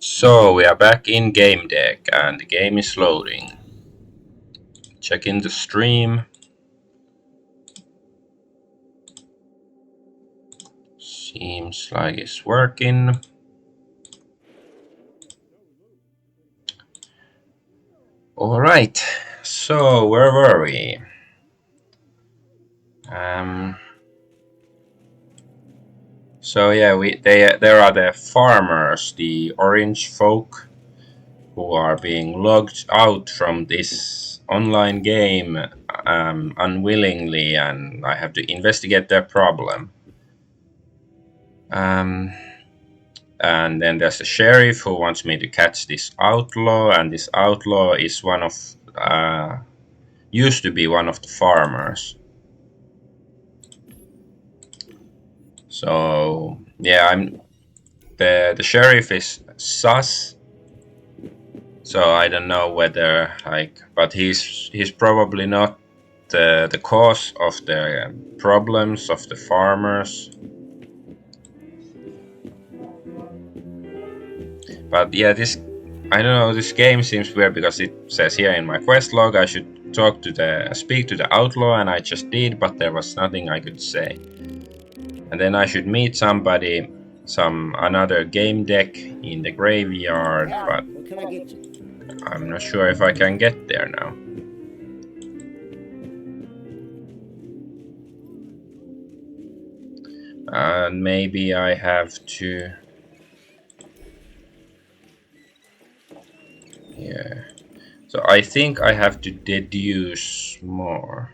So we are back in Gamedec and the game is loading. Checking the stream. Seems like it's working. Alright, so where were we? So yeah, there are the farmers, the orange folk, who are being logged out from this online game unwillingly, and I have to investigate their problem. And then there's the sheriff who wants me to catch this outlaw, and this outlaw is used to be one of the farmers. So yeah, the sheriff is sus. So I don't know whether but he's probably not the cause of the problems of the farmers. But yeah, I don't know, this game seems weird because it says here in my quest log I should speak to the outlaw, and I just did, but there was nothing I could say. And then I should meet another Gamedec in the graveyard, but I'm not sure if I can get there now. And maybe I have to... Yeah. So I think I have to deduce more.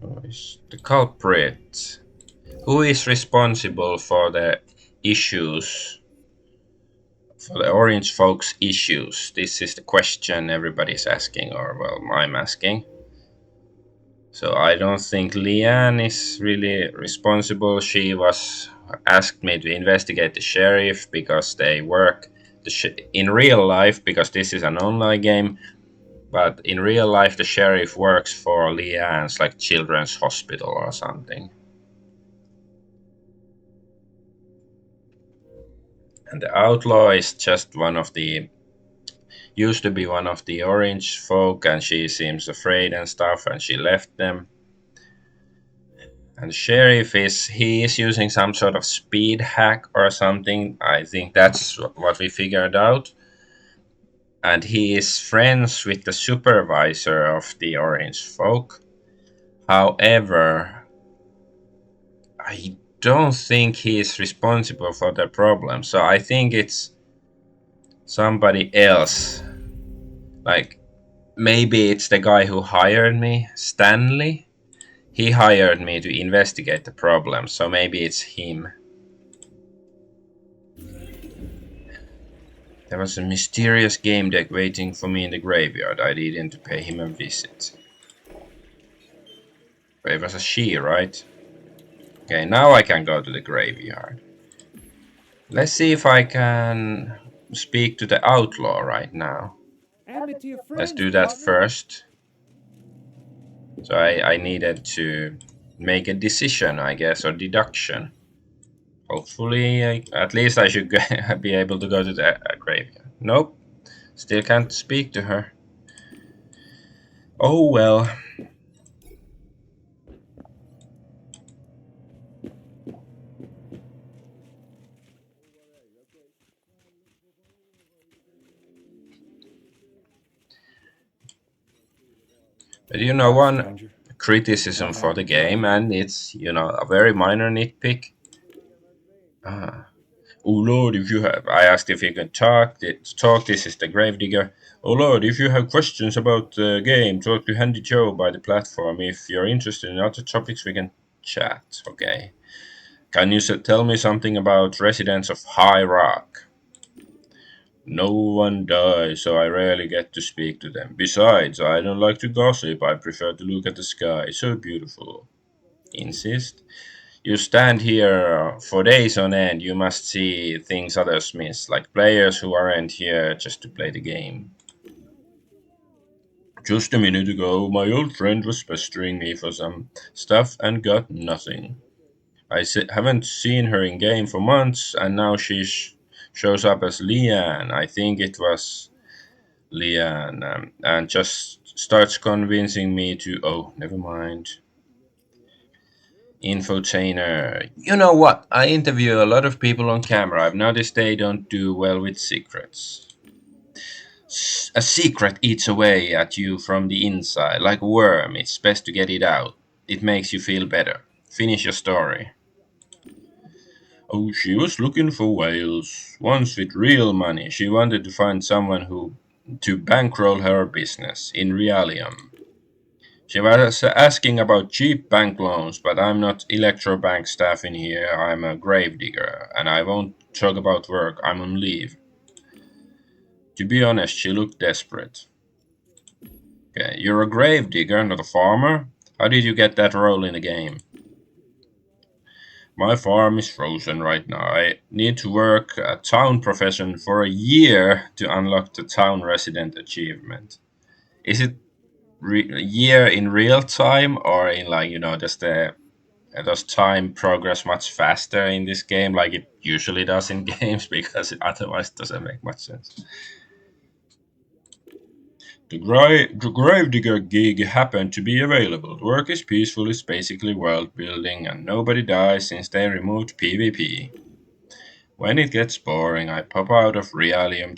Who is the culprit? Who is responsible for the issues? For the orange folks' issues? This is the question everybody's asking, or well, I'm asking. So I don't think Leanne is really responsible. She asked me to investigate the sheriff because they work in real life, because this is an online game. But in real life, the sheriff works for Leanne's children's hospital or something. And the outlaw is just used to be one of the orange folk, and she seems afraid and stuff, and she left them. And the sheriff is using some sort of speed hack or something. I think that's what we figured out. And he is friends with the supervisor of the orange folk. However, I don't think he is responsible for their problem. So I think it's somebody else. Maybe it's the guy who hired me, Stanley. He hired me to investigate the problem, so maybe it's him. There was a mysterious Gamedec waiting for me in the graveyard. I needed to pay him a visit. But it was a she, right? Okay, now I can go to the graveyard. Let's see if I can speak to the outlaw right now. Let's do that first. So I needed to make a decision, I guess, or deduction. Hopefully, at least I should be able to go to the graveyard. Nope, still can't speak to her. Oh well. But one criticism for the game, and it's, a very minor nitpick. Oh Lord, if you have... I asked if you can talk. This is the Gravedigger. Oh Lord, if you have questions about the game, talk to Handy Joe by the platform. If you're interested in other topics, we can chat. Okay. Can you tell me something about residents of High Rock? No one dies, so I rarely get to speak to them. Besides, I don't like to gossip. I prefer to look at the sky. So beautiful. Insist? You stand here for days on end. You must see things others miss, like players who aren't here just to play the game. Just a minute ago, my old friend was pestering me for some stuff and got nothing. Haven't seen her in game for months, and now she shows up as Leanne. I think it was Leanne, and just starts convincing me to. Oh, never mind. Infotainer. You know what? I interview a lot of people on camera. I've noticed they don't do well with secrets. A secret eats away at you from the inside, like a worm. It's best to get it out. It makes you feel better. Finish your story. Oh, she was looking for whales. Once with real money, she wanted to find someone who to bankroll her business in Realium. She was asking about cheap bank loans, but I'm not Electrobank staff in here. I'm a gravedigger, and I won't talk about work. I'm on leave. To be honest, she looked desperate. Okay, you're a gravedigger, not a farmer? How did you get that role in the game? My farm is frozen right now. I need to work a town profession for a year to unlock the town resident achievement. Is it a year in real time or in like, just does time progress much faster in this game like it usually does in games because it otherwise doesn't make much sense. The Gravedigger gig happened to be available. The work is peaceful, it's basically world building, and nobody dies since they removed PvP. When it gets boring, I pop out of Realium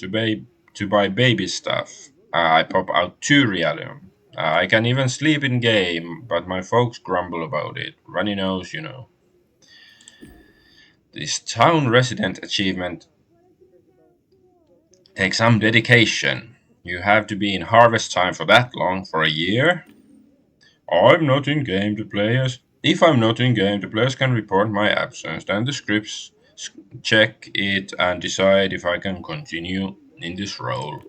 to buy baby stuff. I pop out to Realium. I can even sleep in game, but my folks grumble about it. Runny nose, you know. This town resident achievement takes some dedication. You have to be in harvest time for that long, for a year? I'm not in game. The players. If I'm not in game, the players can report my absence. Then the scripts check it and decide if I can continue in this role.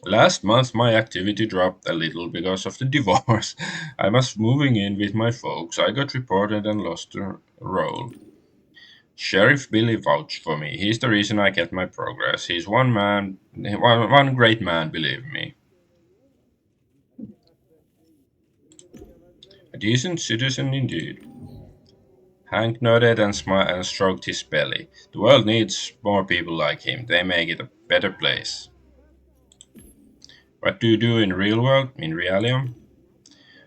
Last month, my activity dropped a little because of the divorce. I was moving in with my folks. I got reported and lost the role. Sheriff Billy vouched for me. He's the reason I get my progress. He's one great man, believe me. A decent citizen indeed. Hank nodded and smiled and stroked his belly. The world needs more people like him. They make it a better place. What do you do in real world? In Realium?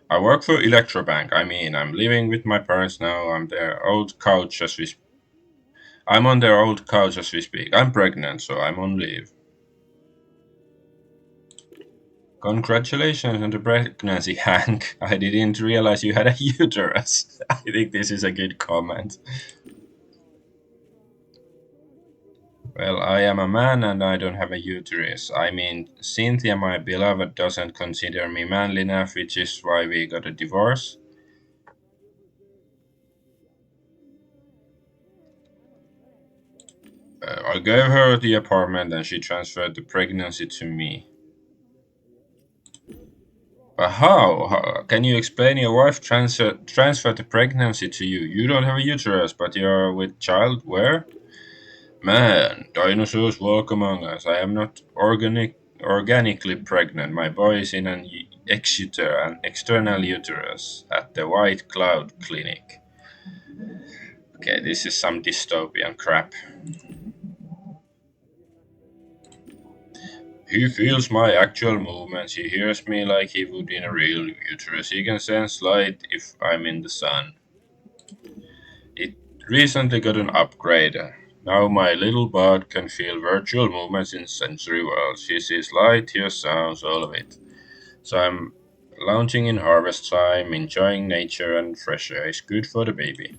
I work for Electrobank. I'm living with my parents now. I'm on their old couch as we speak. I'm pregnant, so I'm on leave. Congratulations on the pregnancy, Hank. I didn't realize you had a uterus. I think this is a good comment. Well, I am a man and I don't have a uterus. Cynthia, my beloved, doesn't consider me manly enough, which is why we got a divorce. I gave her the apartment and she transferred the pregnancy to me. How? Can you explain your wife transferred the pregnancy to you? You don't have a uterus, but you're with child. Where? Man, dinosaurs walk among us. I am not organically pregnant. My boy is in an an external uterus, at the White Cloud Clinic. Okay, this is some dystopian crap. He feels my actual movements. He hears me like he would in a real uterus. He can sense light if I'm in the sun. It recently got an upgrade. Now my little bud can feel virtual movements in sensory worlds. He sees light, hears sounds, all of it. So I'm lounging in harvest time, enjoying nature and fresh air. It's good for the baby.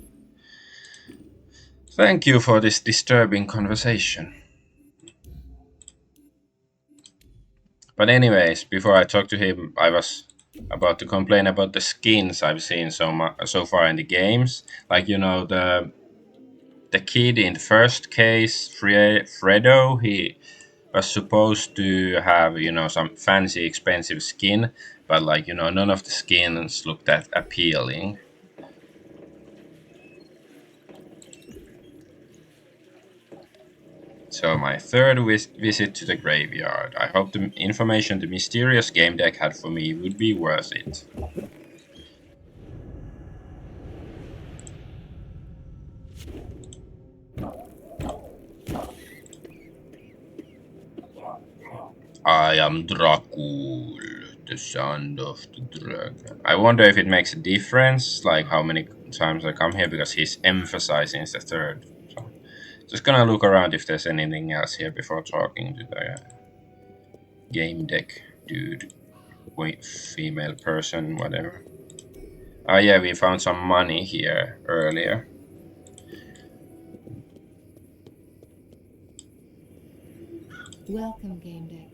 Thank you for this disturbing conversation. But anyways, before I talk to him, I was about to complain about the skins I've seen so far in the games. Like the kid in the first case, Fredo, he was supposed to have some fancy expensive skin, but none of the skins looked that appealing. So my third visit to the graveyard. I hope the information the mysterious Gamedec had for me would be worth it. I am Dracul, the sound of the dragon. I wonder if it makes a difference, like how many times I come here, because he's emphasizing the third. So, just gonna look around if there's anything else here before talking to the game deck dude, female person, whatever. Oh yeah, we found some money here earlier. Welcome, Gamedec.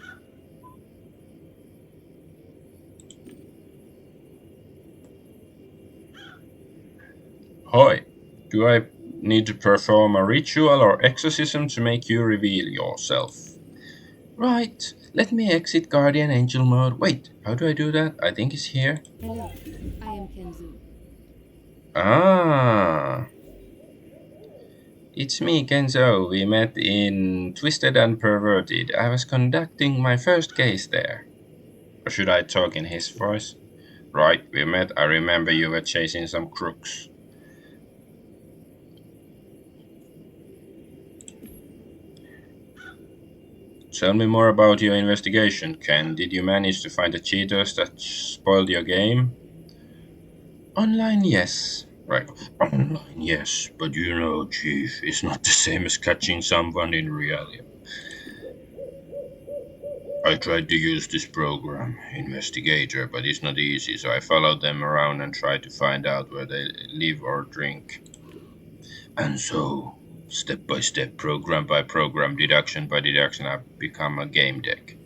Hi, do I need to perform a ritual or exorcism to make you reveal yourself? Right, let me exit Guardian Angel mode. Wait, how do I do that? I think it's here. Hello, I am Kenzu. Ah, it's me, Kenzo. We met in Twisted and Perverted. I was conducting my first case there. Or should I talk in his voice? Right, we met. I remember you were chasing some crooks. Tell me more about your investigation, Ken. Did you manage to find the cheaters that spoiled your game? Online, yes. Right. Online, yes. But you know, Chief, it's not the same as catching someone in reality. I tried to use this program, Investigator, but it's not easy, so I followed them around and tried to find out where they live or drink. And so, step by step, program by program, deduction by deduction, I've become a game deck.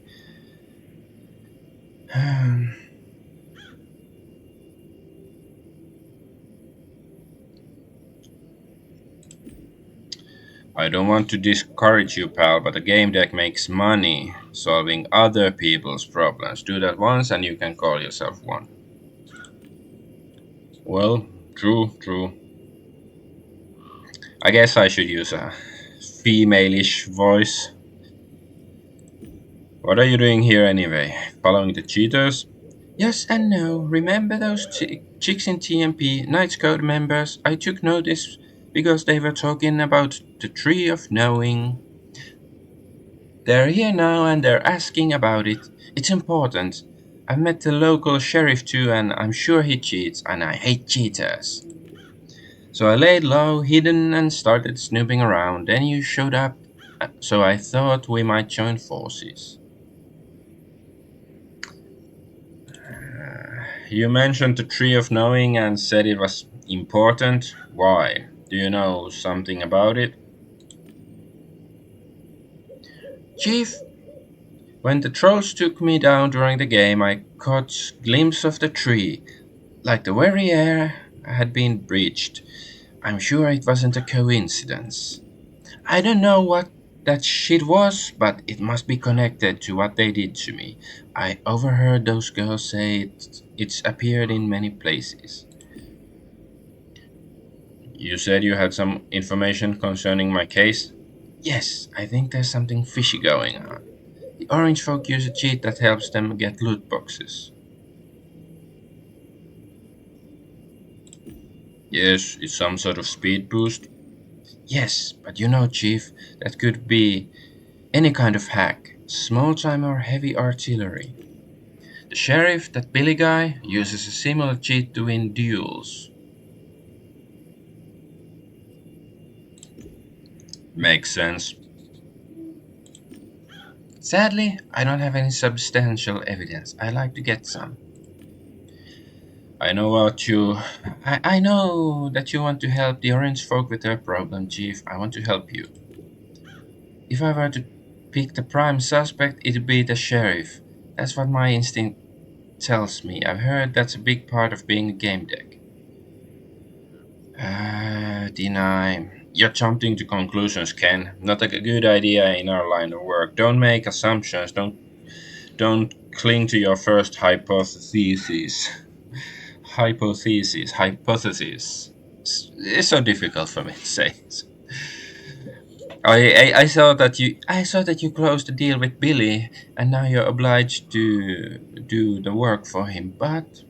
I don't want to discourage you, pal, but a game deck makes money solving other people's problems. Do that once and you can call yourself one. Well, true. I guess I should use a female-ish voice. What are you doing here anyway? Following the cheaters? Yes and no. Remember those chicks in TMP, Knights Code members? I took notice because they were talking about the Tree of Knowing. They're here now and they're asking about it. It's important. I've met the local sheriff too and I'm sure he cheats and I hate cheaters. So I laid low, hidden and started snooping around. Then you showed up, so I thought we might join forces. You mentioned the Tree of Knowing and said it was important. Why? Do you know something about it? Chief, when the trolls took me down during the game, I caught glimpse of the tree, like the very air had been breached. I'm sure it wasn't a coincidence. I don't know what that shit was, but it must be connected to what they did to me. I overheard those girls say it's appeared in many places. You said you had some information concerning my case? Yes, I think there's something fishy going on. The orange folk use a cheat that helps them get loot boxes. Yes, it's some sort of speed boost. Yes, but you know, Chief, that could be any kind of hack, small time or heavy artillery. The sheriff, that Billy guy, uses a similar cheat to win duels. Makes sense. Sadly, I don't have any substantial evidence. I'd like to get some. I know what you. I know that you want to help the orange folk with their problem, Chief. I want to help you. If I were to pick the prime suspect, it'd be the sheriff. That's what my instinct tells me. I've heard that's a big part of being a game deck. Deny. You're jumping to conclusions, Ken. Not a good idea in our line of work. Don't make assumptions. Don't cling to your first hypothesis. Hypothesis. It's so difficult for me to say. I saw that you closed the deal with Billy, and now you're obliged to do the work for him. But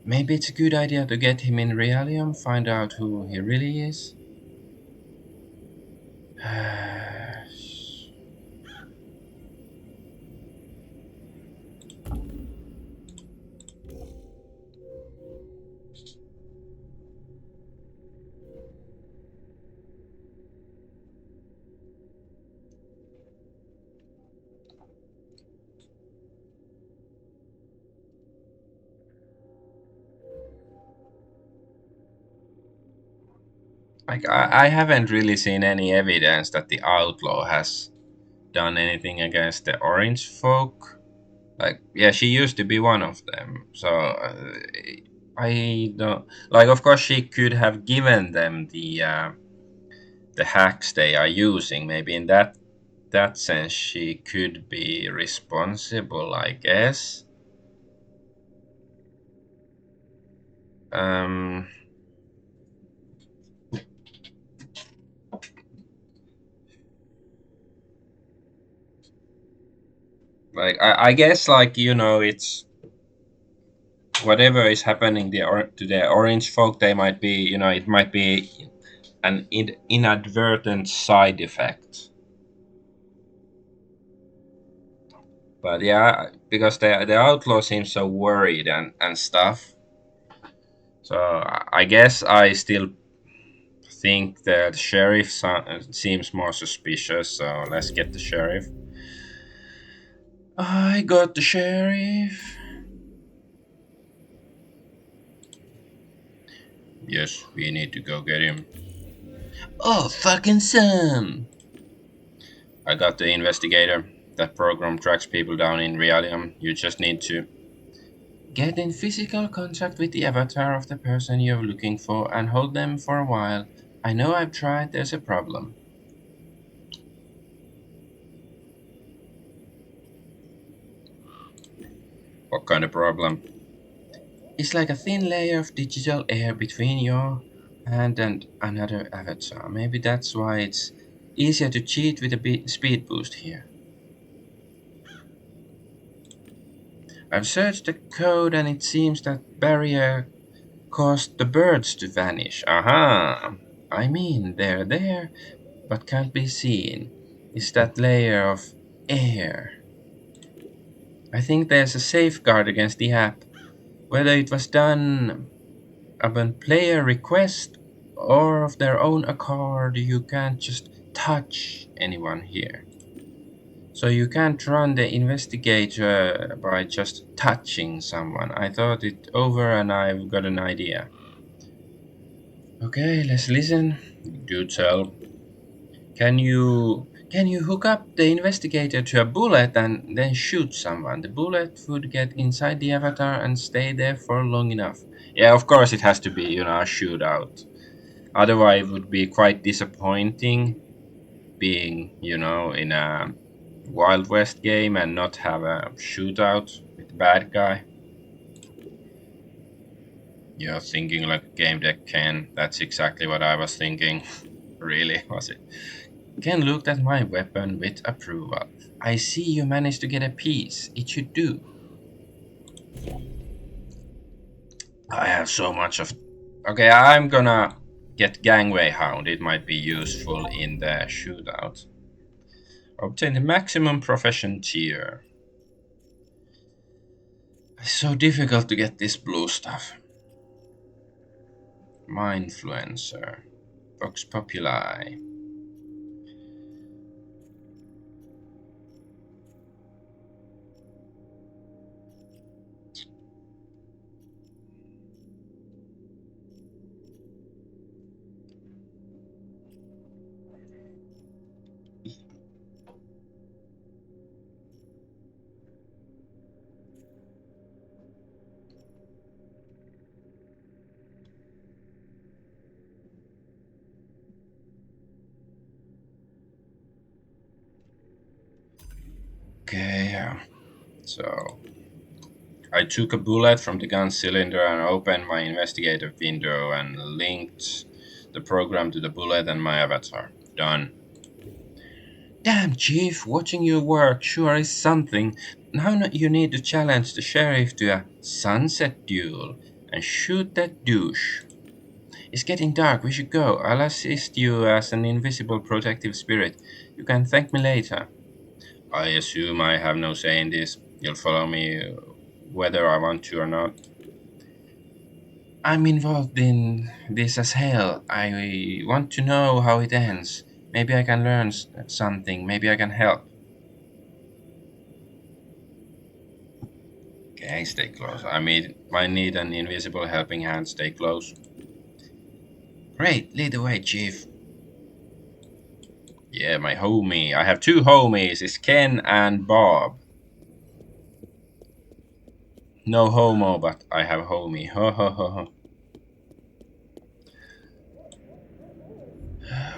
maybe it's a good idea to get him in Realium, find out who he really is. Like I haven't really seen any evidence that the outlaw has done anything against the orange folk. Like, yeah, she used to be one of them. So I don't like. Of course, she could have given them the hacks they are using. Maybe in that sense, she could be responsible, I guess. Um, like I guess, like it's whatever is happening to the orange folk. They might be, it might be an inadvertent side effect. But yeah, because the outlaw seems so worried and stuff. So I guess I still think that the sheriff seems more suspicious. So let's get the sheriff. I got the sheriff. Yes, we need to go get him. Oh, fucking Sam! I got the investigator. That program tracks people down in reality. You just need to get in physical contact with the avatar of the person you're looking for and hold them for a while. I know I've tried, there's a problem. What kind of problem? It's like a thin layer of digital air between your hand and another avatar. Maybe that's why it's easier to cheat with a speed boost here. I've searched the code and it seems that barrier caused the birds to vanish. Aha! I mean, they're there, but can't be seen. It's that layer of air. I think there's a safeguard against the app. Whether it was done upon player request or of their own accord, you can't just touch anyone here. So you can't run the investigator by just touching someone. I thought it over and I've got an idea. Okay, let's listen. Do tell. Can you hook up the investigator to a bullet and then shoot someone? The bullet would get inside the avatar and stay there for long enough. Yeah, of course it has to be, a shootout. Otherwise it would be quite disappointing being, in a Wild West game and not have a shootout with the bad guy. You're thinking like Gamedec can. That's exactly what I was thinking. Really, was it? Ken looked at my weapon with approval. I see you managed to get a piece. It should do. I have so much of. Okay, I'm gonna get Gangway Hound. It might be useful in the shootout. Obtain the maximum profession tier. It's so difficult to get this blue stuff. Mindfluencer. Vox Populi. Okay, so I took a bullet from the gun cylinder and opened my investigator window and linked the program to the bullet and my avatar. Done. Damn, Chief, watching you work sure is something. Now you need to challenge the sheriff to a sunset duel and shoot that douche. It's getting dark, we should go. I'll assist you as an invisible protective spirit. You can thank me later. I assume I have no say in this. You'll follow me whether I want to or not. I'm involved in this as hell. I want to know how it ends. Maybe I can learn something. Maybe I can help. Okay, stay close. I might need an invisible helping hand. Stay close. Great, lead the way, Chief. Yeah, my homie. I have two homies. It's Ken and Bob. No homo, but I have homie. Ho ho ho ho.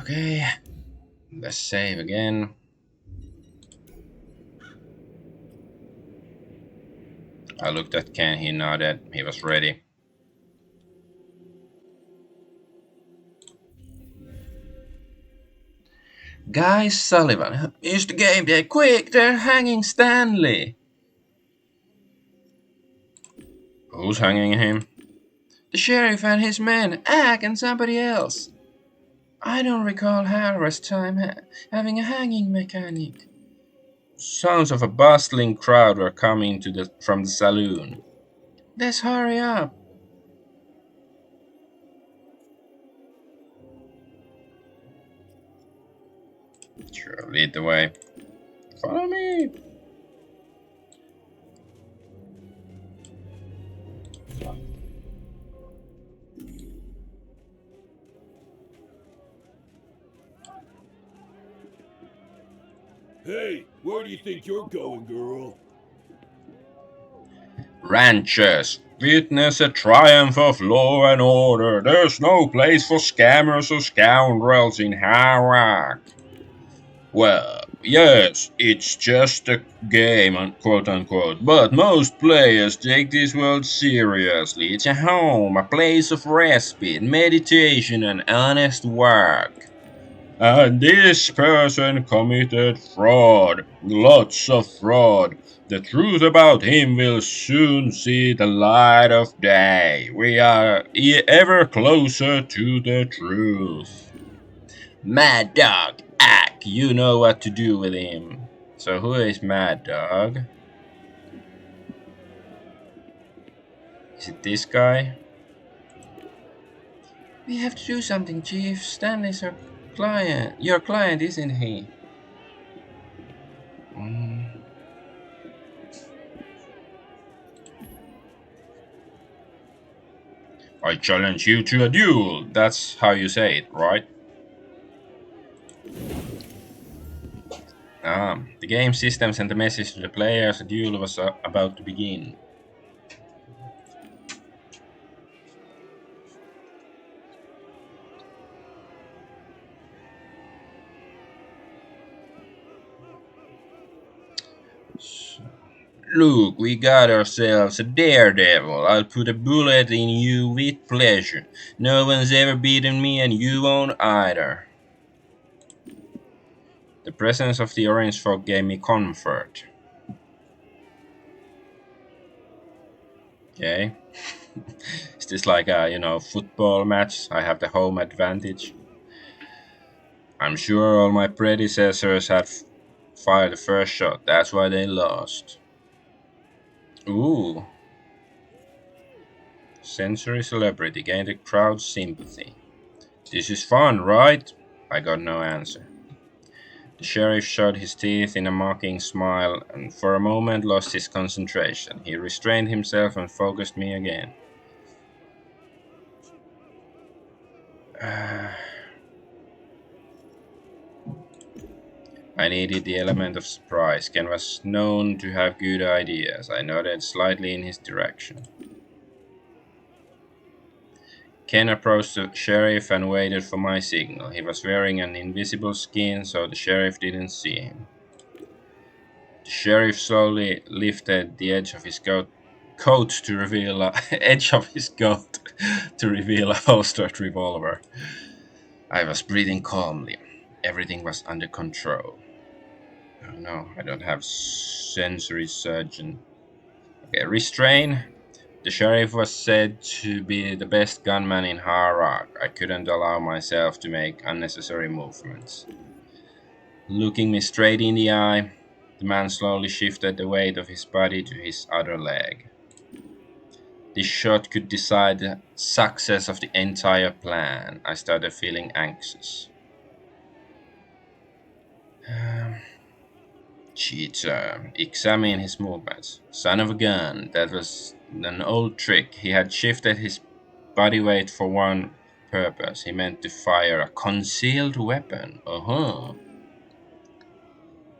Okay, let's save again. I looked at Ken, he nodded. He was ready. Guy Sullivan, use the game there, quick! They're hanging Stanley! Who's hanging him? The sheriff and his men, Ack and somebody else. I don't recall Harvest time having a hanging mechanic. Sounds of a bustling crowd were coming from the saloon. Let's hurry up. Sure, lead the way. Follow me. Hey, where do you think you're going, girl? Ranchers, witness a triumph of law and order. There's no place for scammers or scoundrels in Harak. Well, yes, it's just a game, quote unquote, but most players take this world seriously. It's a home, a place of respite, meditation, and honest work. And this person committed fraud, lots of fraud. The truth about him will soon see the light of day. We are ever closer to the truth. Mad Dog, Ack, you know what to do with him. So who is Mad Dog? Is it this guy? We have to do something, Chief. Stanley's our client. Your client, isn't he? Mm. I challenge you to a duel. That's how you say it, right? The game system sent a message to the players. A duel was about to begin. Look, we got ourselves a daredevil. I'll put a bullet in you with pleasure. No one's ever beaten me, and you won't either. The presence of the orange fog gave me comfort. Okay. Is this like a football match? I have the home advantage. I'm sure all my predecessors had fired the first shot. That's why they lost. Ooh. Sensory celebrity gained the crowd's sympathy. This is fun, right? I got no answer. The sheriff showed his teeth in a mocking smile and for a moment lost his concentration. He restrained himself and focused me again. I needed the element of surprise. Ken was known to have good ideas. I nodded slightly in his direction. Ken approached the sheriff and waited for my signal. He was wearing an invisible skin, so the sheriff didn't see him. The sheriff slowly lifted the edge of his coat to reveal a holstered revolver. I was breathing calmly. Everything was under control. Oh no, I don't have sensory surgeon. Okay, restrain. The sheriff was said to be the best gunman in Harak. I couldn't allow myself to make unnecessary movements. Looking me straight in the eye, the man slowly shifted the weight of his body to his other leg. This shot could decide the success of the entire plan. I started feeling anxious. Cheater. Examine his movements. Son of a gun. That was an old trick. He had shifted his body weight for one purpose. He meant to fire a concealed weapon.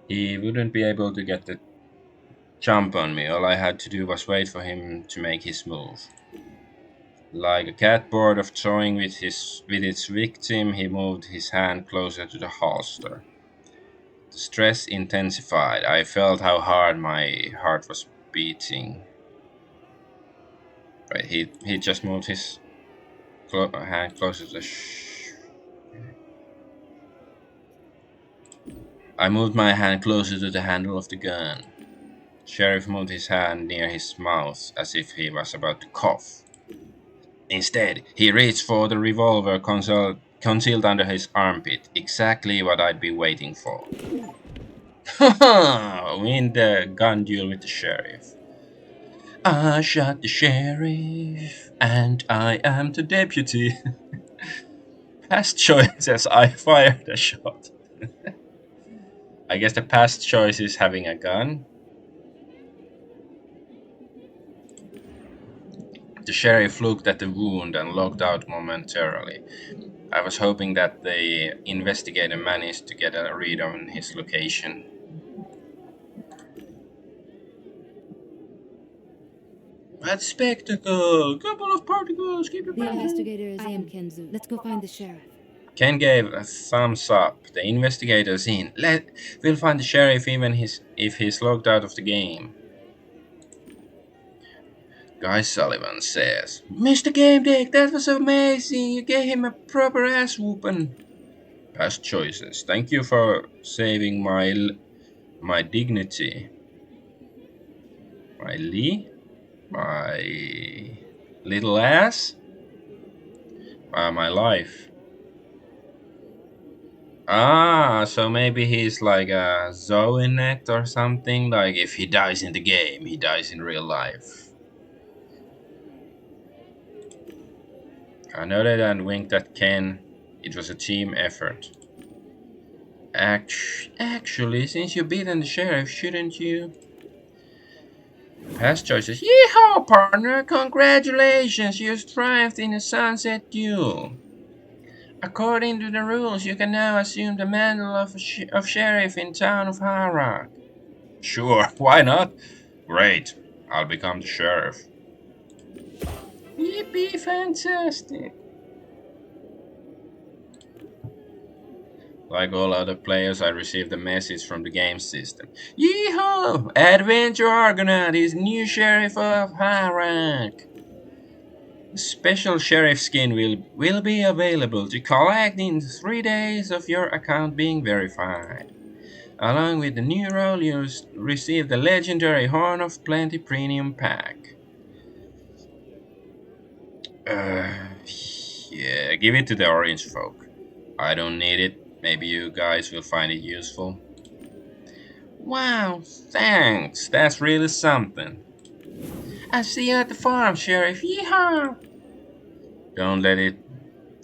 He wouldn't be able to get the jump on me. All I had to do was wait for him to make his move. Like a cat bored of toying with its victim, he moved his hand closer to the holster. The stress intensified. I felt how hard my heart was beating. Right, he just moved his hand closer to the I moved my hand closer to the handle of the gun. Sheriff moved his hand near his mouth as if he was about to cough. Instead, he reached for the revolver concealed under his armpit, exactly what I'd been waiting for. Win the gun duel with the sheriff. I shot the sheriff, and I am the deputy. Past choices, I fired a shot. I guess the past choice is having a gun. The sheriff looked at the wound and logged out momentarily. I was hoping that the investigator managed to get a read on his location. What spectacle! Couple of particles, keep your The pants on. investigator is in, Kenzu. Let's go find the sheriff. Ken gave a thumbs up. The investigator's in. We'll find the sheriff even if he's logged out of the game. Guy Sullivan says, Mr. Gamedec, that was amazing. You gave him a proper ass whooping. Past choices. Thank you for saving my dignity. My little ass? My life. Ah, so maybe he's like a Zoenet or something. Like if he dies in the game, he dies in real life. I nodded and winked at Ken. It was a team effort. Actually, since you've beaten the sheriff, shouldn't you? Past choices. Yeehaw, partner! Congratulations! You thrived in a sunset duel. According to the rules, you can now assume the mantle of sheriff in town of Harak. Sure, why not? Great, I'll become the sheriff. Yippee, fantastic! Like all other players, I received a message from the game system. Yeehaw! Adventure Argonaut is new sheriff of Harak. A special sheriff skin will be available to collect in 3 days of your account being verified. Along with the new role, you'll receive the legendary Horn of Plenty Premium Pack. Yeah, give it to the orange folk. I don't need it. Maybe you guys will find it useful. Wow, thanks. That's really something. I'll see you at the farm, Sheriff. Yeehaw! Don't let it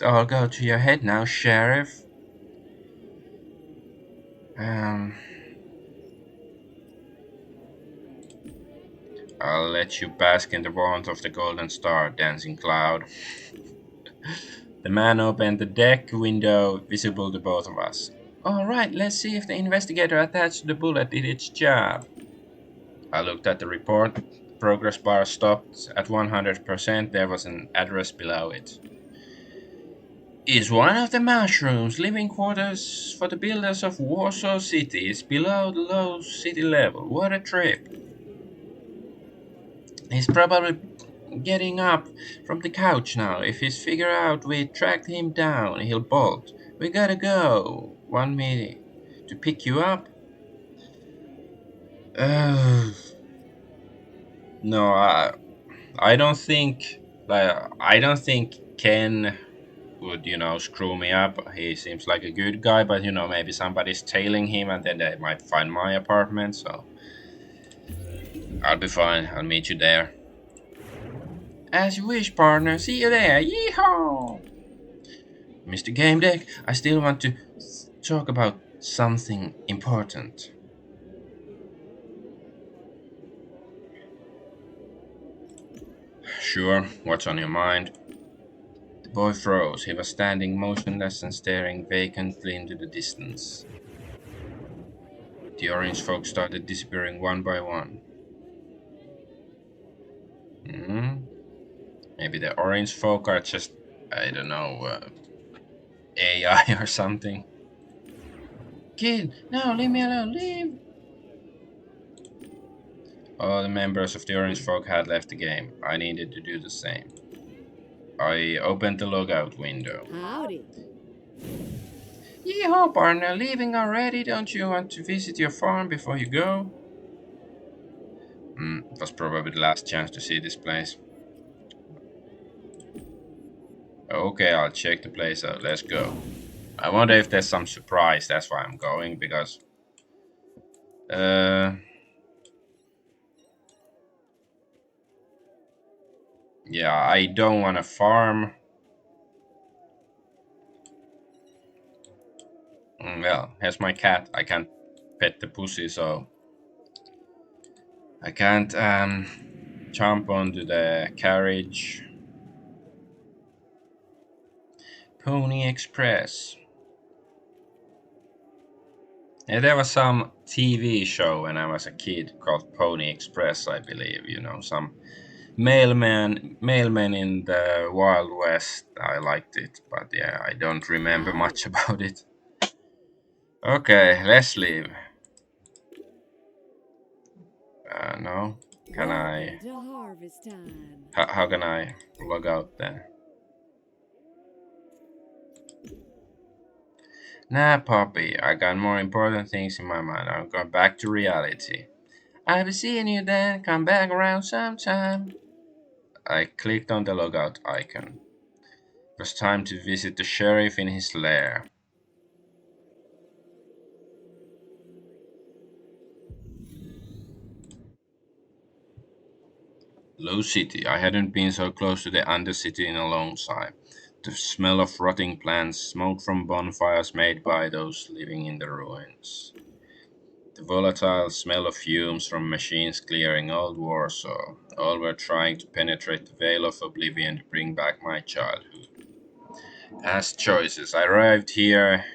all go to your head now, Sheriff. I'll let you bask in the warmth of the golden star, dancing cloud. The man opened the deck window visible to both of us. Alright, let's see if the investigator attached to the bullet did its job. I looked at the report. The progress bar stopped at 100%. There was an address below it. Is one of the mushrooms living quarters for the builders of Warsaw City is below the low city level. What a trip. He's probably getting up from the couch now. If he's figured out we tracked him down, he'll bolt. We gotta go. Want me to pick you up? No, I don't think I don't think Ken would, screw me up. He seems like a good guy, but maybe somebody's tailing him and then they might find my apartment, so I'll be fine. I'll meet you there. As you wish, partner. See you there. Yeehaw! Mr. Gamedec, I still want to talk about something important. Sure, what's on your mind? Boy froze. He was standing motionless and staring vacantly into the distance. The orange folk started disappearing one by one. Hmm? Maybe the orange folk are just, I don't know, AI or something. Kid, no, leave me alone, leave! All the members of the orange folk had left the game. I needed to do the same. I opened the logout window. Howdy. Yeehaw, partner, leaving already? Don't you want to visit your farm before you go? It was probably the last chance to see this place. Okay, I'll check the place out. Let's go. I wonder if there's some surprise. That's why I'm going, because yeah, I don't want to farm. Well, here's my cat. I can't pet the pussy, so I can't jump onto the carriage. Pony Express. Yeah, there was some TV show when I was a kid called Pony Express, I believe. You know, some mailman in the Wild West. I liked it, but yeah, I don't remember Howdy. much about it. Okay, let's leave. No, can Welcome I? to harvest time. How can I log out then? Nah, Poppy, I got more important things in my mind. I'm going back to reality. I'll be seeing you then. Come back around sometime. I clicked on the logout icon. It was time to visit the sheriff in his lair. Low City. I hadn't been so close to the Undercity in a long time. The smell of rotting plants, smoke from bonfires made by those living in the ruins. The volatile smell of fumes from machines clearing old Warsaw. All were trying to penetrate the veil of oblivion to bring back my childhood. As choices, I arrived here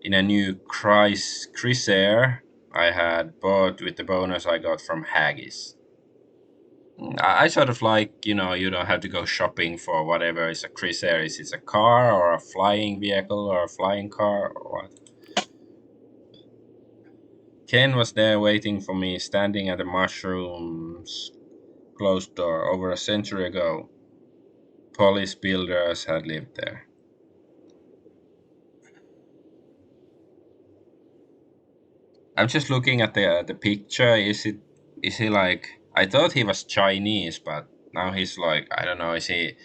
in a new Chrysair I had bought with the bonus I got from Haggis. I sort of like, you don't have to go shopping for whatever is a Chrysair. Is it a car or a flying vehicle or a flying car or what? Ken was there waiting for me, standing at the mushroom's closed door. Over a century ago, Polish builders had lived there. I'm just looking at the picture. Is he like? I thought he was Chinese, but now he's like, I don't know. Is he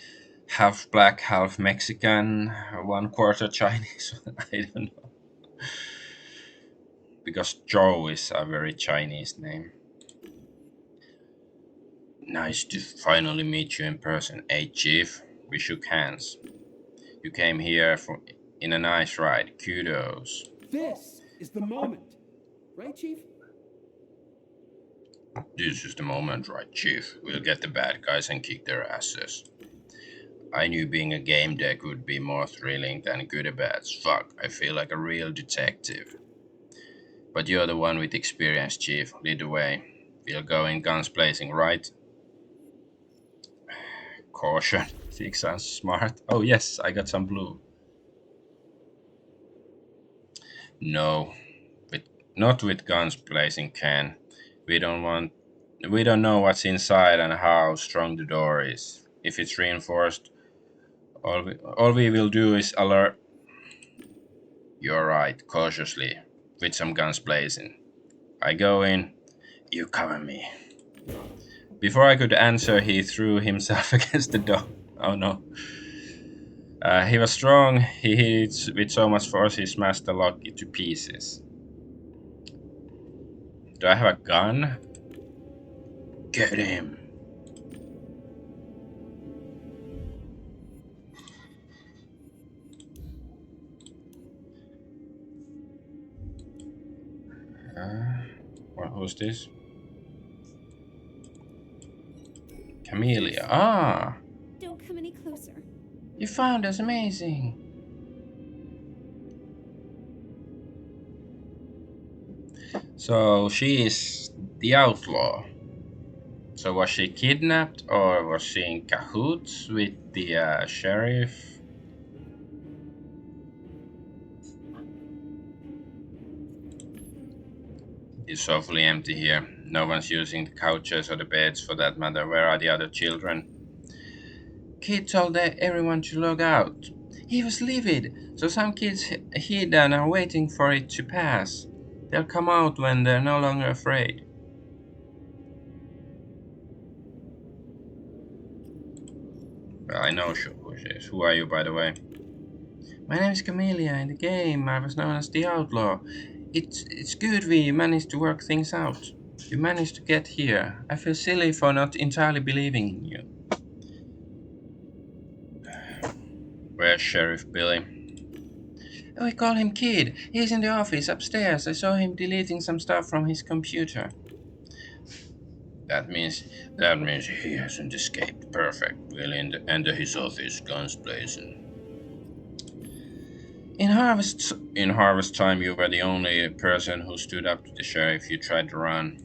half black, half Mexican, 1/4 Chinese? I don't know, because Joe is a very Chinese name. Nice to finally meet you in person, hey Chief. We shook hands. You came here in a nice ride. Kudos. This is the moment. Right, Chief? This is the moment, right, Chief? We'll get the bad guys and kick their asses. I knew being a game deck would be more thrilling than goody bats. Fuck, I feel like a real detective. But you're the one with experience, Chief. Lead the way. We'll go in guns blazing, right? Caution. Think sounds smart. Oh yes, I got some blue. No, with not with guns blazing, Ken. We don't want. We don't know what's inside and how strong the door is. If it's reinforced, all we will do is alert. You're right. Cautiously, with some guns blazing. I go in. You cover me. Before I could answer, he threw himself against the door. Oh no. He was strong. He hit with so much force he smashed the lock into pieces. Do I have a gun? Get him. Who's this? Camellia. Ah, Don't come any closer. You found us amazing. So she is the outlaw. So was she kidnapped or was she in cahoots with the sheriff? It's awfully empty here. No one's using the couches or the beds for that matter. Where are the other children? Kid told everyone to log out. He was livid, so some kids hid and are waiting for it to pass. They'll come out when they're no longer afraid. Well, I know who she is. Who are you, by the way? My name is Camellia. In the game, I was known as the Outlaw. It's good we managed to work things out. You managed to get here. I feel silly for not entirely believing in you. Where's Sheriff Billy? Oh, we call him Kid. He's in the office upstairs. I saw him deleting some stuff from his computer. That means that means he hasn't escaped. Perfect. We'll enter his office, guns blazing. In harvest time, you were the only person who stood up to the sheriff. You tried to run.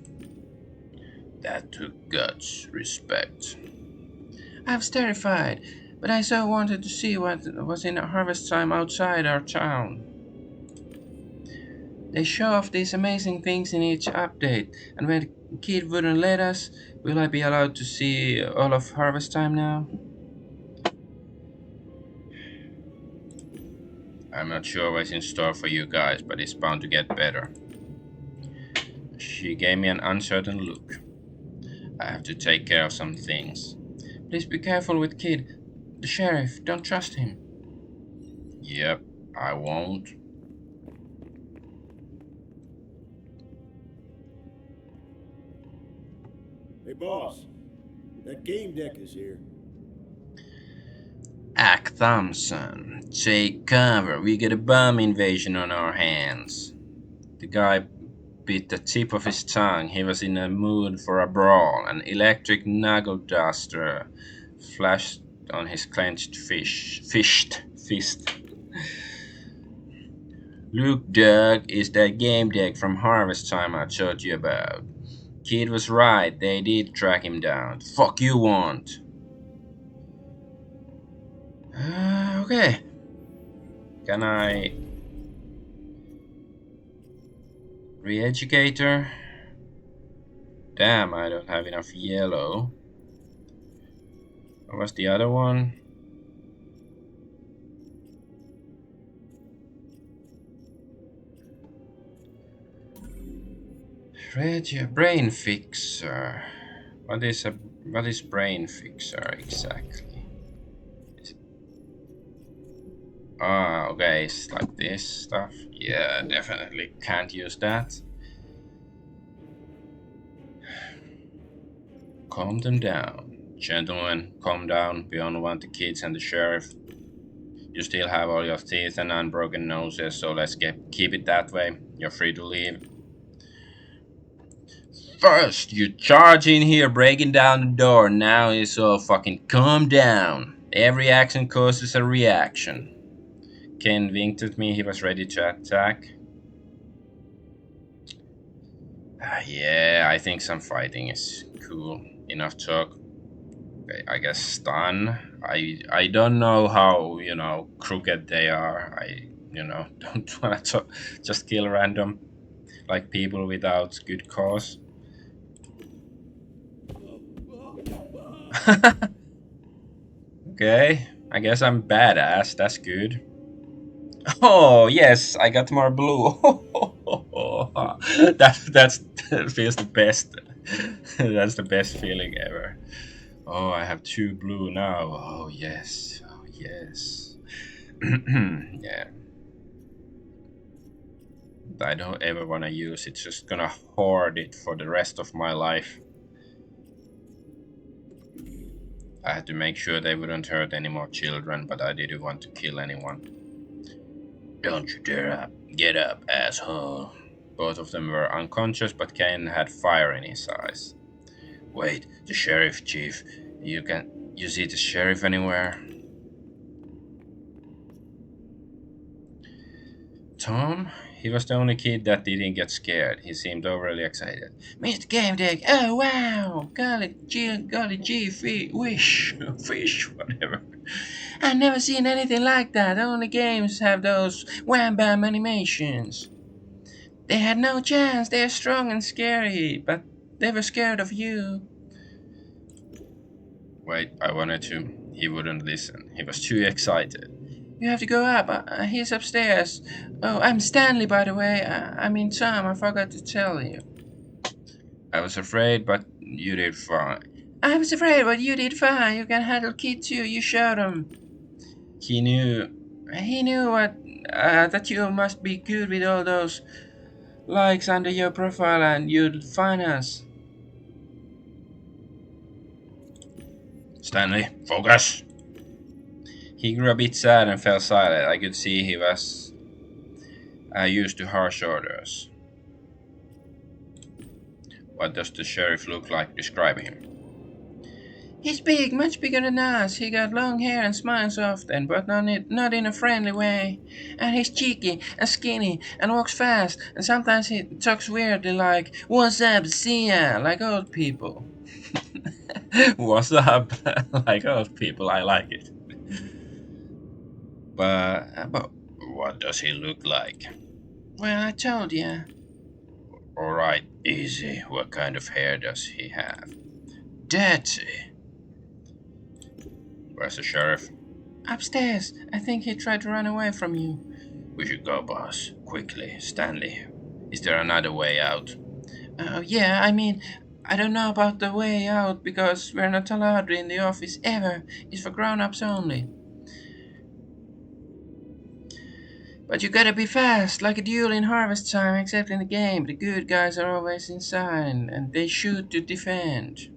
That took guts, respect. I was terrified, but I so wanted to see what was in harvest time outside our town. They show off these amazing things in each update, and when the kid wouldn't let us, will I be allowed to see all of harvest time now? I'm not sure what's in store for you guys, but it's bound to get better. She gave me an uncertain look. I have to take care of some things. Please be careful with Kid. The sheriff, don't trust him. Yep, I won't. Hey, boss. That Gamedec is here. Ack Thompson, take cover. We got a bomb invasion on our hands. The guy bit the tip of his tongue. He was in a mood for a brawl. An electric knuckle duster flashed on his clenched fist. Look, Doug, is that Gamedec from Harvest Time I told you about. Kid was right, they did track him down. Fuck you want? Okay. Can I... Re-educator? Damn, I don't have enough yellow. What was the other one? Brain fixer. What is brain fixer exactly? Ah, okay, it's like this stuff. Yeah, definitely can't use that. Calm them down. Gentlemen, calm down. We don't want the kids and the sheriff. You still have all your teeth and unbroken noses, so let's keep it that way. You're free to leave. First, you charge in here breaking down the door. Now it's all fucking calm down. Every action causes a reaction. Ken winked at me. He was ready to attack. Yeah, I think some fighting is cool. Enough talk. Okay, I guess stun. I don't know how, crooked they are. I, don't want to just kill random, like, people without good cause. Okay, I guess I'm badass. That's good. Oh yes, I got more blue. That feels the best. That's the best feeling ever. Oh, I have 2 blue now. Oh yes, oh yes. Yeah. I don't ever want to use it. Just gonna hoard it for the rest of my life. I had to make sure they wouldn't hurt any more children, but I didn't want to kill anyone. Don't you dare get up, asshole. Both of them were unconscious, but Kane had fire in his eyes. Wait, the sheriff, chief. You see the sheriff anywhere? Tom? He was the only kid that didn't get scared. He seemed overly excited. Mr. Gamedec, oh wow! Golly gee, wish, fish, whatever. I've never seen anything like that. Only games have those wham bam animations. They had no chance. They're strong and scary, but they were scared of you. Wait, I wanted to. He wouldn't listen. He was too excited. You have to go up. He's upstairs. Oh, I'm Stanley, by the way. I mean Tom. I forgot to tell you. I was afraid, but you did fine. I was afraid, but you did fine. You can handle Kid too. You showed him. He knew. He knew that you must be good with all those likes under your profile, and you'd find us. Stanley, focus. He grew a bit sad and fell silent. I could see he was used to harsh orders. What does the sheriff look like? Describe him. He's big, much bigger than us. He got long hair and smiles often, but not in a friendly way. And he's cheeky and skinny and walks fast, and sometimes he talks weirdly like, "What's up, see ya?" like old people. What's up? Like old people, I like it. But what does he look like? Well, I told ya. Alright, easy. What kind of hair does he have? Dirty. Where's the sheriff? Upstairs. I think he tried to run away from you. We should go, boss. Quickly. Stanley, is there another way out? Yeah, I mean, I don't know about the way out because we're not allowed in the office ever. It's for grown-ups only. But you gotta be fast, like a duel in harvest time, except in the game. The good guys are always inside, and they shoot to defend.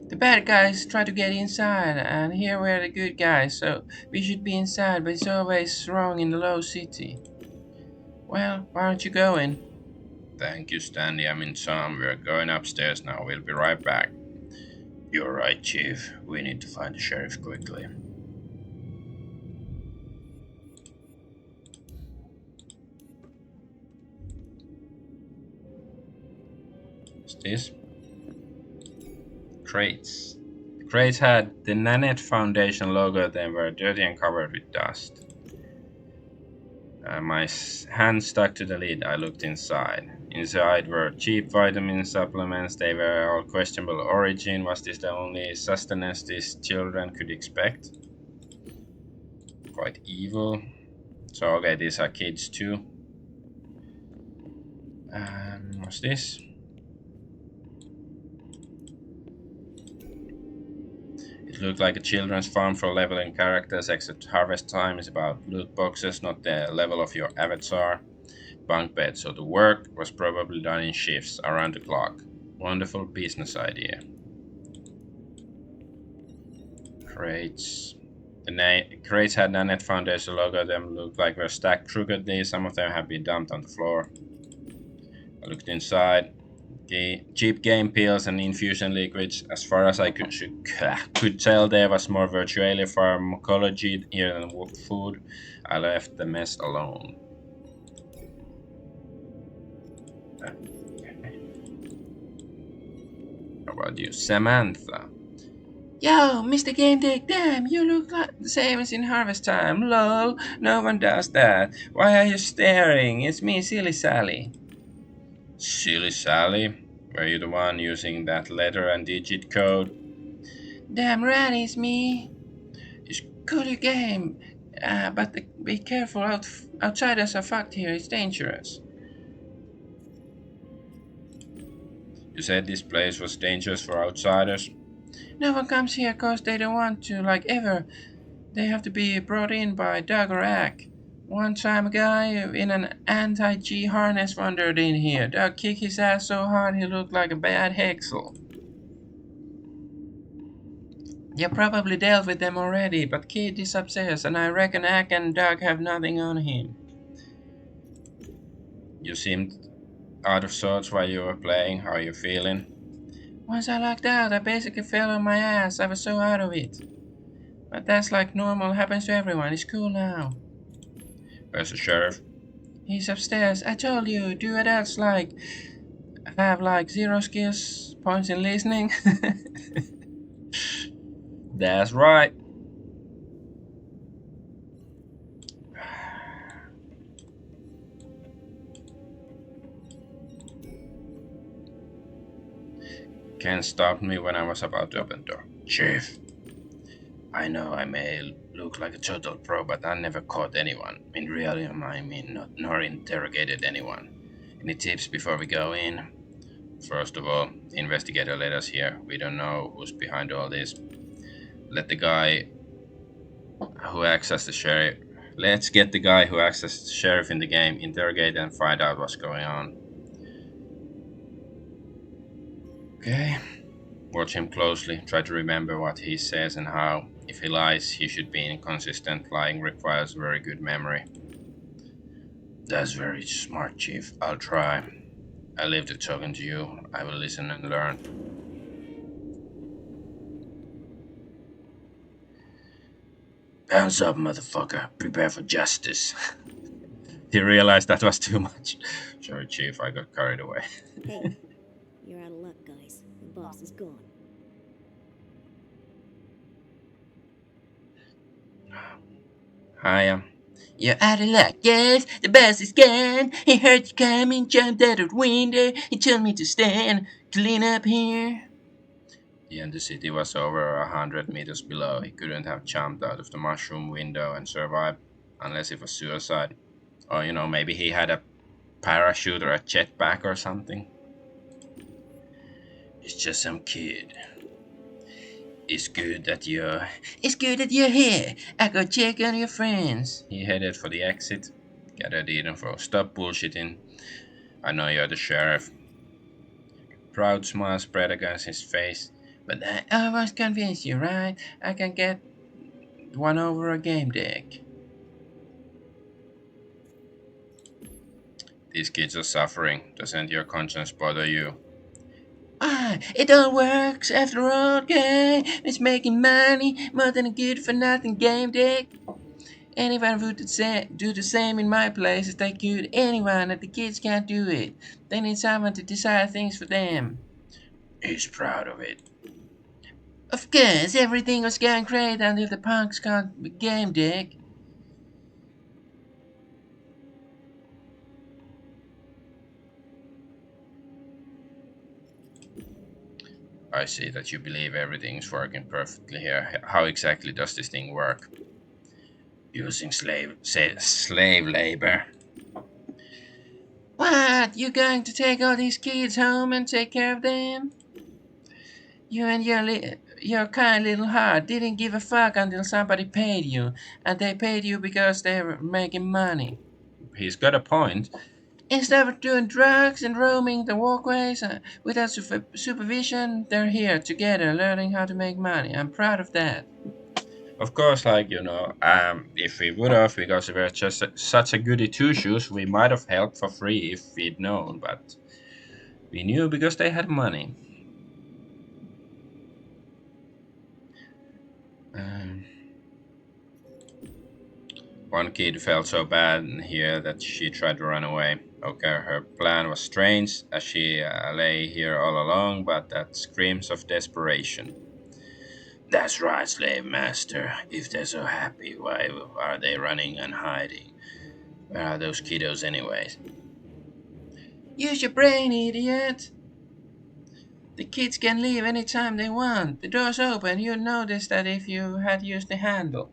The bad guys try to get inside, and here we're the good guys, so we should be inside, but it's always wrong in the low city. Well, why aren't you going? Thank you, Stanley. I'm in Tom. We're going upstairs now. We'll be right back. You're right, Chief. We need to find the sheriff quickly. What's this? Crates. The crates had the Nanette Foundation logo. They were dirty and covered with dust. My hand stuck to the lid. I looked inside. Inside were cheap vitamin supplements. They were all questionable origin. Was this the only sustenance these children could expect? Quite evil. So okay, these are kids too. What's this? It looked like a children's farm for leveling characters, except harvest time is about loot boxes, not the level of your avatar. Bunk bed, so the work was probably done in shifts around the clock. Wonderful business idea. Crates. The crates had Nanette Foundation logo. Them looked like were stacked crookedly. Some of them have been dumped on the floor. I looked inside. Cheap game pills and infusion liquids. As far as I could tell, there was more virtually pharmacology here than food. I left the mess alone. How about you, Samantha? Yo, Mr. Gamedec, damn, you look like the same as in harvest time. Lol, no one does that. Why are you staring? It's me, Silly Sally. Silly Sally? Were you the one using that letter and digit code? Damn right, it's me. It's cool your game, but be careful. Outsiders are fucked here. It's dangerous. You said this place was dangerous for outsiders? No one comes here cause they don't want to, like ever. They have to be brought in by Doug or Ack. One time a guy in an anti-G harness wandered in here. Doug kicked his ass so hard he looked like a bad Hexel. You probably dealt with them already, but Kid is upstairs, and I reckon Ack and Doug have nothing on him. You seemed out of sorts while you were playing. How are you feeling? Once I locked out, I basically fell on my ass. I was so out of it. But that's like normal, happens to everyone. It's cool now. Where's the sheriff? He's upstairs. I told you, do adults have like zero skills points in listening? That's right. Can't stop me when I was about to open the door. Chief, I know I may look like a total pro, but I never caught anyone. In reality, I mean, not nor interrogated anyone. Any tips before we go in? First of all, the investigator led us here. We don't know who's behind all this. Let the guy who acts as the sheriff. Let's get the guy who acts as the sheriff in the game, interrogate and find out what's going on. Okay. Watch him closely. Try to remember what he says and how. If he lies, he should be inconsistent. Lying requires very good memory. That's very smart, Chief. I'll try. I leave the talking to you. I will listen and learn. Bounce up, motherfucker. Prepare for justice. He realized that was too much. Sorry, Chief, I got carried away. Hey, you're out of luck, guys. The boss is gone. Hi, you're out of luck, yes. The boss is gone. He heard you coming, jumped out of the window. He told me to stand, clean up here. The city was over 100 meters below. He couldn't have jumped out of the mushroom window and survived, unless it was suicide. Or, maybe he had a parachute or a jetpack or something. It's just some kid. It's good that you're here. I go check on your friends. He headed for the exit. Gathered info. Stop bullshitting. I know you're the sheriff. Proud smile spread against his face. But I was convinced you, right? I can get one over a Gamedec. These kids are suffering. Doesn't your conscience bother you? It all works after all, okay? It's making money more than a good for nothing Gamedec. Anyone would do the same in my place if they could. Anyone, that the kids can't do it. They need someone to decide things for them. He's proud of it. Of course, everything was going great until the punks got Gamedec. I see that you believe everything's working perfectly here. How exactly does this thing work? Using slave labor. What? You going to take all these kids home and take care of them? You and your kind little heart didn't give a fuck until somebody paid you, and they paid you because they were making money. He's got a point. Instead of doing drugs and roaming the walkways without supervision, they're here together learning how to make money. I'm proud of that. Of course, if we would have, because we were just such a goody two shoes, we might have helped for free if we'd known, but we knew because they had money. One kid felt so bad here that she tried to run away. Okay, her plan was strange as she lay here all along, but that screams of desperation. That's right, slave master. If they're so happy, why are they running and hiding? Where are those kiddos anyways? Use your brain, idiot! The kids can leave anytime they want. The door's open. You'll notice that if you had used the handle.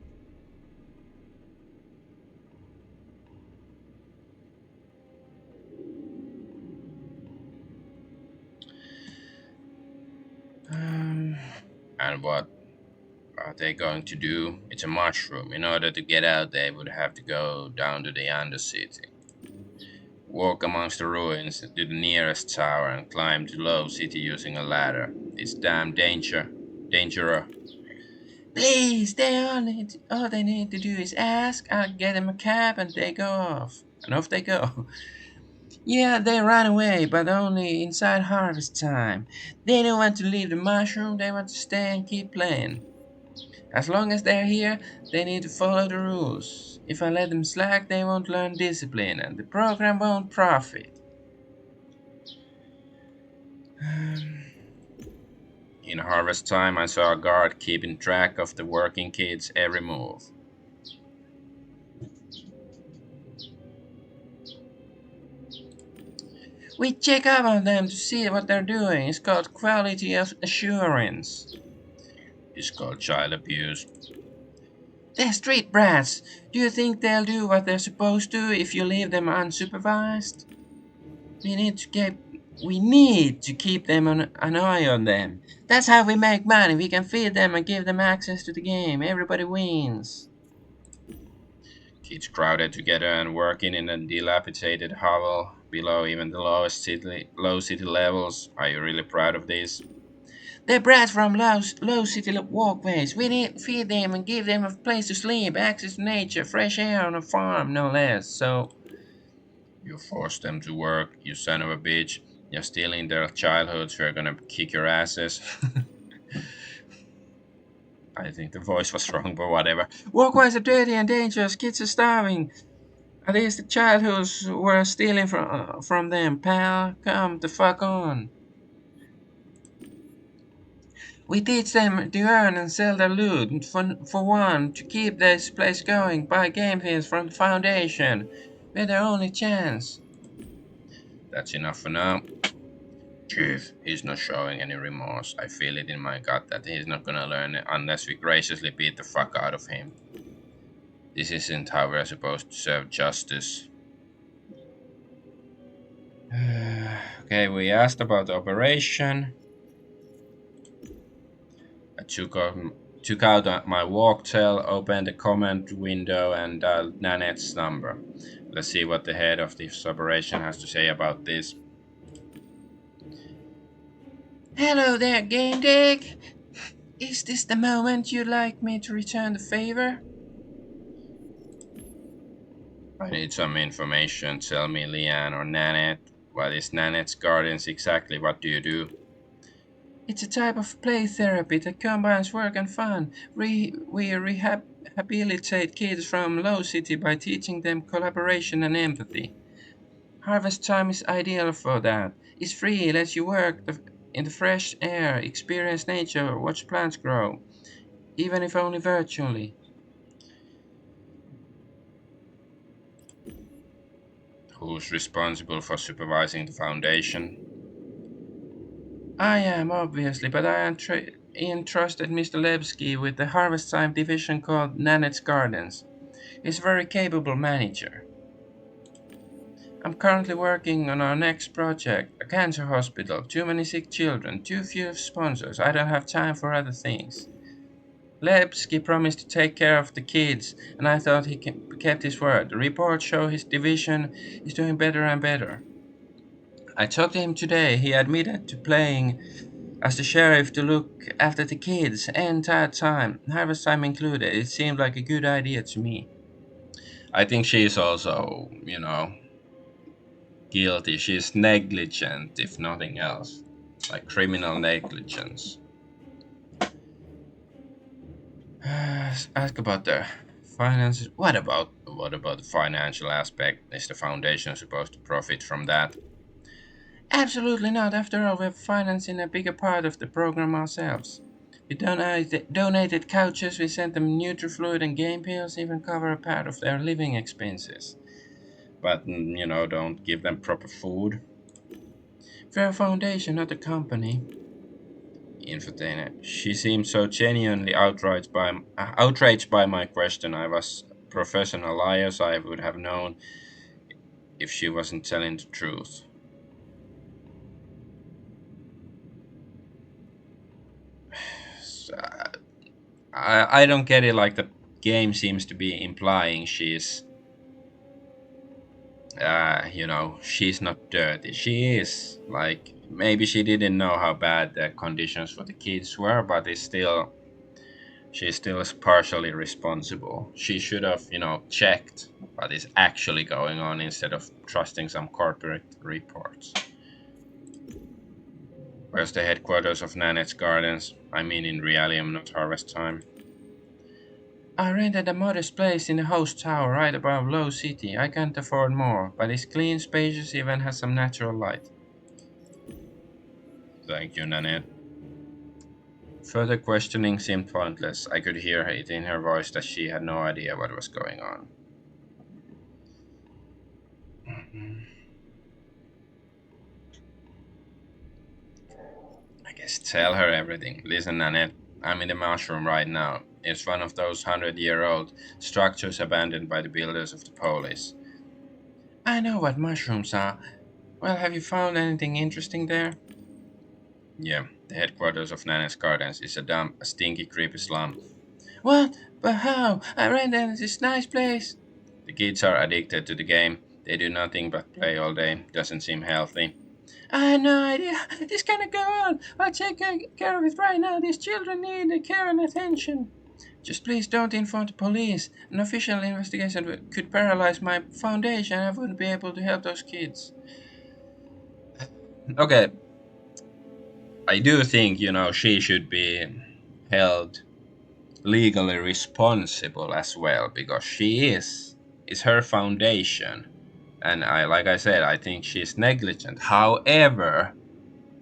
And what are they going to do? It's a mushroom. In order to get out, they would have to go down to the Undercity. Walk amongst the ruins to the nearest tower and climb to Low City using a ladder. It's damn dangerous. Please, all they need to do is ask. I'll get them a cab and they go off. And off they go. Yeah, they run away, but only inside harvest time. They don't want to leave the mushroom, they want to stay and keep playing. As long as they're here, they need to follow the rules. If I let them slack, they won't learn discipline and the program won't profit. In harvest time, I saw a guard keeping track of the working kids' every move. We check up on them to see what they're doing. It's called quality of assurance. It's called child abuse. They're street brats. Do you think they'll do what they're supposed to if you leave them unsupervised? We need to keep them on an eye on them. That's how we make money. We can feed them and give them access to the game. Everybody wins. Kids crowded together and working in a dilapidated hovel below even the low city levels. Are you really proud of this? They're brats from low city walkways. We need to feed them and give them a place to sleep, access to nature, fresh air on a farm, no less. So you force them to work, you son of a bitch. You're stealing their childhoods. We're gonna kick your asses. I think the voice was wrong, but whatever. Walkways are dirty and dangerous. Kids are starving. At least the childhoods were stealing from them, pal. Come the fuck on. We teach them to earn and sell their loot. For one, to keep this place going, buy game things from the Foundation. We're their only chance. That's enough for now. Chief, he's not showing any remorse. I feel it in my gut that he's not gonna learn it unless we graciously beat the fuck out of him. This isn't how we're supposed to serve justice. Okay, we asked about the operation. I took out my walktail, opened the comment window, and dialed Nanette's number. Let's see what the head of this operation has to say about this. Hello there, Gamedec. Is this the moment you'd like me to return the favor? I need some information. Tell me, Leanne or Nanette. What is Nanette's Gardens exactly? What do you do? It's a type of play therapy that combines work and fun. We rehabilitate kids from low city by teaching them collaboration and empathy. Harvest time is ideal for that. It's free, lets you work in the fresh air, experience nature, watch plants grow, even if only virtually. Who's responsible for supervising the foundation? I am, obviously, but I entrusted Mr. Lebsky with the Harvest Time division called Nanette's Gardens. He's a very capable manager. I'm currently working on our next project, a cancer hospital. Too many sick children, too few sponsors. I don't have time for other things. Lebsky promised to take care of the kids, and I thought he kept his word. The reports show his division is doing better and better. I talked to him today. He admitted to playing as the sheriff to look after the kids entire time, harvest time included. It seemed like a good idea to me. I think she's also, guilty. She's negligent, if nothing else, like criminal negligence. Ask about the finances. What about the financial aspect? Is the foundation supposed to profit from that? Absolutely not. After all, we're financing a bigger part of the program ourselves. We donated couches, we sent them Nutrifluid and game pills, even cover a part of their living expenses. But, don't give them proper food. We're a foundation, not a company. Infotainer. She seemed so genuinely outraged by my question. I was a professional liar, so I would have known if she wasn't telling the truth. I don't get it. Like the game seems to be implying she's not dirty. She is. Like maybe she didn't know how bad the conditions for the kids were, but she still is partially responsible. She should have checked what is actually going on instead of trusting some corporate reports. Where's the headquarters of Nanette's Gardens? I mean in Realium, not Harvest Time. I rented a modest place in a house tower right above Low City. I can't afford more, but it's clean, spacious, even has some natural light. Thank you, Nanette. Further questioning seemed pointless. I could hear it in her voice that she had no idea what was going on. I guess tell her everything. Listen, Nanette, I'm in the mushroom right now. It's one of those 100-year-old structures abandoned by the builders of the police. I know what mushrooms are. Well, have you found anything interesting there? Yeah, the headquarters of Nana's Gardens is a dump, a stinky, creepy slum. What? But how? I rented this nice place. The kids are addicted to the game. They do nothing but play all day. Doesn't seem healthy. I had no idea this cannot go on. I'll take care of it right now. These children need the care and attention. Just please don't inform the police. An official investigation could paralyze my foundation. I wouldn't be able to help those kids. Okay, I do think, she should be held legally responsible as well because she is. It's her foundation. And like I said, I think she's negligent. However,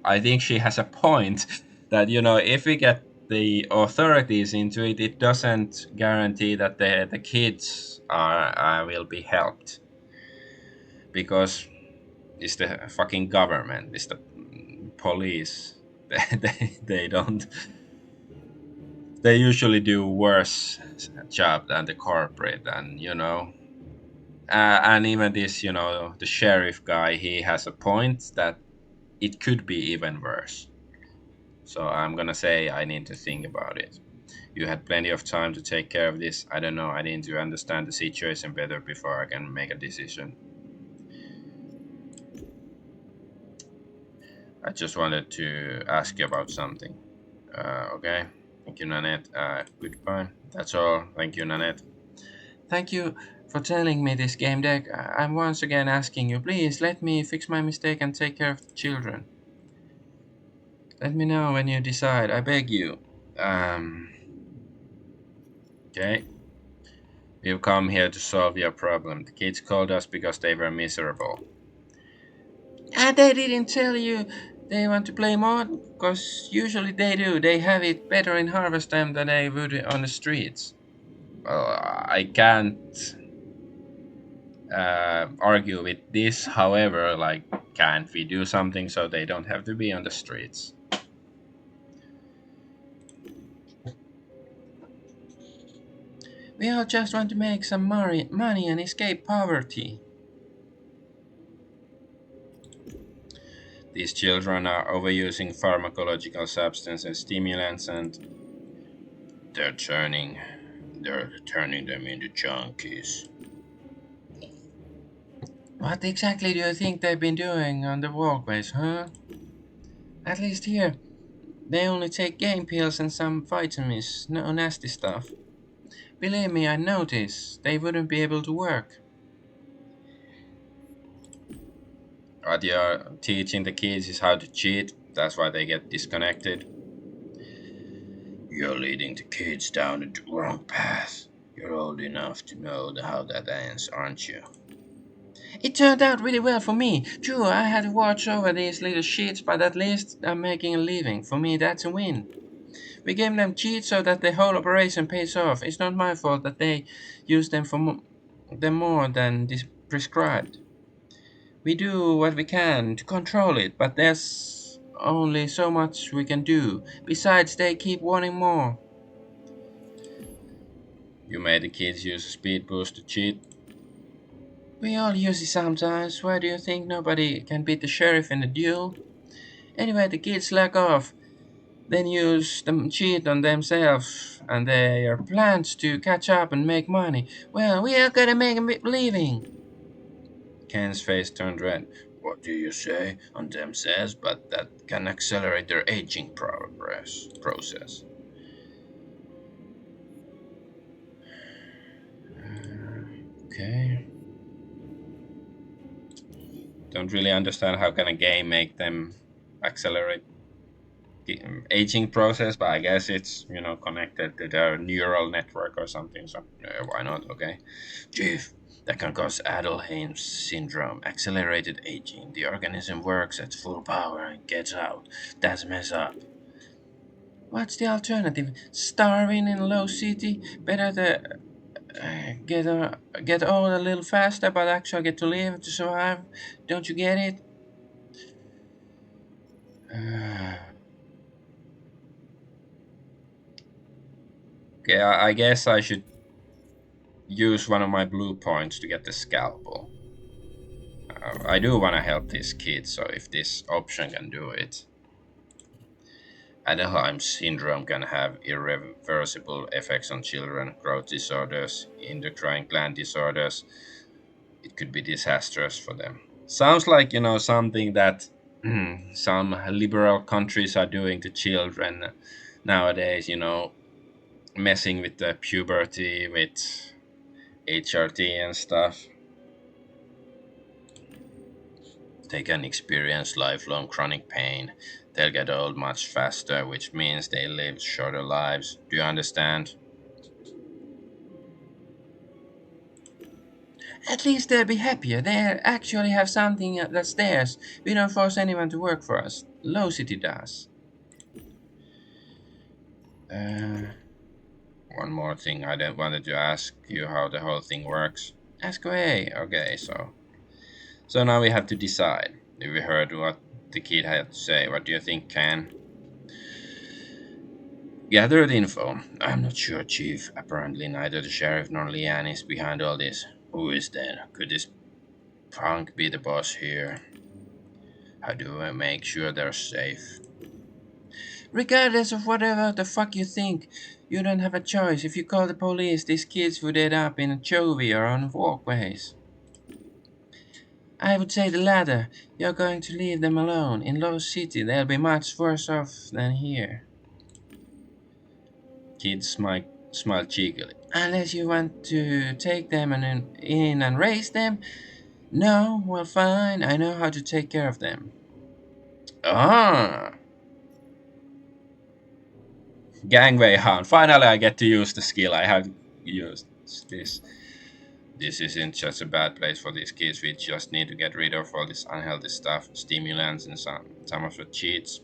I think she has a point that if we get the authorities into it, it doesn't guarantee that the kids are will be helped because it's the fucking government, it's the police. They don't. They usually do worse job than the corporate, and and even this, the sheriff guy, he has a point that it could be even worse. So I'm gonna say I need to think about it. You had plenty of time to take care of this. I don't know. I need to understand the situation better before I can make a decision. I just wanted to ask you about something. Okay. Thank you, Nanette. Goodbye. That's all. Thank you, Nanette. Thank you for telling me this Gamedec. I'm once again asking you, please let me fix my mistake and take care of the children. Let me know when you decide. I beg you. Okay. We've come here to solve your problem. The kids called us because they were miserable. And they didn't tell you they want to play more? Because usually they do. They have it better in harvest time than they would on the streets. Well, I can't argue with this. However, can't we do something so they don't have to be on the streets? We all just want to make some money and escape poverty. These children are overusing pharmacological substances and stimulants, and they're turning them into junkies. What exactly do you think they've been doing on the walkways, huh? At least here, they only take game pills and some vitamins, no nasty stuff. Believe me, I noticed. They wouldn't be able to work. What you're teaching the kids is how to cheat. That's why they get disconnected. You're leading the kids down the wrong path. You're old enough to know how that ends, aren't you? It turned out really well for me. True, I had to watch over these little shits, but at least I'm making a living. For me, that's a win. We gave them cheats so that the whole operation pays off. It's not my fault that they use them for them more than prescribed. We do what we can to control it, but there's only so much we can do. Besides, they keep wanting more. You made the kids use a speed boost to cheat? We all use it sometimes. Why do you think nobody can beat the sheriff in a duel? Anyway, the kids slack off, then use them cheat on themselves and their plans to catch up and make money. Well, we are gonna make a living. Ken's face turned red. What do you say? On themselves, but that can accelerate their aging process. Okay. Don't really understand how can a game make them accelerate. aging process, but I guess it's connected to their neural network or something. So why not? Okay, Chief. That can cause Adelheim's syndrome, accelerated aging. The organism works at full power and gets out. That's mess up. What's the alternative? Starving in a low city? Better to get old a little faster, but actually get to live to survive. Don't you get it? Okay, I guess I should use one of my blue points to get the scalpel. I do want to help this kid, so if this option can do it. Adelheim syndrome can have irreversible effects on children, growth disorders, endocrine gland disorders. It could be disastrous for them. Sounds like, something that some liberal countries are doing to children nowadays, messing with the puberty, with HRT and stuff. They can experience lifelong chronic pain. They'll get old much faster, which means they live shorter lives. Do you understand? At least they'll be happier. They actually have something that's theirs. We don't force anyone to work for us. Low City does. Uh, One more thing I wanted to ask you how the whole thing works. Ask away. Okay, so now we have to decide. We heard what the kid had to say. What do you think, Can? Gather the info. I'm not sure, Chief. Apparently neither the sheriff nor Leanne is behind all this. Who is then? Could this punk be the boss here? How do I make sure they're safe? Regardless of whatever the fuck you think, you don't have a choice. If you call the police, these kids would end up in a chovy or on walkways. I would say the latter. You're going to leave them alone. In Lost City, they'll be much worse off than here. Kid smiled cheekily. Unless you want to take them in and raise them? No, well, fine. I know how to take care of them. Ah! Gangway Hound. Finally, I get to use the skill I have used. This. This isn't just a bad place for these kids. We just need to get rid of all this unhealthy stuff, stimulants, and some of the cheats.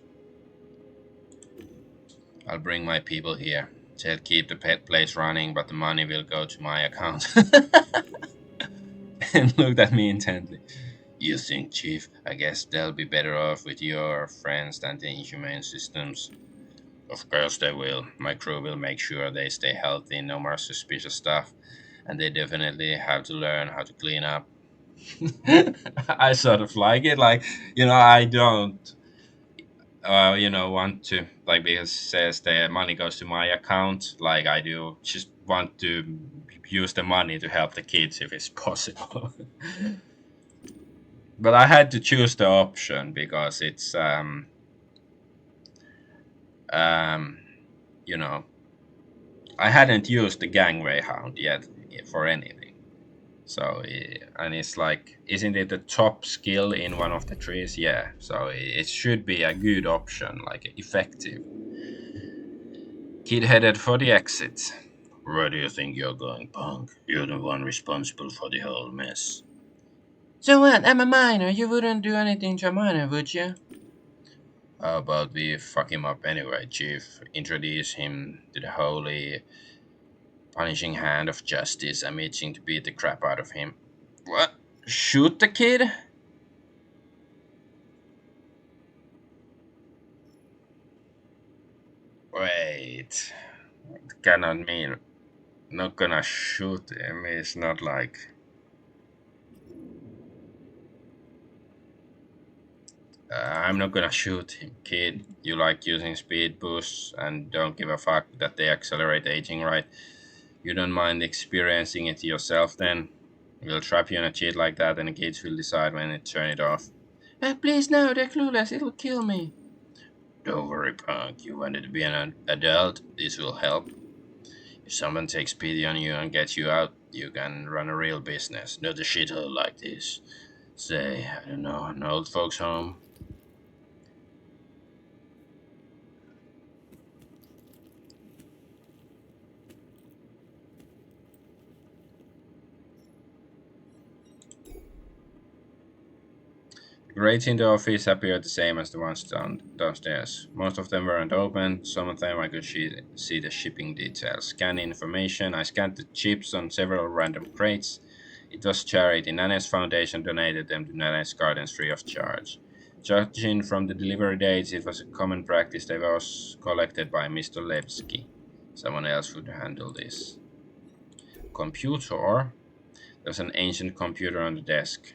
I'll bring my people here. They'll keep the pet place running, but the money will go to my account. And looked at me intently. You think, Chief? I guess they'll be better off with your friends than the inhumane systems. Of course they will. My crew will make sure they stay healthy, no more suspicious stuff. And they definitely have to learn how to clean up. I sort of like it. Like, I don't, want to, like, because it says the money goes to my account. Like, I do just want to use the money to help the kids if it's possible. But I had to choose the option because it's, um, you know, I hadn't used the gangway hound yet for anything. So, and it's like, isn't it the top skill in one of the trees? Yeah, so it should be a good option, like effective. Kid headed for the exit. Where do you think you're going, punk? You're the one responsible for the whole mess. So what? I'm a minor. You wouldn't do anything to a minor, would you? How about we fuck him up anyway, Chief? Introduce him to the holy, punishing hand of justice. I'm itching to beat the crap out of him. What? Shoot the kid? Wait. Cannot mean not gonna shoot him. It's not like. I'm not gonna shoot him, kid. You like using speed boosts and don't give a fuck that they accelerate aging, right? You don't mind experiencing it yourself then? We'll trap you in a cheat like that and the kids will decide when to turn it off. Please no, they're clueless. It'll kill me. Don't worry, punk. You wanted to be an adult. This will help. If someone takes pity on you and gets you out, you can run a real business, not a shithole like this. Say, I don't know, an old folks' home. crates in the office appeared the same as the ones downstairs. Most of them weren't open, some of them I could see the shipping details. Scan information, I scanned the chips on several random crates. It was charity. Nane's Foundation donated them to Nane's Gardens free of charge. Judging from the delivery dates, it was a common practice they was collected by Mr. Levski. Someone else would handle this. Computer? There's an ancient computer on the desk.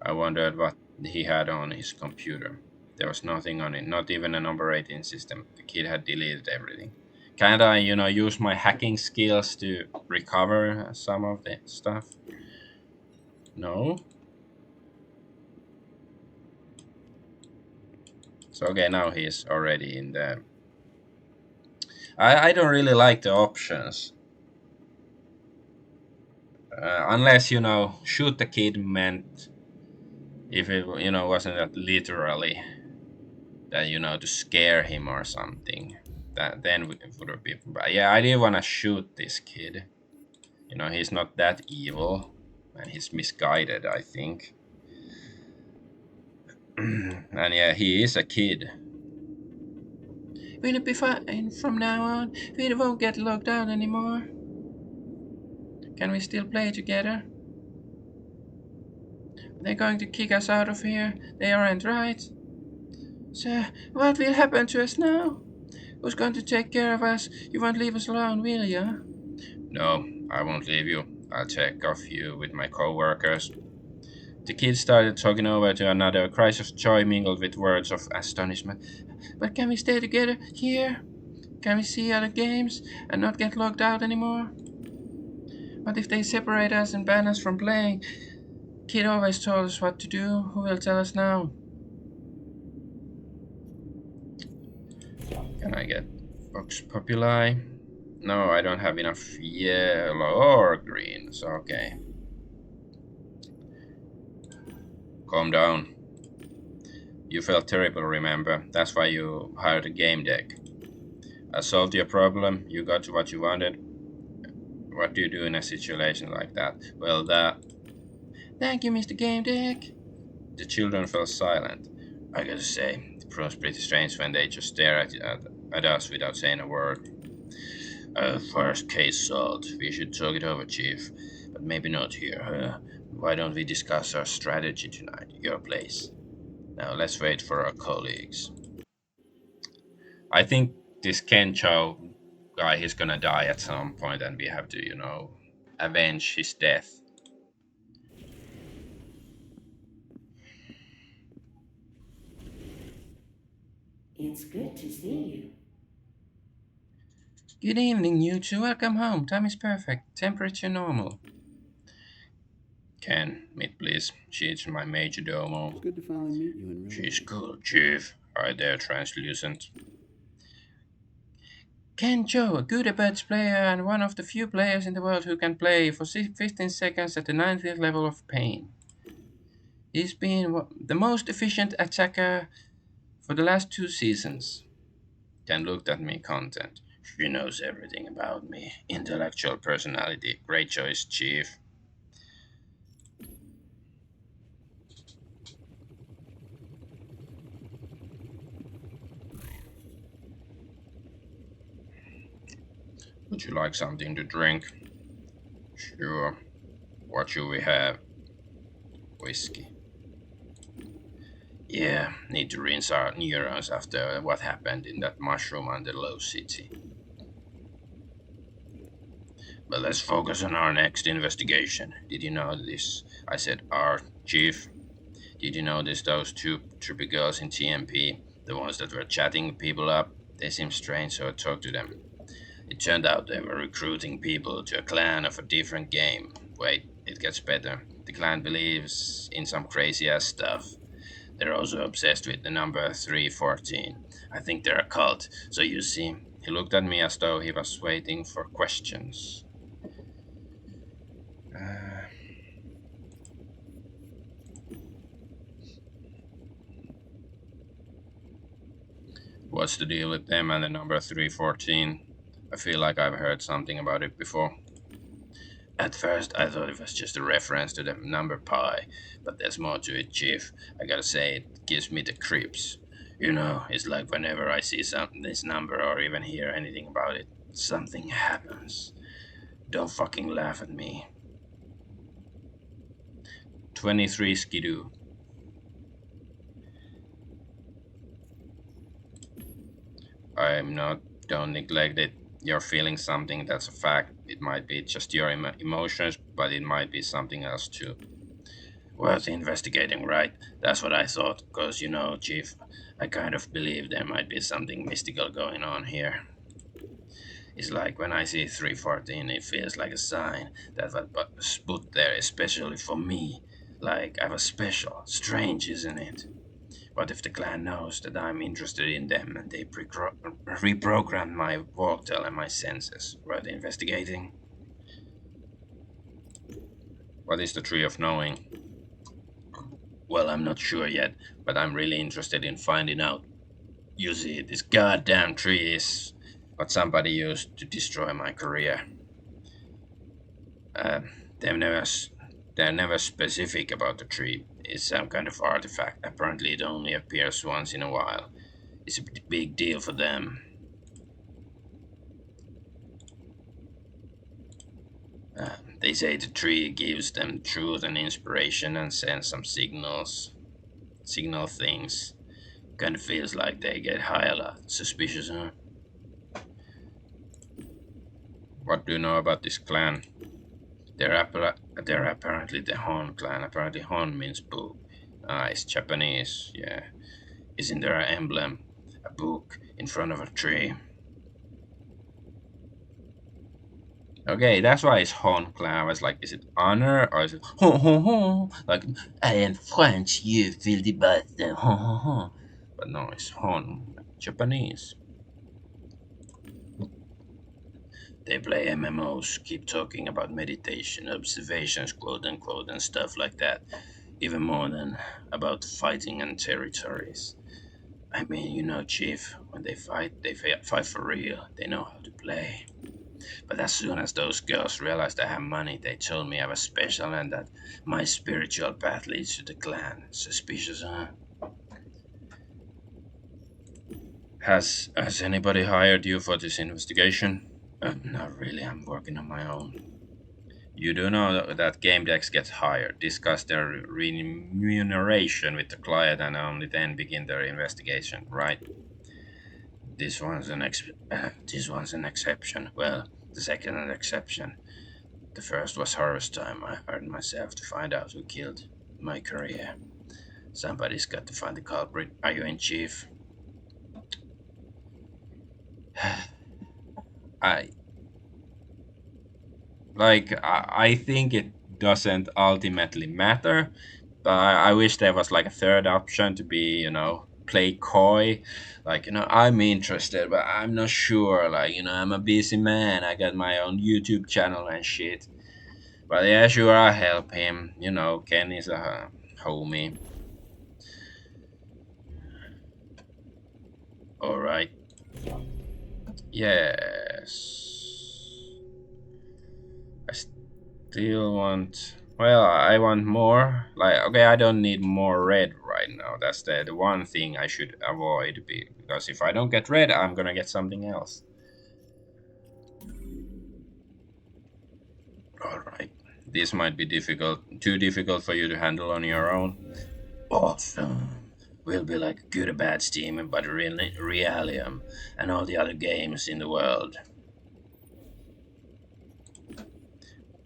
I wondered what he had on his computer. There was nothing on it, not even an operating system. The kid had deleted everything. Can't I, use my hacking skills to recover some of the stuff? No? So, okay, now he's already in the... I don't really like the options. Unless, shoot the kid meant... If it, wasn't that literally... That, to scare him or something. That then it would be... But yeah, I didn't want to shoot this kid. He's not that evil. And he's misguided, I think. And yeah, he is a kid. Will it be fine from now on? We won't get locked out anymore. Can we still play together? They're going to kick us out of here. They aren't, right? So, what will happen to us now? Who's going to take care of us? You won't leave us alone, will you? No, I won't leave you. I'll take off you with my co-workers. The kid started talking over to another, cries of joy mingled with words of astonishment. But can we stay together here? Can we see other games and not get locked out anymore? What if they separate us and ban us from playing? Kid always told us what to do. Who will tell us now? Can I get Vox Populi? No, I don't have enough yellow or green, so okay. Calm down. You felt terrible, remember? That's why you hired a Gamedec. I solved your problem, you got to what you wanted. What do you do in a situation like that? Well, Thank you, Mr. Gamedec. The children fell silent. I gotta say, it proves pretty strange when they just stare at us without saying a word. First case solved. We should talk it over, Chief. But maybe not here. Why don't we discuss our strategy tonight? Your place. Now let's wait for our colleagues. I think this Ken Chow guy, he's gonna die at some point and we have to, avenge his death. It's good to see you. Good evening, you two. Welcome home. Time is perfect. Temperature normal. Ken, meet please. She's my major domo. It's good to finally meet you in real She's life. cool, Chief. Right there, translucent. Ken Cho, a good Abads player and one of the few players in the world who can play for 15 seconds at the 90th level of pain. He's been the most efficient attacker for the last 2 seasons. Ken looked at me content. She knows everything about me. Intellectual personality. Great choice, Chief. Would you like something to drink? Sure. What should we have? Whiskey. Yeah, need to rinse our neurons after what happened in that mushroom under Low City. But let's focus on our next investigation. Did you know this? I said our chief. Did you notice those 2 trippy girls in TMP? The ones that were chatting people up? They seemed strange, so I talked to them. It turned out they were recruiting people to a clan of a different game. Wait, it gets better. The clan believes in some crazy ass stuff. They're also obsessed with the number 314. I think they're a cult. So you see, he looked at me as though he was waiting for questions. What's the deal with them and the number 314? I feel like I've heard something about it before. At first, I thought it was just a reference to the number pi, but there's more to it, Chief. I gotta say, it gives me the creeps. You know, it's like whenever I see this number or even hear anything about it, something happens. Don't fucking laugh at me. 23 Skidoo. I'm not. Don't neglect it. You're feeling something, that's a fact. It might be just your emotions, but it might be something else too. Worth investigating, right? That's what I thought, because you know, Chief, I kind of believe there might be something mystical going on here. It's like when I see 314, it feels like a sign that was put there especially for me. Like I was special. Strange, isn't it? What if the clan knows that I'm interested in them and they reprogrammed my vocal and my senses? Worth investigating? What is the Tree of Knowing? Well, I'm not sure yet, but I'm really interested in finding out. You see, this goddamn tree is what somebody used to destroy my career. Uh, they're never, they're never specific about the tree. It's some kind of artifact. Apparently, it only appears once in a while. It's a big deal for them. They say the tree gives them truth and inspiration and sends some signal things. Kind of feels like they get high a lot. Suspicious, huh? What do you know about this clan? They're apparently the Hon clan. Apparently Hon means book. It's Japanese, yeah. Isn't there an emblem? A book in front of a tree. Okay, that's why it's Hon clan. I was like, is it honor or is it hon hon hon? Like, I am French, you filthy bastard, hon hon hon. But no, it's Hon, Japanese. They play MMOs, keep talking about meditation, observations, quote unquote, and stuff like that. Even more than about fighting and territories. I mean, you know, Chief, when they fight for real. They know how to play. But as soon as those girls realized I have money, they told me I was special and that my spiritual path leads to the clan. Suspicious, huh? Has anybody hired you for this investigation? Not really, I'm working on my own. You do know that Gamedec gets hired, discuss their remuneration with the client, and only then begin their investigation, right? This one's an exception. Well, the second an exception. The first was harvest time. I hired myself to find out who killed my career. Somebody's got to find the culprit. Are you in, Chief? I I think it doesn't ultimately matter, but I wish there was like a third option to be, play coy. Like, I'm interested, but I'm not sure. Like, I'm a busy man. I got my own YouTube channel and shit. But yeah, sure, I'll help him. Ken is a homie. Alright. Yes. I still want. Well, I want more. Like, okay, I don't need more red right now. That's the one thing I should avoid. Because if I don't get red, I'm gonna get something else. Alright. This might be too difficult for you to handle on your own. Awesome. We'll be like good or bad Steam, but really Realium and all the other games in the world.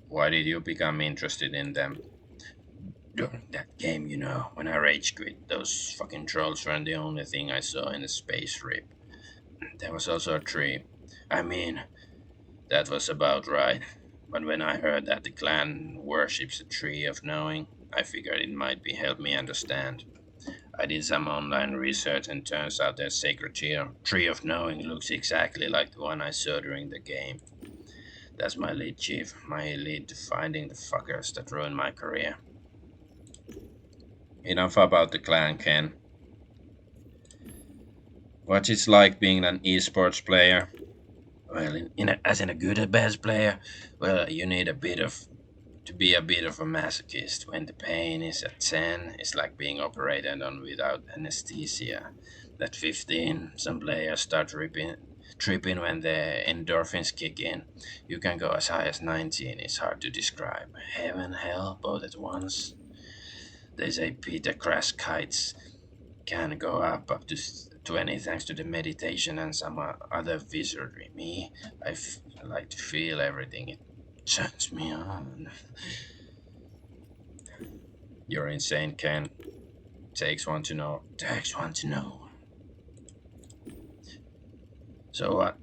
Why did you become interested in them? During that game, when I rage quit, those fucking trolls weren't the only thing I saw in the space rip. There was also a tree. I mean, that was about right. But when I heard that the clan worships a tree of knowing, I figured it might be help me understand. I did some online research and turns out their sacred tree of knowing looks exactly like the one I saw during the game. That's my lead, Chief. My lead to finding the fuckers that ruined my career. Enough about the clan, Ken. What it's like being an esports player? Well, as in a good or bad player, well, you need a bit of to be a bit of a masochist. When the pain is at 10, it's like being operated on without anesthesia. At 15, some players start tripping when the endorphins kick in. You can go as high as 19, it's hard to describe. Heaven, hell, both at once. They say Peter crash kites can go up to 20 thanks to the meditation and some other wizardry. Me, I like to feel everything. It turns me on. You're insane, Ken. Takes one to know. Takes one to know. So what?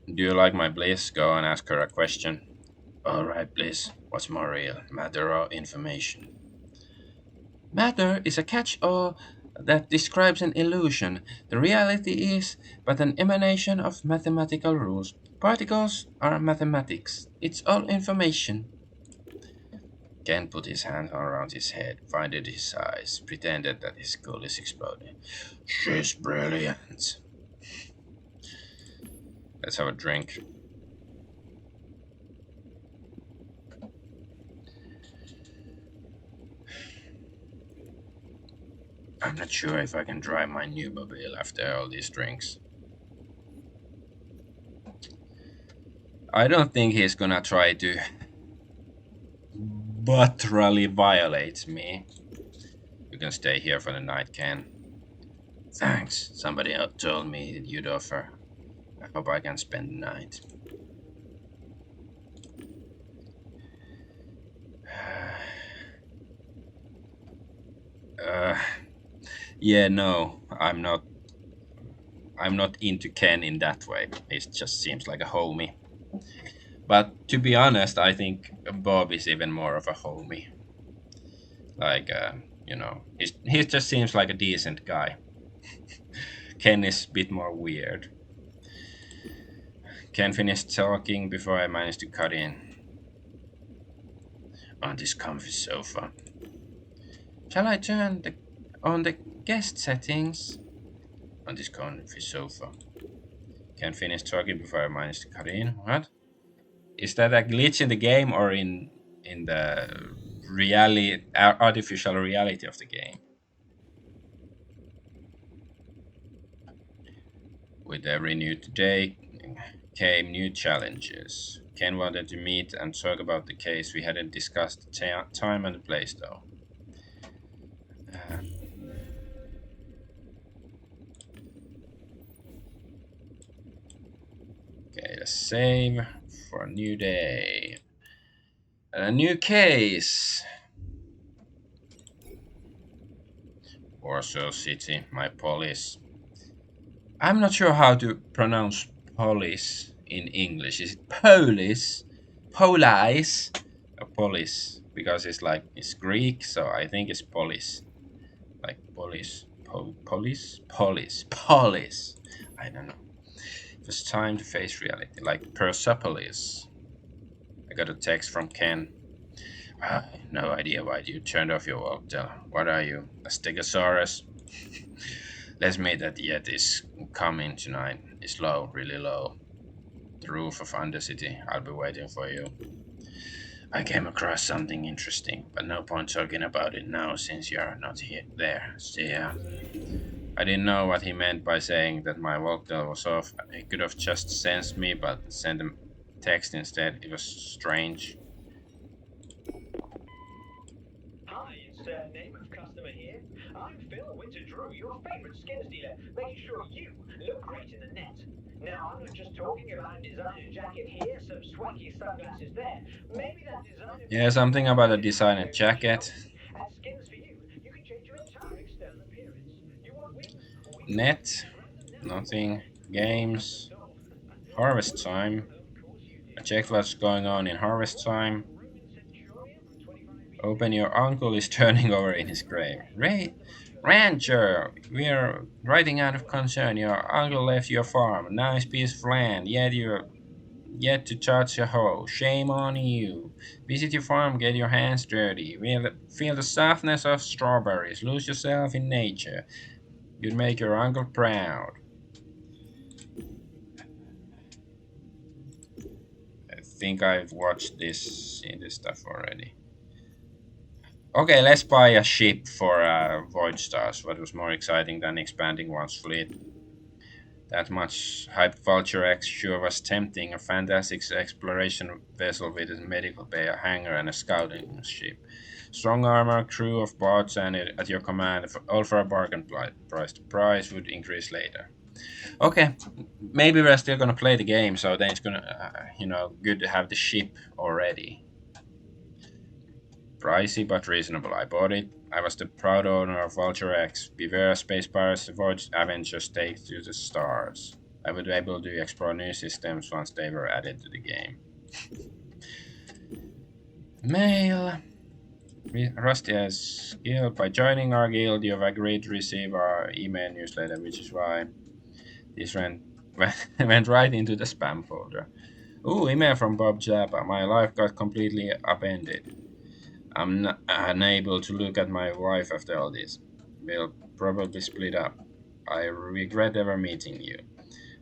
Do you like my bliss? Go and ask her a question. Alright, bliss. What's more real? Matter or information? Matter is a catch-all that describes an illusion. The reality is but an emanation of mathematical rules. Particles are mathematics. It's all information. Ken put his hand around his head, winded his eyes, pretended that his skull is exploding. She's brilliant. Let's have a drink. I'm not sure if I can drive my new mobile after all these drinks. I don't think he's gonna try to butterly violate me. You can stay here for the night, Ken. Thanks. Somebody else told me you'd offer. I hope I can spend the night. Uh, yeah, no, I'm not. I'm not into Ken in that way. He just seems like a homie. But to be honest, I think Bob is even more of a homie. Like, he just seems like a decent guy. Ken is a bit more weird. Ken finished talking before I managed to cut in on this comfy sofa. Shall I turn on the guest settings? On this comfy sofa. Ken finished talking before I managed to cut in. What? Is that a glitch in the game or in the artificial reality of the game? With every new day came new challenges. Ken wanted to meet and talk about the case. We hadn't discussed the time and the place though. Uh, okay, let's save for a new day. A new case. Warsaw City, my police. I'm not sure how to pronounce police in English. Is it police? Police? Or police? Because it's Greek, so I think it's police. Like police. Police? Police. Police. I don't know. It was time to face reality. Like Persepolis. I got a text from Ken. No idea why you turned off your walk. What are you? A Stegosaurus? Let's meet at the Yeti's coming tonight. It's low, really low. The roof of Undercity. I'll be waiting for you. I came across something interesting, but no point talking about it now since you're not here there. See ya. I didn't know what he meant by saying that my walkdale was off. He could have just sensed me, but sent a text instead. It was strange. Hi, it's name of customer here. I'm Phil Winter Drew, your favorite skins dealer, making sure you look great in the net. Now, I'm not just talking about a designer jacket here, some swanky sunglasses there. Maybe that designer... Yeah, something about a designer jacket. And skins for you. You can change your entire external appearance. You want wings? Net. Nothing. Games. Harvest time. I checked what's going on in harvest time. Open, your uncle is turning over in his grave. Rancher, we are writing out of concern. Your uncle left your farm, a nice piece of land, yet you're yet to touch a hoe. Shame on you. Visit your farm, get your hands dirty. Feel the softness of strawberries. Lose yourself in nature. You'd make your uncle proud. think I've watched this, seen this stuff already. Okay, let's buy a ship for Void Stars. What was more exciting than expanding one's fleet? That much hyped Vulture X sure was tempting. A fantastic exploration vessel with a medical bay, a hangar, and a scouting ship. Strong armor, crew of bots, and at your command, all for a bargain price. The price would increase later. Okay, maybe we're still gonna play the game, so then it's gonna, good to have the ship already. Pricey but reasonable. I bought it. I was the proud owner of Vulture X. Beware space pirates, avoid Avengers take to the stars. I would be able to explore new systems once they were added to the game. Mail. Rusty as guild. By joining our guild, you have agreed to receive our email newsletter, which is why this went right into the spam folder. Ooh, email from Bob Zappa. My life got completely upended. I'm unable to look at my wife after all this. We'll probably split up. I regret ever meeting you.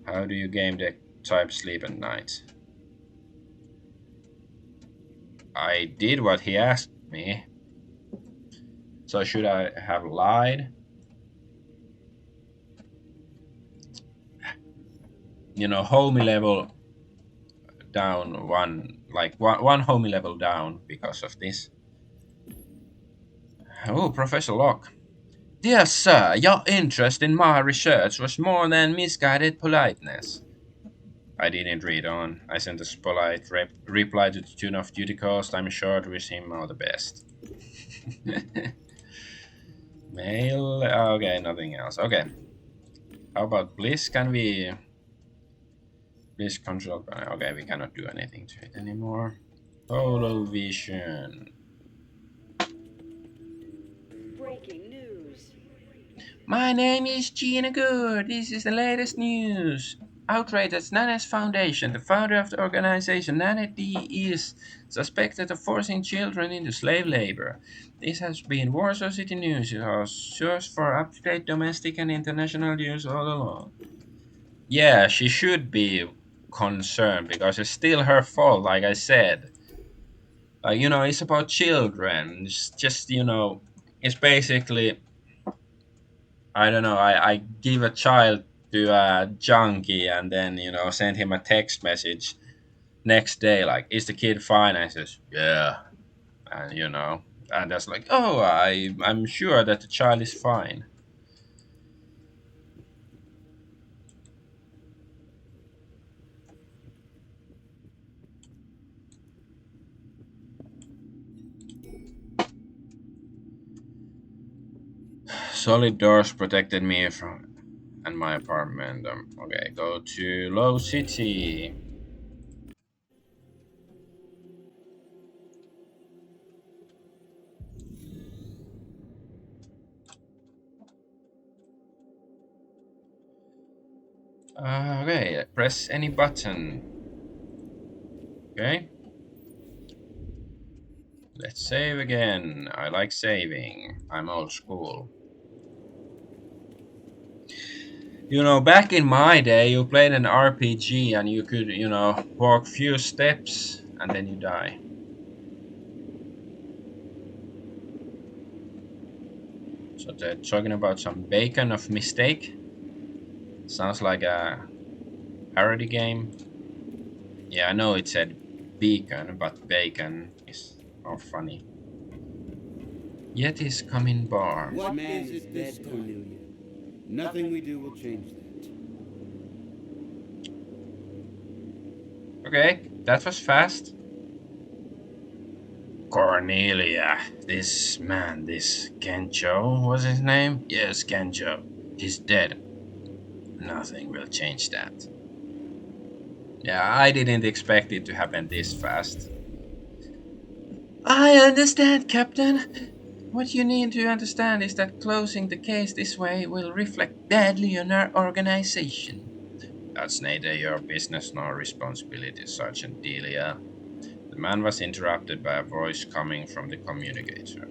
How do you Gamedec type sleep at night? I did what he asked me. So should I have lied? Homie level down one homie level down because of this. Oh, Professor Locke. Dear sir, your interest in my research was more than misguided politeness. I didn't read on. I sent a polite reply to the tune of duty cost. I'm sure to wish him all the best. Mail. Okay, nothing else. Okay. How about Bliss? Can we... Bliss control... Okay, we cannot do anything to it anymore. Polo Vision. Breaking news. My name is Gina Good. This is the latest news. Outrage at Nanet's Foundation. The founder of the organization, Nanet D, is suspected of forcing children into slave labor. This has been Warsaw City News, a source for up-to-date domestic and international news all along. Yeah, she should be concerned because it's still her fault, like I said. It's about children. It's just, it's basically... I don't know. I give a child to a junkie and then send him a text message next day like, "Is the kid fine?" And he says, "Yeah," and and that's like, "Oh, I'm sure that the child is fine." Solid doors protected me from and my apartment. Okay, go to Low City. Okay, press any button. Okay. Let's save again. I like saving. I'm old school. Back in my day, you played an RPG and you could, walk few steps and then you die. So they're talking about some bacon of mistake. Sounds like a parody game. Yeah, I know it said beacon, but bacon is more funny. Yeti's coming bar. What man is this, Cornelia? Nothing we do will change that. Okay, that was fast. Cornelia. This man, this Kencho, was his name? Yes, Kencho. He's dead. Nothing will change that. Yeah, I didn't expect it to happen this fast. I understand, Captain. What you need to understand is that closing the case this way will reflect badly on our organization. That's neither your business nor responsibility, Sergeant Delia. The man was interrupted by a voice coming from the communicator.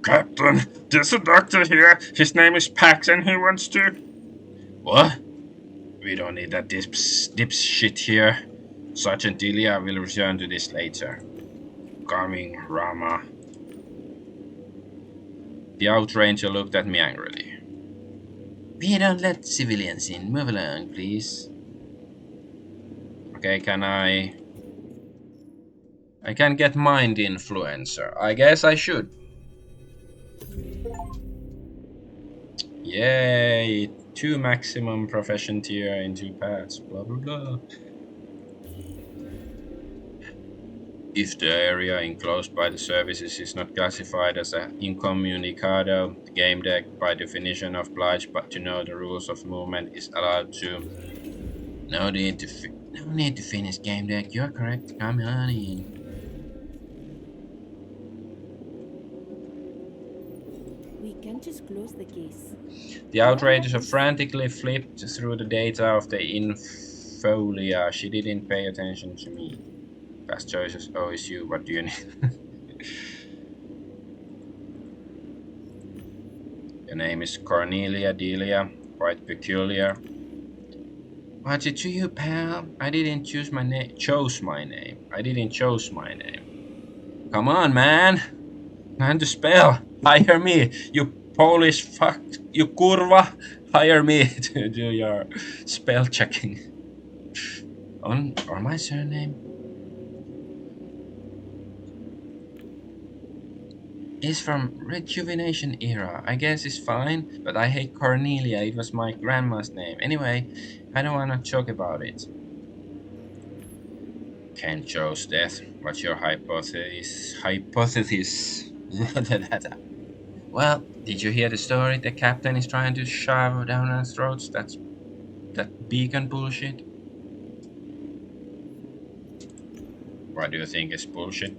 Captain, there's a doctor here. His name is Pax and he wants to... What? We don't need that dips shit here. Sergeant Delia will return to this later. Coming, Rama. The outranger looked at me angrily. We don't let civilians in. Move along, please. Okay, can I can get mind influencer. I guess I should. Yay! 2 maximum profession tier in 2 paths. Blah blah blah. If the area enclosed by the services is not classified as an incommunicado, the Gamedec, by definition obliged but to know the rules of movement, is allowed to. No need to finish Gamedec. You're correct. Come on in. We can just close the case. The outrageous frantically flipped through the data of the infolia. She didn't pay attention to me. Fast choices. Oh, it's you. What do you need? Your name is Cornelia Delia. Quite peculiar. What's it to you, pal? I didn't choose my name. I didn't choose my name. Come on, man. Learn to spell. Hire me. You Polish fuck. You kurva. Hire me to do your spell checking. Or my surname. Is from Rejuvenation era. I guess it's fine, but I hate Cornelia. It was my grandma's name. Anyway, I don't want to talk about it. Can't chose death. What's your hypothesis? Well, did you hear the story? The captain is trying to shove down our throats. That beacon bullshit. Why do you think it's bullshit?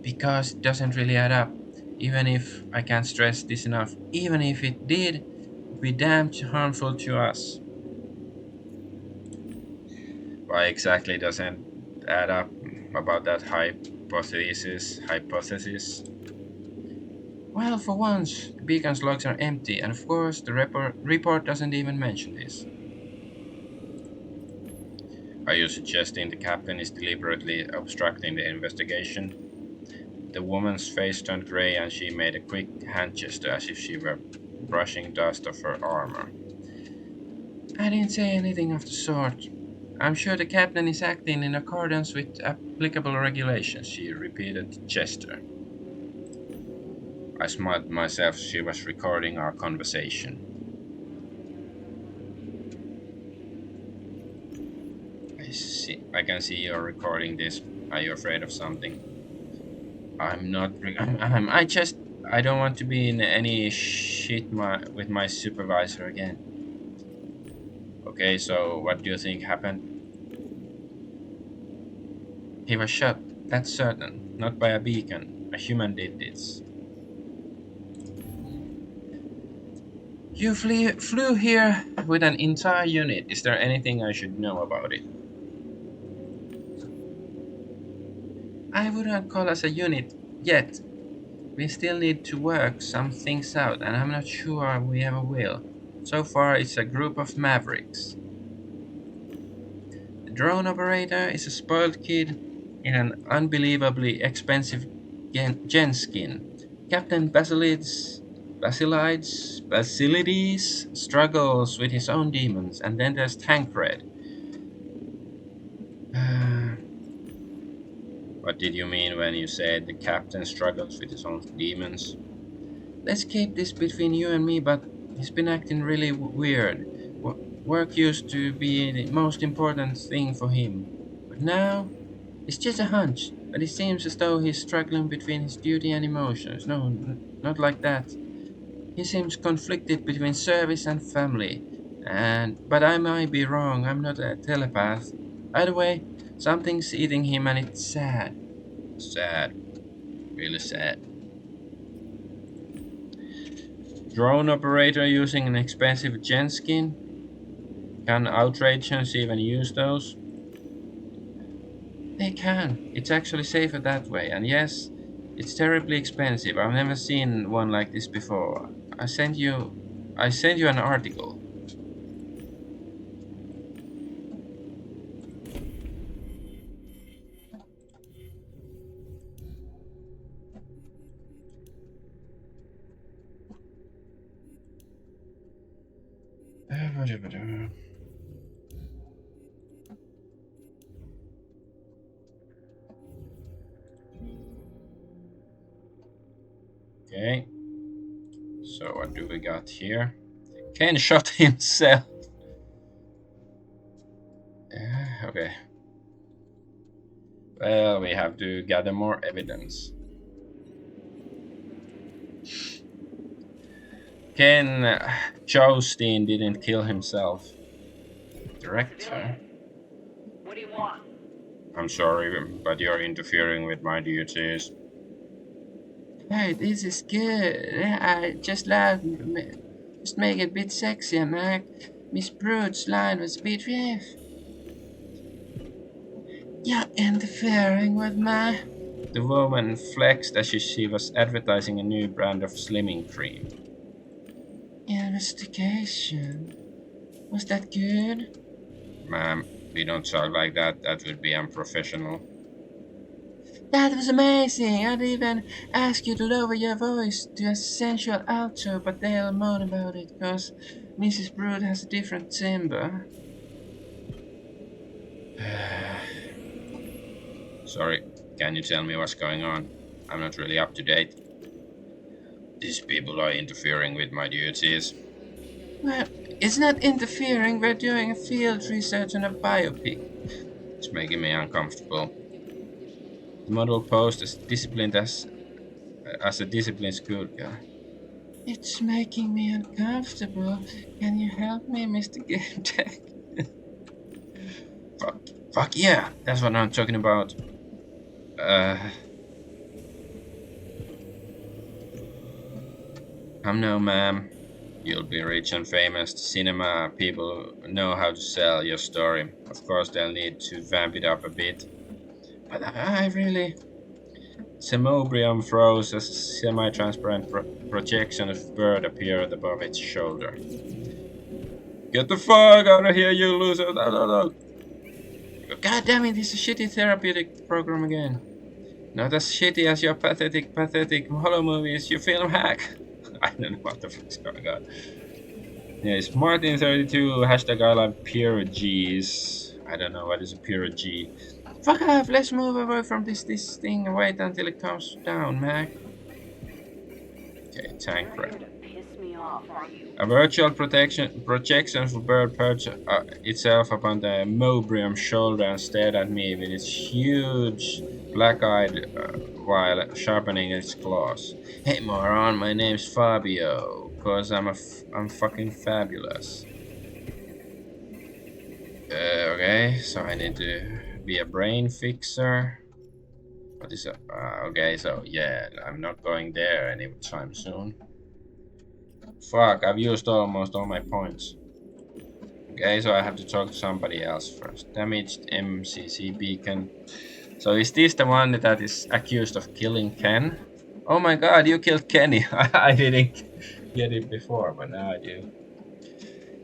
Because it doesn't really add up. Even if I can't stress this enough, even if it did, it would be damn harmful to us. Why exactly doesn't add up about that hypothesis? Well, for once, the beacon's logs are empty, and of course, the report doesn't even mention this. Are you suggesting the captain is deliberately obstructing the investigation? The woman's face turned grey and she made a quick hand gesture as if she were brushing dust off her armor. I didn't say anything of the sort. I'm sure the captain is acting in accordance with applicable regulations, she repeated the gesture. I smiled myself. She was recording our conversation. I can see you're recording this. Are you afraid of something? I'm not. I don't want to be in any shit with my supervisor again. Okay, so what do you think happened? He was shot. That's certain. Not by a beacon. A human did this. You flew here with an entire unit. Is there anything I should know about it? I wouldn't call us a unit yet. We still need to work some things out, and I'm not sure we ever will. So far, it's a group of mavericks. The drone operator is a spoiled kid in an unbelievably expensive gen skin. Captain Basilides struggles with his own demons, and then there's Tancred. What did you mean when you said the captain struggles with his own demons? Let's keep this between you and me, but he's been acting really weird. Work used to be the most important thing for him, but now it's just a hunch. But it seems as though he's struggling between his duty and emotions. No, not like that. He seems conflicted between service and family. But I might be wrong. I'm not a telepath. Either way, something's eating him, and it's sad. Sad. Really sad. Drone operator using an expensive gen skin? Can outragers even use those? They can. It's actually safer that way. And yes, it's terribly expensive. I've never seen one like this before. I sent you an article. Okay. So what do we got here? Ken shot himself. Okay. Well, we have to gather more evidence. Ken Jostein didn't kill himself. Director? What do you want? I'm sorry, but you're interfering with my duties. Hey, this is good. I just love just make it a bit sexier, Mac. Miss Brood's line was a bit rough. You're interfering with my... The woman flexed as if she was advertising a new brand of slimming cream. Investigation. Was that good? Ma'am, we don't talk like that. That would be unprofessional. That was amazing. I'd even ask you to lower your voice to a sensual alto, but they'll moan about it, because Mrs. Brood has a different timbre. Sorry, can you tell me what's going on? I'm not really up to date. These people are interfering with my duties. Well, it's not interfering. We're doing a field research on a biopic. It's making me uncomfortable. The model posed as disciplined as a disciplined schoolgirl. It's making me uncomfortable. Can you help me, Mr. Gamedec? Fuck yeah, that's what I'm talking about. No, ma'am. You'll be rich and famous. Cinema people know how to sell your story. Of course, they'll need to vamp it up a bit. But I really... Cemobrium froze as a semi-transparent projection of bird appeared above its shoulder. Get the fuck out of here, you loser! No. God damn it, it's a shitty therapeutic program again. Not as shitty as your pathetic hollow movies you film hack. I don't know what the fuck's going on. Yes, Martin32, hashtag I love peerages. I don't know what is a peerage. Fuck off, let's move away from this thing and wait until it comes down, Mac. Okay, tank wreck. A virtual projection for bird perched itself upon the Mobrium shoulder and stared at me with its huge black-eyed while sharpening its claws. Hey moron, my name's Fabio, cause I'm fucking fabulous. Okay, so I need to be a brain fixer. What is it? Okay, so yeah, I'm not going there anytime soon. Fuck, I've used almost all my points. Okay, so I have to talk to somebody else first. Damaged MCC beacon. So is this the one that is accused of killing Ken? Oh my god, you killed Kenny. I didn't get it before, but now I do.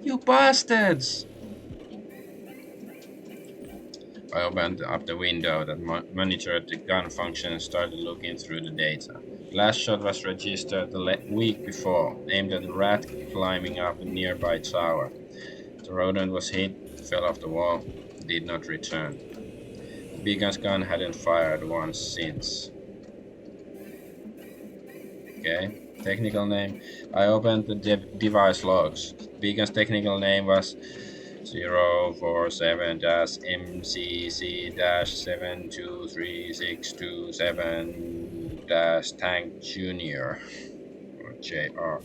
You bastards! I opened up the window that monitored the gun function and started looking through the data. The last shot was registered the week before, aimed at a rat climbing up a nearby tower. The rodent was hit, fell off the wall, did not return. The beacon's gun hadn't fired once since. Okay, technical name. I opened the device logs. The beacon's technical name was 047-MCC-7236227-Tank Junior or JR.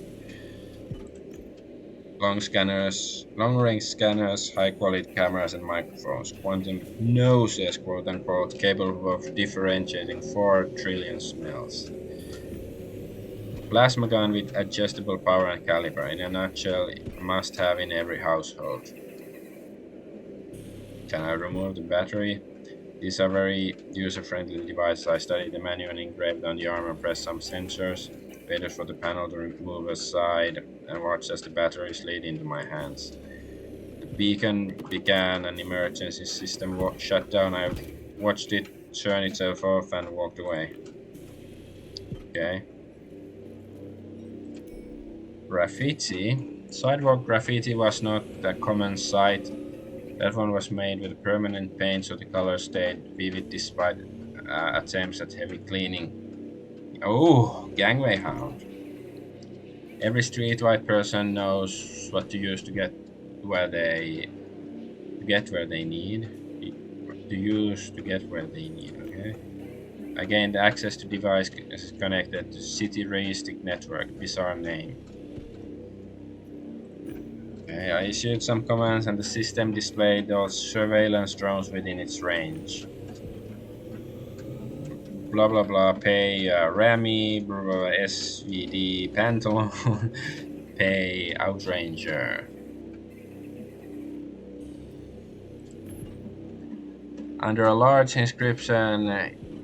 Long-range scanners, high-quality cameras and microphones. Quantum noses, quote-unquote, capable of differentiating 4 trillion smells. Plasma gun with adjustable power and caliber. In a nutshell, a must-have in every household. Can I remove the battery? These are very user-friendly devices. I studied the manual and engraved on the arm and pressed some sensors. Waited for the panel to move aside and watched as the battery slid into my hands. The beacon began an emergency system shut down. I watched it turn itself off and walked away. Okay. Graffiti. Sidewalk graffiti was not a common sight. That one was made with permanent paint so the color stayed vivid despite attempts at heavy cleaning. Oh, gangway hound. Every streetlight person knows what to use to get where they need. To use to get where they need, okay? I gained access to device connected to City Realistic Network. Bizarre name. Okay, I issued some commands and the system displayed those surveillance drones within its range. Blah blah blah. Pay Rami, blah, blah, blah, SVD Pantalon, pay Outranger. Under a large inscription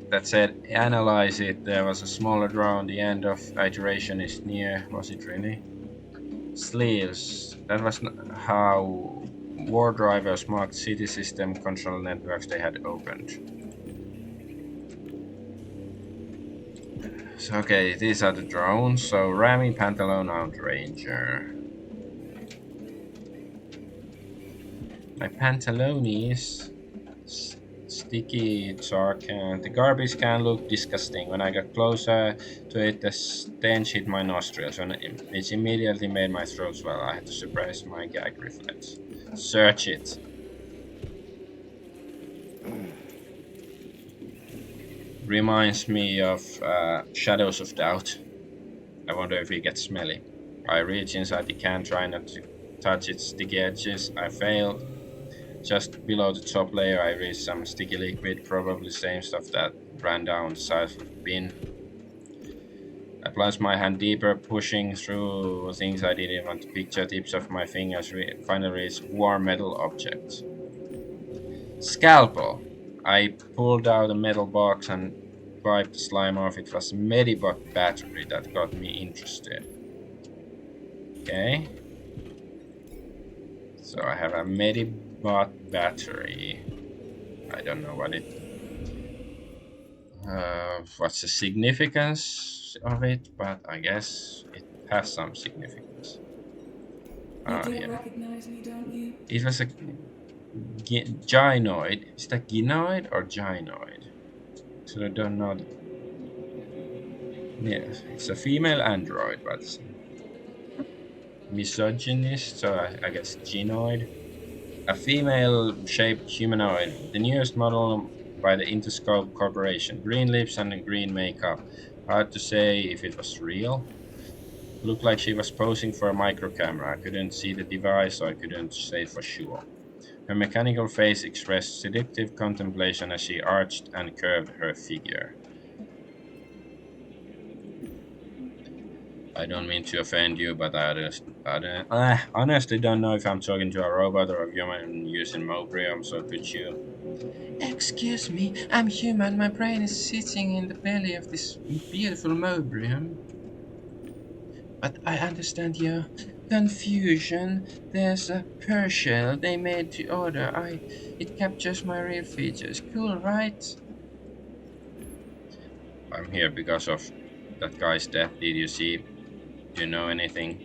that said analyze it, there was a smaller drone. The end of iteration is near. Was it really? Sleeves. That was how war drivers marked city system control networks they had opened. So, okay, these are the drones. So Rami, Pantalone, Outranger. My pantalones sticky chalk and the garbage can looked disgusting. When I got closer to it, the stench hit my nostrils, which immediately made my throat swell. I had to suppress my gag reflex. Search it. Reminds me of Shadows of Doubt. I wonder if it gets smelly. I reach inside the can, trying not to touch its sticky edges. I failed. Just below the top layer, I reached some sticky liquid, probably same stuff that ran down the side of the bin. I plunged my hand deeper, pushing through things I didn't want to picture. Tips of my fingers finally reached warm metal objects. Scalpel. I pulled out a metal box and wiped the slime off. It was a Medibot battery that got me interested. Okay. So I have a Medibot battery. I don't know what it. What's the significance of it? But I guess it has some significance. You don't Yeah. recognize me, don't you? It was a gynoid. Is that gynoid or gynoid? So I don't know. Yes, it's a female android, but misogynist, so I guess gynoid. A female-shaped humanoid, the newest model by the Interscope Corporation. Green lips and green makeup. Hard to say if it was real. Looked like she was posing for a micro camera. I couldn't see the device, so I couldn't say for sure. Her mechanical face expressed seductive contemplation as she arched and curved her figure. I don't mean to offend you, but I honestly don't know if I'm talking to a robot or a human using Mobrium, so could you? Excuse me, I'm human. My brain is sitting in the belly of this beautiful Mobrium. But I understand your confusion. There's a Pershell they made to order. It captures my real features. Cool, right? I'm here because of that guy's death. Did you see? Do you know anything?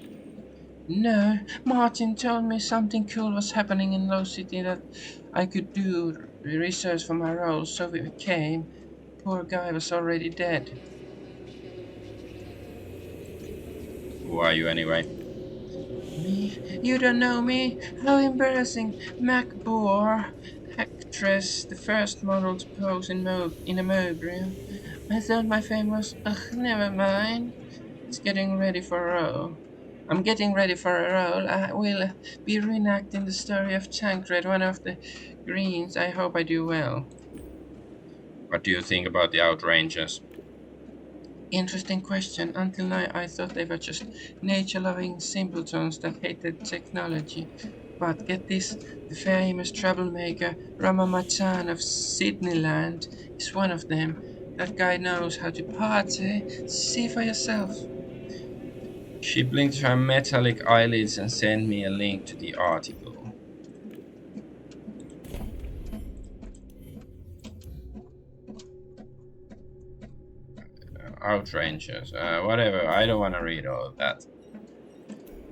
No, Martin told me something cool was happening in Low City that I could do research for my role, so we came. Poor guy was already dead. Who are you anyway? Me? You don't know me? How embarrassing. Mac Bohr, actress, the first model to pose in a Mobrium. I thought my fame was... Ugh, never mind. It's getting ready for a role. I'm getting ready for a role. I will be reenacting the story of Tancred, one of the Greens. I hope I do well. What do you think about the Outrangers? Interesting question. Until now, I thought they were just nature-loving simpletons that hated technology. But get this, the famous troublemaker Ramamachan of Sydneyland is one of them. That guy knows how to party. See for yourself. She blinked her metallic eyelids and sent me a link to the article. Outrangers. Whatever, I don't want to read all of that.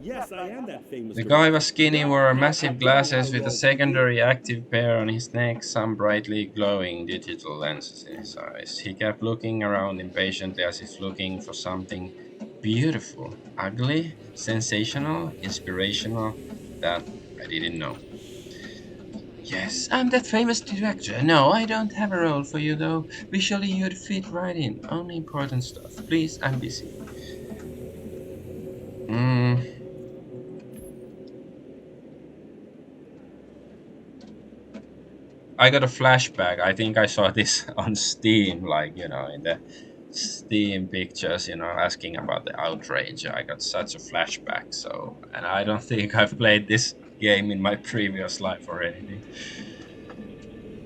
Yes, I am that famous The guy director. was skinny, But wore how massive do you know glasses how with a well people do? secondary active pair on his neck, some brightly glowing digital lenses in his eyes. He kept looking around impatiently as if looking for something beautiful, ugly, sensational, inspirational that I didn't know. Yes, I'm that famous director. No, I don't have a role for you though. Visually, you'd fit right in. Only important stuff. Please, I'm busy. Hmm. I got a flashback. I think I saw this on Steam, like, in the Steam pictures, asking about the outrage. I got such a flashback. So, and I don't think I've played this game in my previous life or anything.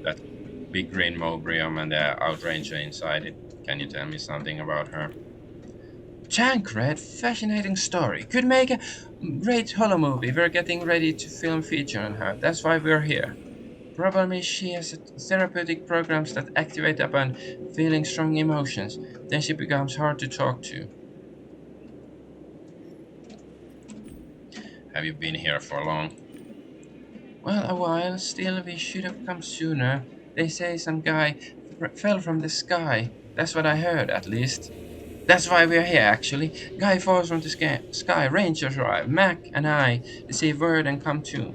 That big green Mobrium and the outrager inside it. Can you tell me something about her? Tancred, fascinating story. Could make a great hollow movie. We're getting ready to film feature on her. That's why we're here. Problem is she has therapeutic programs that activate upon feeling strong emotions. Then she becomes hard to talk to. Have you been here for long? Well, a while. Still, we should have come sooner. They say some guy fell from the sky. That's what I heard, at least. That's why we're here, actually. Guy falls from the sky. Rangers arrive. Mac and I receive word and come too.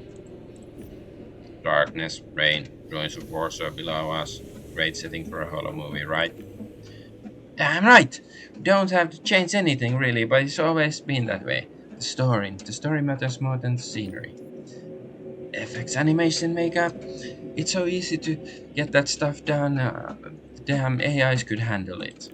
Darkness, rain, ruins of Warsaw below us. Great setting for a horror movie, right? Damn right! We don't have to change anything really, but it's always been that way. The story matters more than the scenery. FX animation makeup, it's so easy to get that stuff done. The damn AIs could handle it.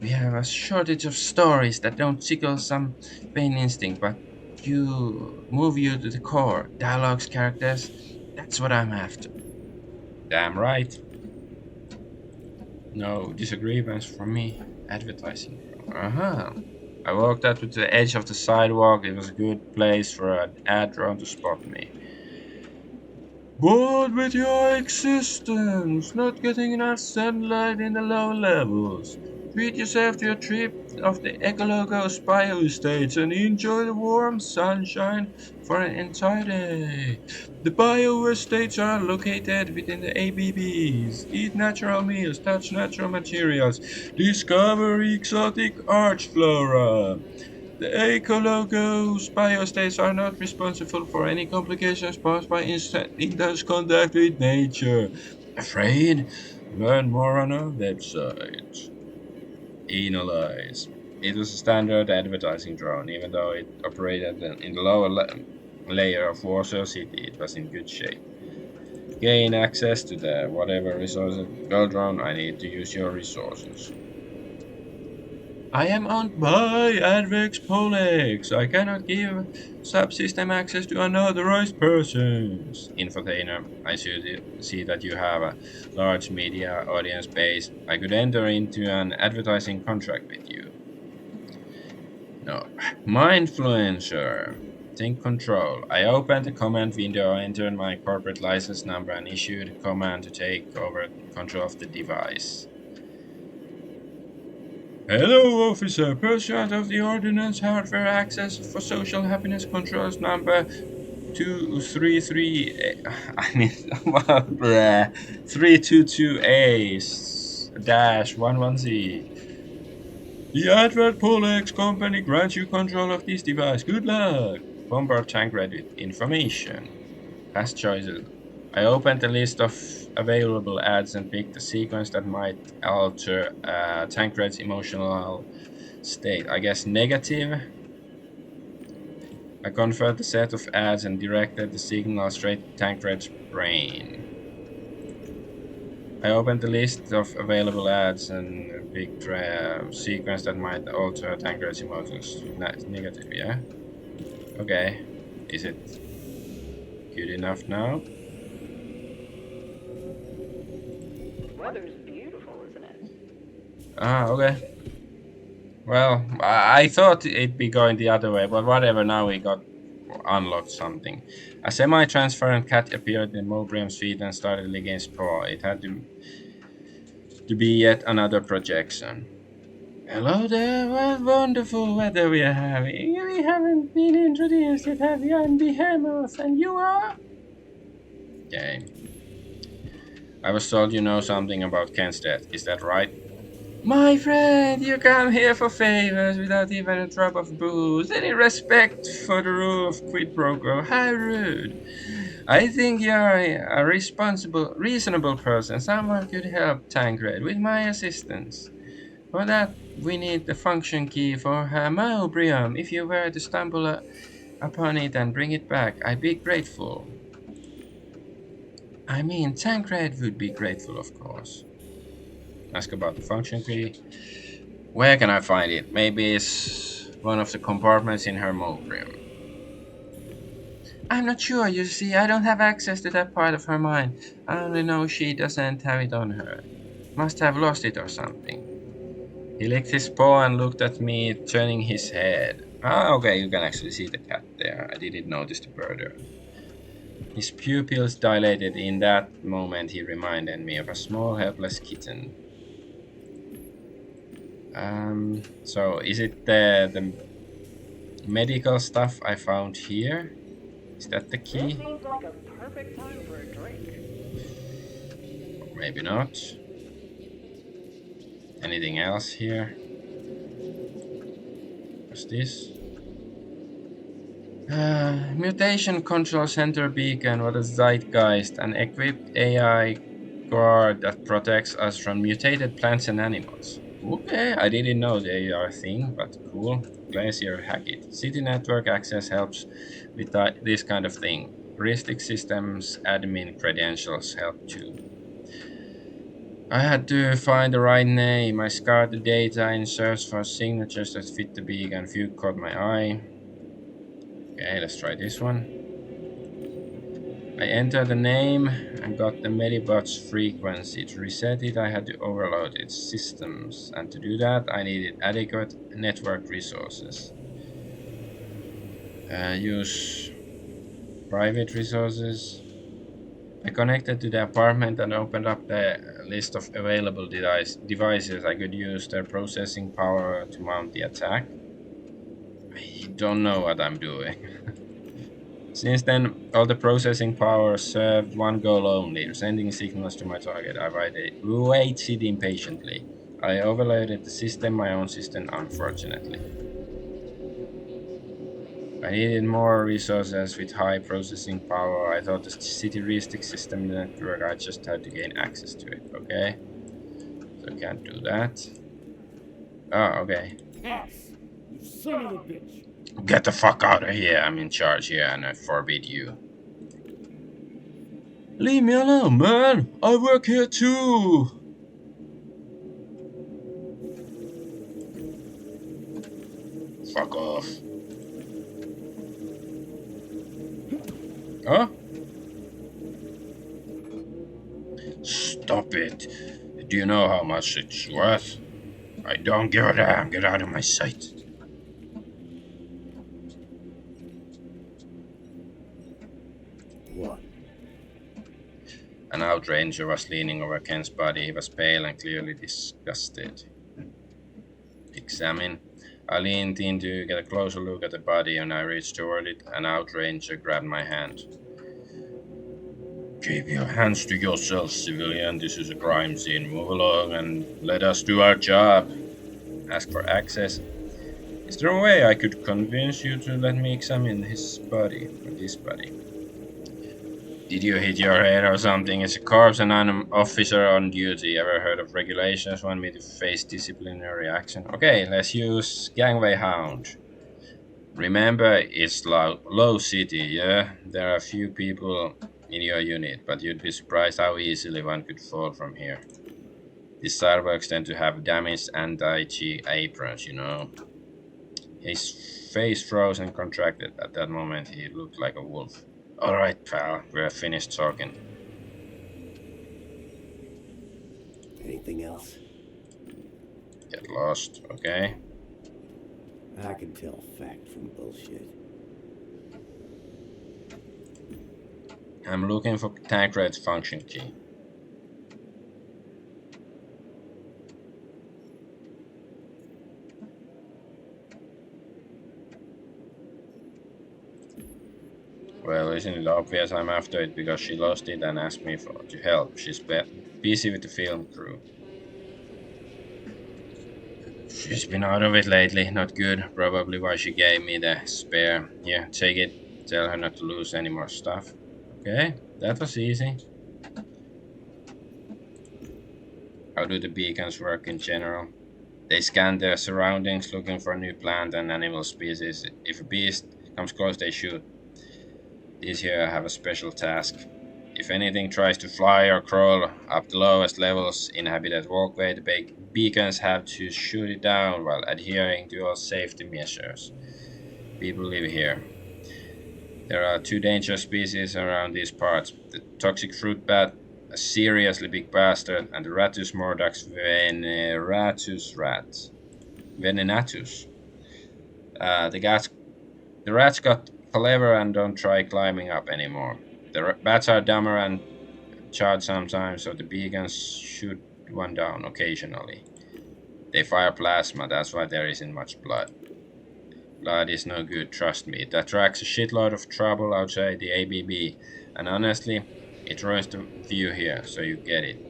We have a shortage of stories that don't tickle some pain instinct, but you move you to the core. Dialogues, characters, that's what I'm after. Damn right. No disagreements from me. Advertising. Uh-huh. I walked up to the edge of the sidewalk. It was a good place for an ad drone to spot me. Bored with your existence, not getting enough sunlight in the low levels. Treat yourself to a trip of the Ecologos Bio and enjoy the warm sunshine for an entire day. The bio estates are located within the ABBs. Eat natural meals, touch natural materials, discover exotic arch flora. The ecologos biostates are not responsible for any complications caused by intense contact with nature. Afraid? Learn more on our website. Analyze. It was a standard advertising drone, even though it operated in the lower layer of Warsaw City, it was in good shape. Gain access to the whatever resources. Go drone, I need to use your resources. I am owned by Advex Polex. I cannot give subsystem access to unauthorized persons. Infotainer, I should see that you have a large media audience base. I could enter into an advertising contract with you. No. Mindfluencer. Think control. I opened the command window, entered my corporate license number, and issued a command to take over control of the device. Hello, officer. Pursuant of the ordinance, hardware access for social happiness controls number 233. I mean, 322A dash 11Z. The Advert Polex company grants you control of this device. Good luck. Bombard Tancred with information. Past choices. I opened the list of available ads and picked a sequence that might alter Tancred's emotional state. I guess negative. I confirmed the set of ads and directed the signal straight to Tancred's brain. I opened the list of available ads and picked a sequence that might alter Tancred's emotions. Negative, yeah? Okay. Is it good enough now? Weather's beautiful, isn't it? Ah, okay. Well, I thought it'd be going the other way, but whatever, now we got unlocked something. A semi-transparent cat appeared in Mobrium's feet and started licking his paw. It had to be yet another projection. Hello there, what wonderful weather we are having. We haven't been introduced yet, have you? I'm Behemoth, and you are? Okay. I was told you know something about Ken's death, is that right? My friend, you come here for favors without even a drop of booze. Any respect for the rule of quid pro quo? How rude. I think you're a responsible, reasonable person. Someone could help Tancred with my assistance. For that, we need the function key for Hermobrium. If you were to stumble upon it and bring it back, I'd be grateful. I mean, Tancred would be grateful, of course. Ask about the function key. Where can I find it? Maybe it's one of the compartments in Hermobrium. I'm not sure, you see, I don't have access to that part of her mind. I only know she doesn't have it on her. Must have lost it or something. He licked his paw and looked at me, turning his head. Ah, okay, you can actually see the cat there. I didn't notice the bird. His pupils dilated. In that moment, he reminded me of a small, helpless kitten. So is it the medical stuff I found here? Is that the This key? seems like a perfect time for a drink. Or maybe not. Anything else here? What's this? Mutation Control Center Beacon. What a zeitgeist. An equipped AI guard that protects us from mutated plants and animals. Okay, I didn't know the AR thing, but cool. Glacier Hackett. City network access helps with this kind of thing. Heuristic systems admin credentials help too. I had to find the right name. I scoured the data in search for signatures that fit the beacon. Few caught my eye. Okay, let's try this one. I entered the name and got the Medibot's frequency. To reset it, I had to overload its systems, and to do that, I needed adequate network resources. Use private resources. I connected to the apartment and opened up the list of available devices. I could use their processing power to mount the attack. I don't know what I'm doing. Since then, all the processing power served one goal only, sending signals to my target. I waited impatiently. I overloaded the system, my own system, unfortunately. I needed more resources with high processing power. I thought the city heuristic system network, I just had to gain access to it, okay? So I can't do that. Oh, okay. Ass! You son of a bitch! Get the fuck out of here, I'm in charge here and I forbid you. Leave me alone, man! I work here too! Fuck off. Huh? Stop it. Do you know how much it's worth? I don't give a damn. Get out of my sight. What? An outranger was leaning over Ken's body. He was pale and clearly disgusted. Examine. I leaned in to get a closer look at the body and I reached toward it. An outranger grabbed my hand. Keep your hands to yourself, civilian. This is a crime scene. Move along and let us do our job. Ask for access. Is there a way I could convince you to let me examine his body, or this body? Did you hit your head or something? It's a corpse and I'm an officer on duty. Ever heard of regulations? Want me to face disciplinary action? Okay, let's use Gangway Hound. Remember, it's low city, yeah? There are a few people in your unit, but you'd be surprised how easily one could fall from here. These cyberworks tend to have damaged anti-G aprons, you know. His face froze and contracted. At that moment, he looked like a wolf. Alright, pal, we're finished talking. Anything else? Get lost, okay? I can tell fact from bullshit. I'm looking for Tancred's function key. Well, isn't it obvious I'm after it because she lost it and asked me to help? She's busy with the film crew. She's been out of it lately, not good. Probably why she gave me the spare. Yeah, take it. Tell her not to lose any more stuff. Okay, that was easy. How do the beacons work in general? They scan their surroundings looking for new plant and animal species. If a beast comes close, they shoot. These here have a special task. If anything tries to fly or crawl up the lowest levels inhabited walkway, the beacons have to shoot it down while adhering to all safety measures. People live here. There are two dangerous species around these parts: the toxic fruit bat, a seriously big bastard, and the Ratus mordax veneratus rat. Venenatus. The rats got clever and don't try climbing up anymore. The bats are dumber and charge sometimes, so the beacons shoot one down occasionally. They fire plasma, that's why there isn't much blood. Blood is no good, trust me. It attracts a shitload of trouble outside the ABB, and honestly, it ruins the view here, so you get it.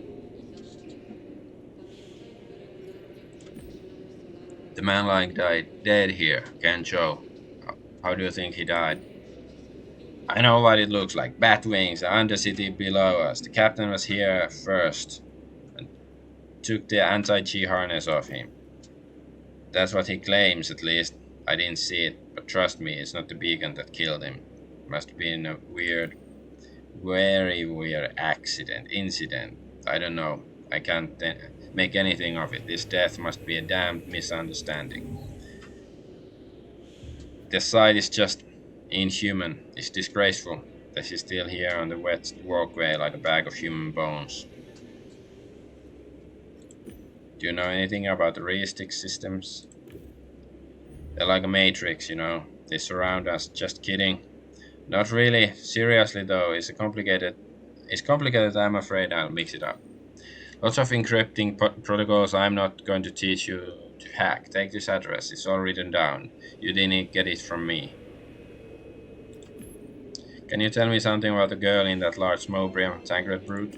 The man lying dead here, Ken Cho. How do you think he died? I know what it looks like. Bat wings, the undercity below us. The captain was here first and took the anti-G harness off him. That's what he claims, at least. I didn't see it, but trust me, it's not the beacon that killed him. Must have been a very weird incident. I don't know. I can't make anything of it. This death must be a damned misunderstanding. The site is just inhuman. It's disgraceful that she's still here on the wet walkway like a bag of human bones. Do you know anything about the realistic systems? They're like a matrix, you know. They surround us. Just kidding. Not really. Seriously though, it's complicated, I'm afraid I'll mix it up. Lots of encrypting protocols I'm not going to teach you to hack. Take this address, it's all written down. You didn't get it from me. Can you tell me something about the girl in that large Mobrium Tancred brute?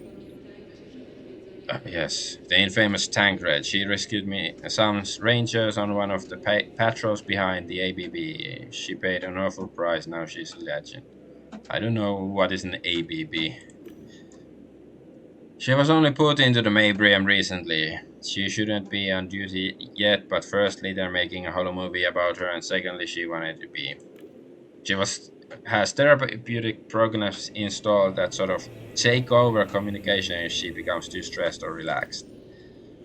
Yes, the infamous Tancred. She rescued me some rangers on one of the patrols behind the ABB. She paid an awful price, now she's a legend. I don't know what is an ABB. She was only put into the Maybrium recently. She shouldn't be on duty yet, but firstly they're making a hollow movie about her, and secondly she wanted to be. She has therapeutic programs installed that sort of take over communication if she becomes too stressed or relaxed.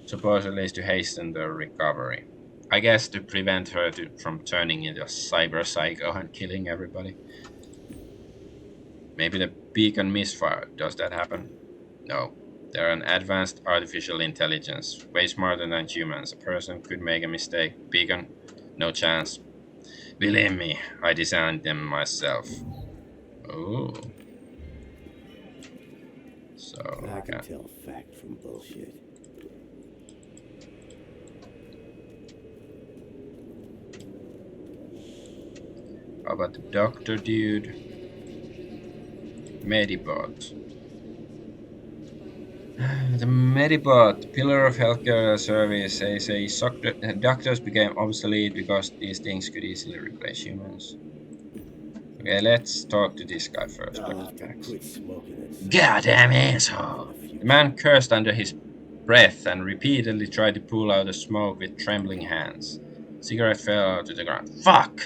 Supposedly is to hasten the recovery. I guess to prevent her from turning into a cyber psycho and killing everybody. Maybe the beacon misfired. Does that happen? No. They're an advanced artificial intelligence, way smarter than humans. A person could make a mistake. Beacon? No chance. Believe me, I designed them myself. Oh. So I can tell fact from bullshit. how about the doctor dude? Medibot. The Medibot, pillar of healthcare service, says doctors became obsolete because these things could easily replace humans. Okay, let's talk to this guy first. I'll have to quit smoking it. Goddamn asshole! The man cursed under his breath and repeatedly tried to pull out the smoke with trembling hands. Cigarette fell to the ground. Fuck!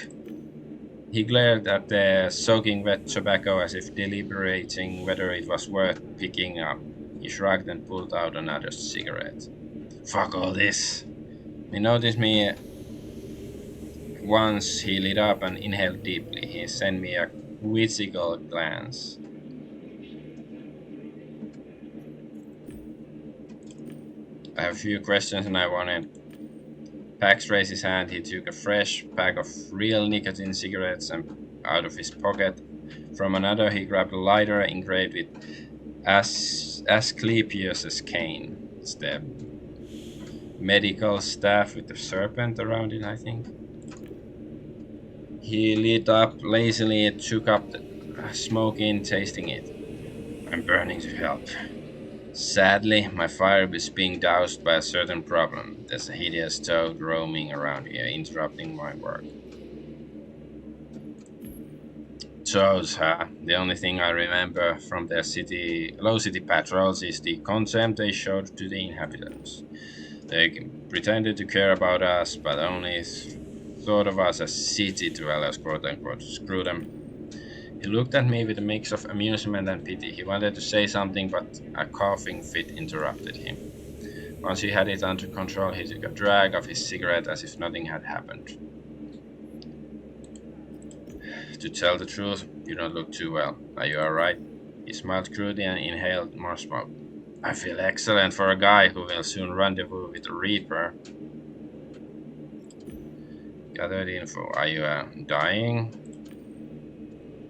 He glared at the soaking wet tobacco as if deliberating whether it was worth picking up. He shrugged and pulled out another cigarette. Fuck all this. He noticed me once. He lit up and inhaled deeply. He sent me a quizzical glance. I have a few questions and I wanted. Pax raised his hand. He took a fresh pack of real nicotine cigarettes and out of his pocket. From another he grabbed a lighter engraved with Asclepius's cane. It's the medical staff with the serpent around it, I think. He lit up lazily, took up smoking, tasting it. I'm burning to help. Sadly, my fire is being doused by a certain problem. There's a hideous toad roaming around here, interrupting my work. Toads, huh? The only thing I remember from their low city patrols is the contempt they showed to the inhabitants. They pretended to care about us, but only thought of us as city dwellers, quote unquote. Screw them. He looked at me with a mix of amusement and pity. He wanted to say something, but a coughing fit interrupted him. Once he had it under control, he took a drag of his cigarette as if nothing had happened. To tell the truth, you don't look too well. Are you alright? He smiled crudely and inhaled more smoke. I feel excellent for a guy who will soon rendezvous with the Reaper. Gathered info. Are you dying?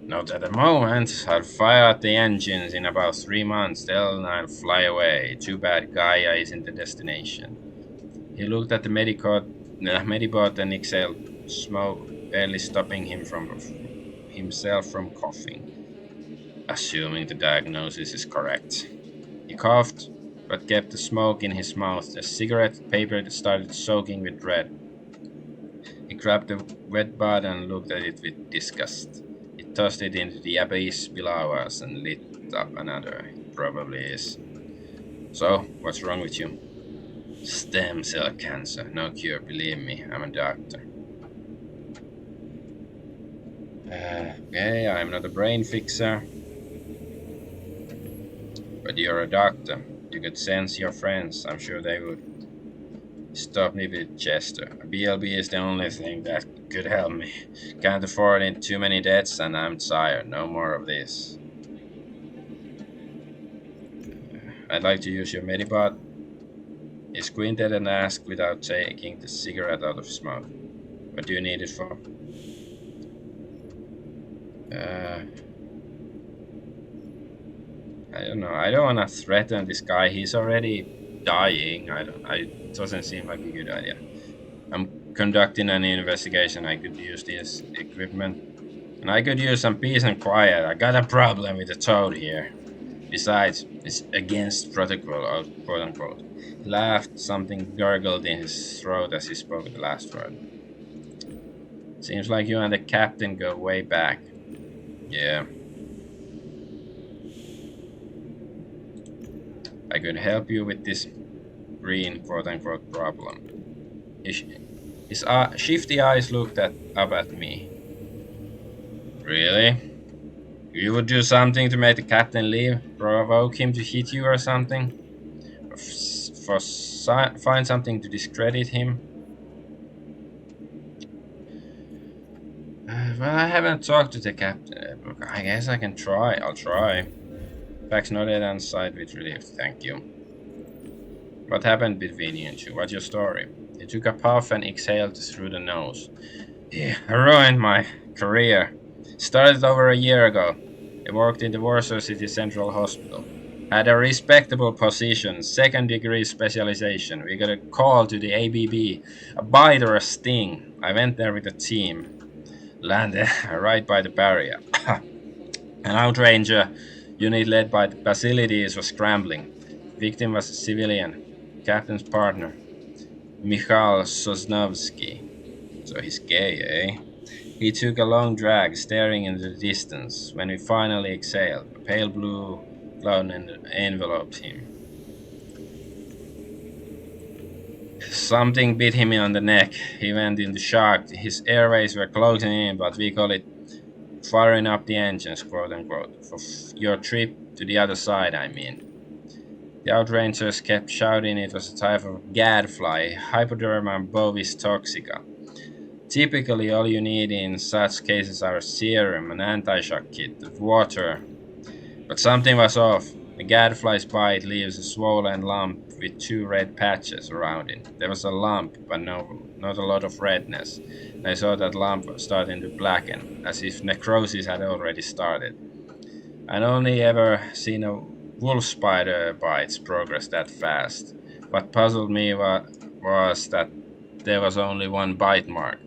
Not at the moment. I'll fire out the engines in about 3 months. Then I'll fly away. Too bad Gaia isn't the destination. He looked at the medibot and exhaled smoke, barely stopping himself from coughing. Assuming the diagnosis is correct. He coughed, but kept the smoke in his mouth. The cigarette paper started soaking with red. He grabbed the wet bud and looked at it with disgust. He tossed it into the abyss below us and lit up another. It probably is. So, what's wrong with you? Stem cell cancer. No cure, believe me. I'm a doctor. Okay, I'm not a brain fixer. But you're a doctor. You could sense your friends. I'm sure they would. Stop me with Chester. A BLB is the only thing that could help me. Can't afford it. Too many debts and I'm tired. No more of this. I'd like to use your medibot. He squinted and asked without taking the cigarette out of smoke. What do you need it for? I don't know. I don't want to threaten this guy. He's already dying. It doesn't seem like a good idea. I'm conducting an investigation. I could use this equipment. And I could use some peace and quiet. I got a problem with the toad here. Besides, it's against protocol, quote unquote. He laughed. Something gurgled in his throat as he spoke the last word. Seems like you and the captain go way back. Yeah. I could help you with this green quote-unquote problem. His shifty eyes looked up at me. Really? You would do something to make the captain leave? Provoke him to hit you or something? Find something to discredit him? Well, I haven't talked to the captain. I guess I can try. I'll try. Pax nodded and sighed with relief. Thank you. What happened between you two? What's your story? He took a puff and exhaled through the nose. Yeah, I ruined my career. Started over a year ago. I worked in the Warsaw City Central Hospital. Had a respectable position, 2nd degree specialization. We got a call to the ABB, a bite or a sting. I went there with a team. Landed right by the barrier. An outranger unit led by the Basilides was scrambling. Victim was a civilian, captain's partner, Michal Sosnovsky. So he's gay, eh? He took a long drag, staring into the distance. When we finally exhaled, a pale blue cloud enveloped him. Something bit him on the neck. He went into shock. His airways were closing in, but we call it firing up the engines, quote unquote. For your trip to the other side, I mean. The outrangers kept shouting it was a type of gadfly, Hypoderma bovis toxica. Typically, all you need in such cases are a serum, an anti-shock kit, water. But something was off. The gadfly's bite leaves a swollen lump with 2 red patches around it. There was a lump, but not a lot of redness. And I saw that lump starting to blacken, as if necrosis had already started. I'd only ever seen a wolf spider bites progress that fast. What puzzled me was that there was only 1 bite mark,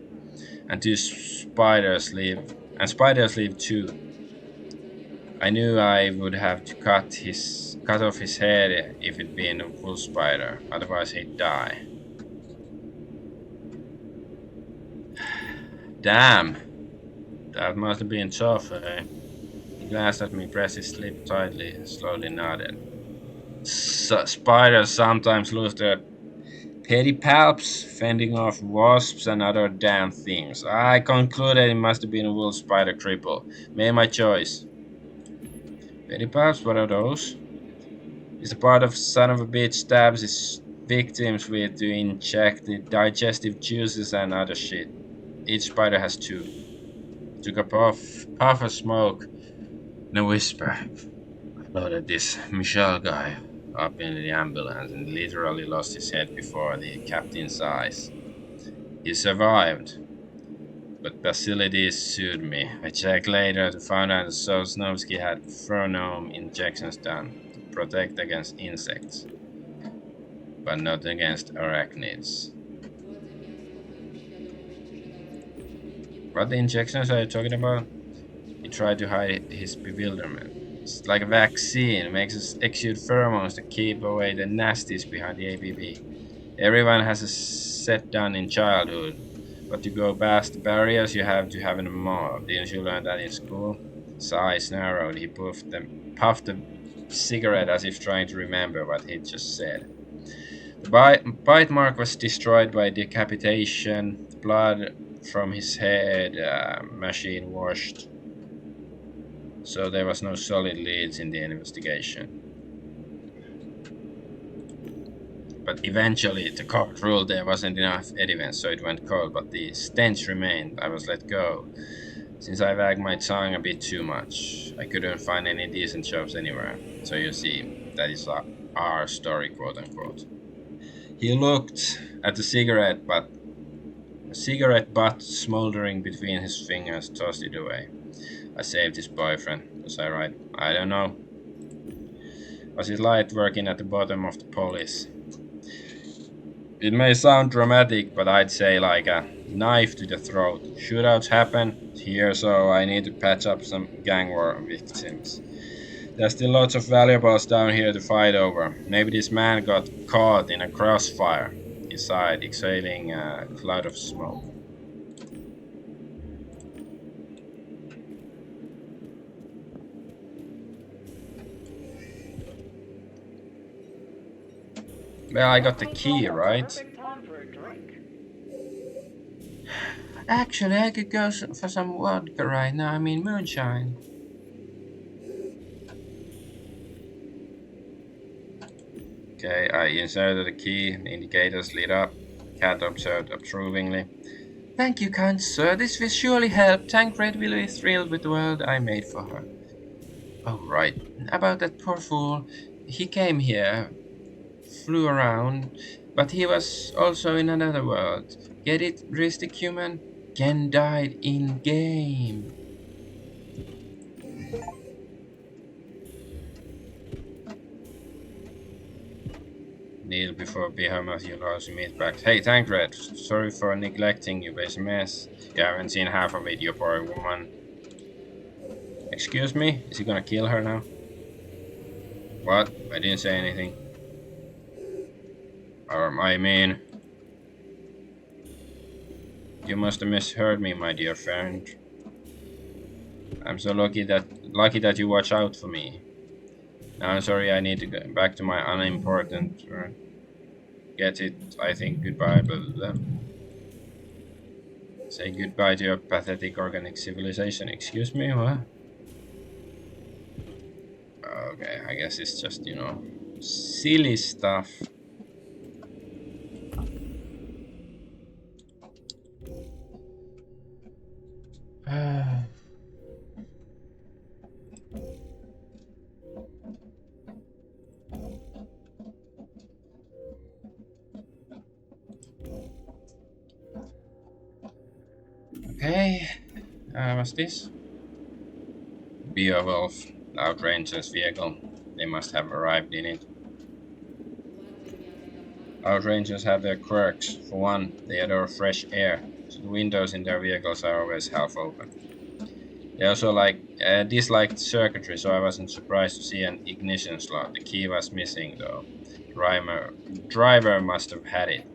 and spiders leave 2. I knew I would have to cut off his head if it'd been a wolf spider, otherwise he'd die. Damn, that must have been tough, eh? He glanced at me, pressed his lip tightly, and slowly nodded. Spiders sometimes lose their pedipalps, fending off wasps and other damn things. I concluded it must have been a wolf spider cripple. Made my choice. Pedipalps, what are those? It's a part of son of a bitch stabs his victims with to inject the digestive juices and other shit. Each spider has two. Took a puff of smoke and a whisper. I loaded this Michel guy up in the ambulance and literally lost his head before the captain's eyes. He survived, but Basilides sued me. I checked later to find out that Sosnovsky had pheromone injections done to protect against insects, but not against arachnids. What injections are you talking about? He tried to hide his bewilderment. It's like a vaccine, it makes us exude pheromones to keep away the nasties behind the ABB. Everyone has a set done in childhood, but to go past the barriers, you have to have a mob. Didn't you learn that in school? His eyes narrowed. He puffed a cigarette as if trying to remember what he'd just said. The bite mark was destroyed by decapitation. The blood from his head, machine washed. So there was no solid leads in the investigation. But eventually the court ruled there wasn't enough evidence, so it went cold, but the stench remained. I was let go, since I wagged my tongue a bit too much. I couldn't find any decent jobs anywhere. So you see, that is our story, quote unquote. He looked at the cigarette butt smoldering between his fingers, tossed it away. I saved his boyfriend. Was I right? I don't know. Was his light working at the bottom of the police? It may sound dramatic, but I'd say like a knife to the throat. Shootouts happen here, so I need to patch up some gang war victims. There's still lots of valuables down here to fight over. Maybe this man got caught in a crossfire. He sighed, exhaling a cloud of smoke. Well, I got the key, right? Perfect time for a drink. Actually, I could go for some vodka right now. I mean, moonshine. Okay, I inserted the key. The indicators lit up. Cat observed approvingly. Thank you, kind sir. This will surely help. Tancred will be thrilled with the world I made for her. Oh, right. About that poor fool. He came here, flew around, but he was also in another world. Get it, Ristic human? Ken died in game. Kneel before Behemoth, you lousy meatbags. Hey, Tancred, sorry for neglecting you, base mess. You haven't seen half of it, you poor woman. Excuse me? Is he gonna kill her now? What? I didn't say anything. I mean... You must have misheard me, my dear friend. I'm so lucky that you watch out for me. Now I'm sorry, I need to go back to my unimportant... Get it, I think, goodbye, blah, blah, blah. Say goodbye to your pathetic organic civilization. Excuse me, what? Okay, I guess it's just, you know, silly stuff. Okay, what's this? Beowulf, Outranger's vehicle. They must have arrived in it. Outrangers have their quirks. For one, they adore fresh air, so the windows in their vehicles are always half open. They also disliked circuitry, so I wasn't surprised to see an ignition slot. The key was missing, though. Driver, driver must have had it.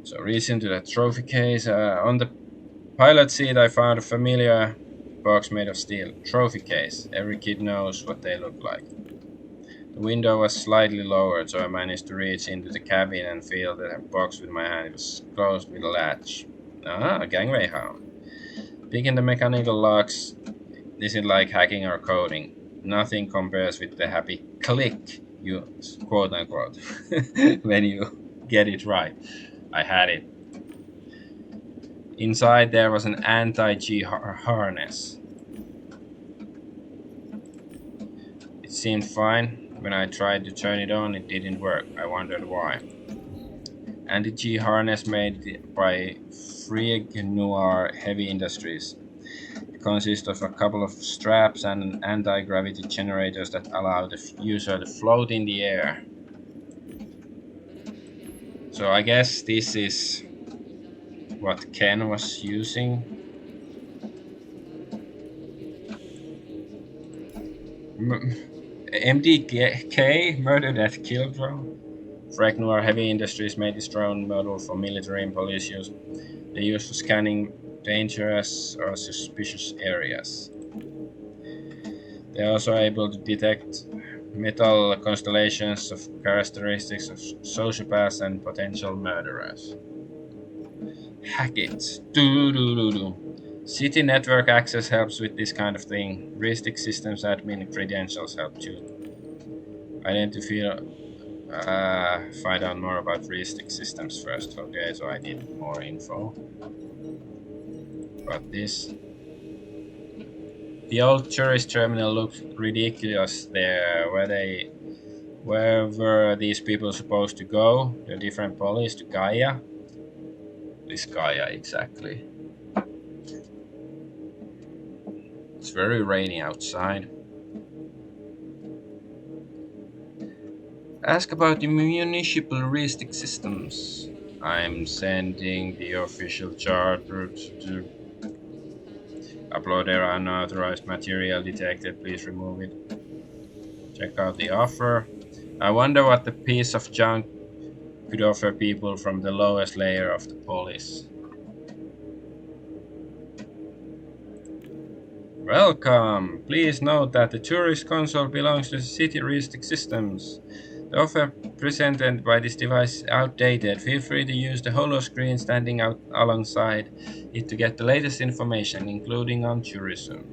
So reach into the trophy case. On the pilot seat, I found a familiar box made of steel. Trophy case. Every kid knows what they look like. The window was slightly lowered, so I managed to reach into the cabin and feel the box with my hand. It was closed with a latch. Ah, a gangway hound. Picking the mechanical locks isn't like hacking or coding. Nothing compares with the happy click, you quote unquote, when you get it right. I had it. Inside there was an anti-G harness. It seemed fine. When I tried to turn it on, it didn't work. I wondered why. Anti-G harness made by Frieg Noir Heavy Industries. It consists of a couple of straps and anti-gravity generators that allow the user to float in the air. So I guess this is what Ken was using. MDK, Murder That Kill Drone. Noir Heavy Industries made this drone model for military and police use. They use for scanning dangerous or suspicious areas. They are also able to detect metal constellations of characteristics of sociopaths and potential murderers. Hack it. Do. City network access helps with this kind of thing. Ristic systems admin credentials help too. Identify. Find out more about Ristic systems first. Okay, so I need more info. But this. The old tourist terminal looked ridiculous there. Where were these people supposed to go? The different police to Gaia? This Gaia exactly. It's very rainy outside. Ask about the municipal heuristic systems. I'm sending the official charter to upload their unauthorized material detected. Please remove it. Check out the offer. I wonder what the piece of junk could offer people from the lowest layer of the police. Welcome! Please note that the tourist console belongs to the city heuristic systems. The offer presented by this device is outdated. Feel free to use the holo screen standing out alongside it to get the latest information, including on tourism.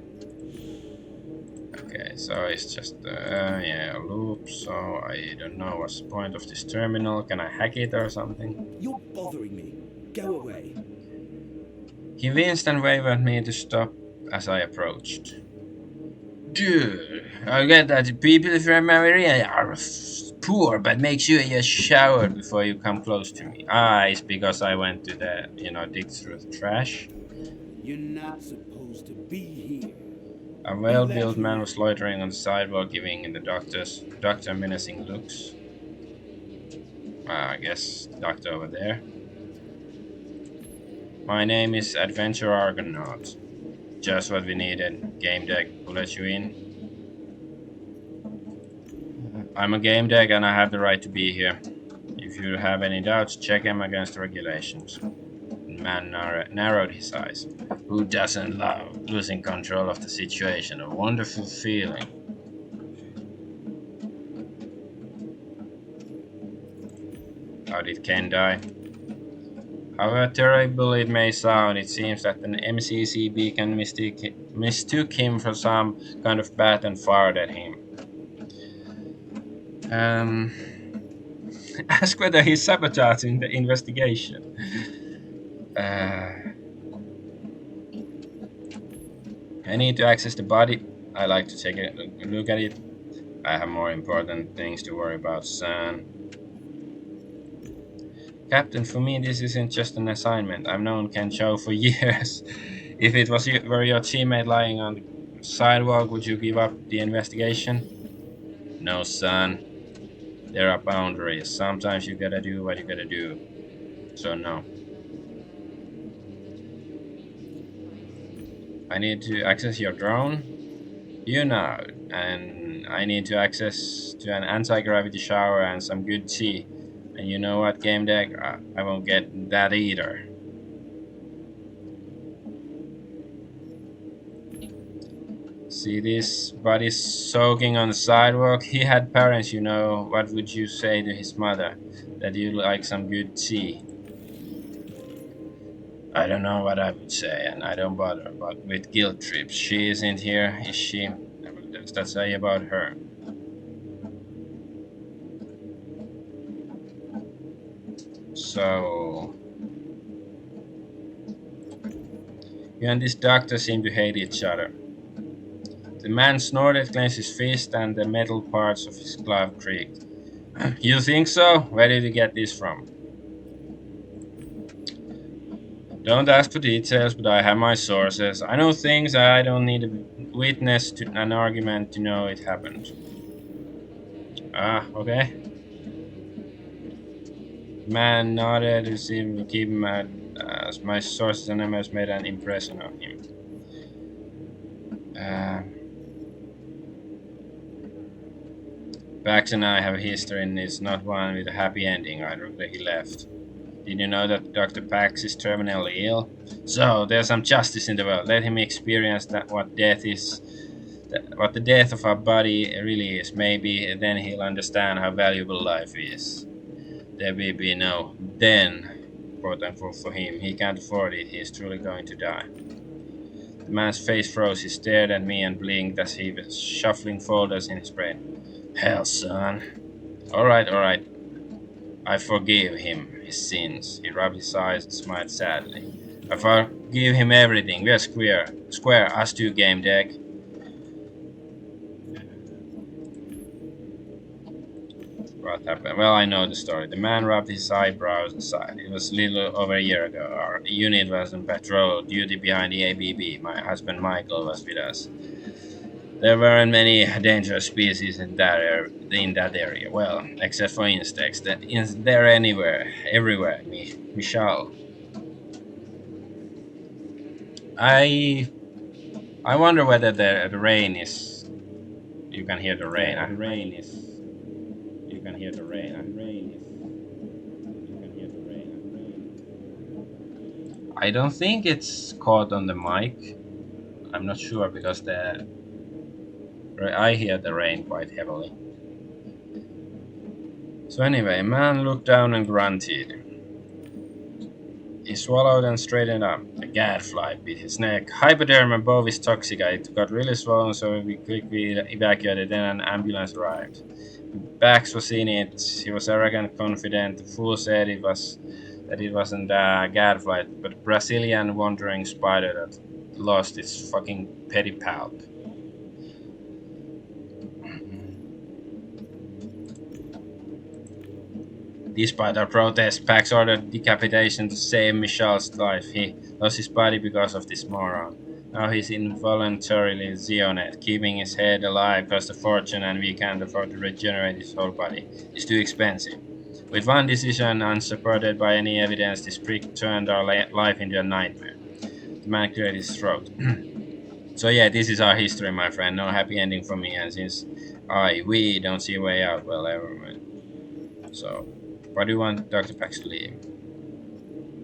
Okay, so it's just a loop, so I don't know what's the point of this terminal. Can I hack it or something? You're bothering me. Go away. He winced and waved at me to stop as I approached. Dude, I get that people from our area are poor, but make sure you shower before you come close to me. Ah, it's because I went to dig through the trash. You're not supposed to be here. A well-built man was loitering on the sidewalk, giving the doctor menacing looks. I guess the doctor over there. My name is Adventure Argonaut. Just what we needed. Gamedec will let you in. I'm a Gamedec and I have the right to be here. If you have any doubts, check him against the regulations. The man narrowed his eyes. Who doesn't love losing control of the situation? A wonderful feeling. How did Ken die? However terrible it may sound, it seems that an MCCB can mistook him for some kind of bat and fired at him. Ask whether he's sabotaging the investigation. I need to access the body. I like to take a look at it. I have more important things to worry about, son. Captain, for me this isn't just an assignment. I've known Ken Cho for years. If it were your teammate lying on the sidewalk, would you give up the investigation? No, son. There are boundaries. Sometimes you gotta do what you gotta do. So no. I need to access your drone. You know, and I need to access to an anti-gravity shower and some good tea. And you know what, Gamedec? I won't get that either. See this buddy soaking on the sidewalk? He had parents, you know. What would you say to his mother? That you like some good tea? I don't know what I would say, and I don't bother. But with guilt trips, she isn't here, is she? What does that say about her? So, you and this doctor seem to hate each other. The man snorted, clenched his fist, and the metal parts of his glove creaked. You think so? Where did you get this from? Don't ask for details, but I have my sources. I know things I don't need a witness to an argument to know it happened. Ah, okay. The man nodded to see me keep him at, as my sources and MS made an impression on him. Uh, Bax and I have a history, and it's not one with a happy ending. Ironically, he left. Did you know that Dr. Pax is terminally ill? So there's some justice in the world. Let him experience that what death is, what the death of our body really is. Maybe then he'll understand how valuable life is. There will be no then, quote unquote, for him. He can't afford it. He is truly going to die. The man's face froze. He stared at me and blinked as he was shuffling folders in his brain. Hell, son. All right. I forgive him his sins. He rubbed his eyes and smiled sadly. I forgive him everything. We are square, us two, Gamedec. What happened? Well, I know the story. The man rubbed his eyebrows aside. It was a little over a year ago. Our unit was on patrol duty behind the ABB. My husband Michael was with us. There weren't many dangerous species in that area. Well, except for insects. They're everywhere. Michelle. I I wonder whether the rain is. You can hear the rain. The rain is. You can hear the rain. The rain is. You can hear the rain. I don't think it's caught on the mic. I'm not sure because I hear the rain quite heavily. So anyway, man looked down and grunted. He swallowed and straightened up. A gadfly bit his neck. Hypoderm above his toxic. It got really swollen, so we quickly evacuated. Then an ambulance arrived. Bax was in it. He was arrogant, confident. The fool said it wasn't a gadfly, but a Brazilian wandering spider that lost its fucking pedipalp. Despite our protest, Pax ordered decapitation to save Michelle's life. He lost his body because of this moron. Now he's involuntarily Xeonet. Keeping his head alive costs a fortune, and we can't afford to regenerate his whole body. It's too expensive. With one decision, unsupported by any evidence, this prick turned our life into a nightmare. The man cleared his throat. So yeah, this is our history, my friend. No happy ending for me, and since we don't see a way out, well, everyone. So, why do you want Dr. Pax to leave?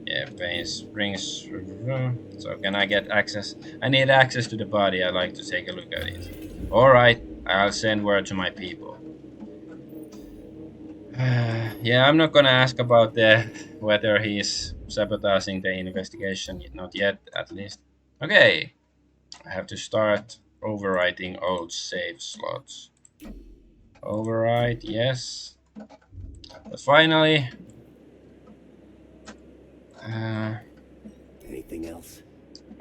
Yeah, pain springs. So, can I get access? I need access to the body. I'd like to take a look at it. Alright, I'll send word to my people. Yeah, I'm not gonna ask about whether he's sabotaging the investigation. Not yet, at least. Okay, I have to start overwriting old save slots. Overwrite, yes. But finally, Anything else?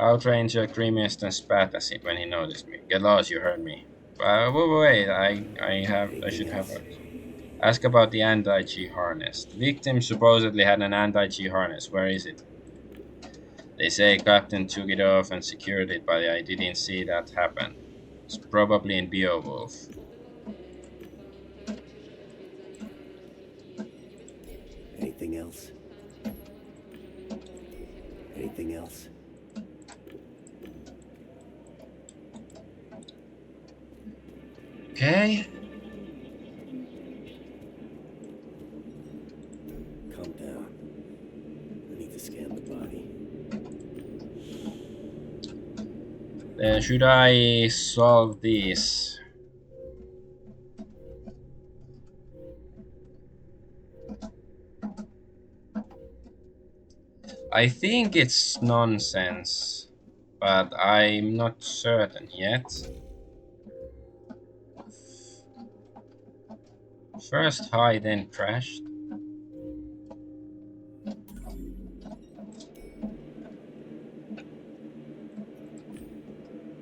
Outranger grimaced and spat at him when he noticed me. Get lost, you heard me. Wait, I should have ask about the anti-G harness. The victim supposedly had an anti-G harness. Where is it? They say Captain took it off and secured it, but I didn't see that happen. It's probably in Beowulf. Anything else? Anything else? Okay. Calm down. I need to scan the body. Should I solve this? I think it's nonsense, but I'm not certain yet. First high, then crashed.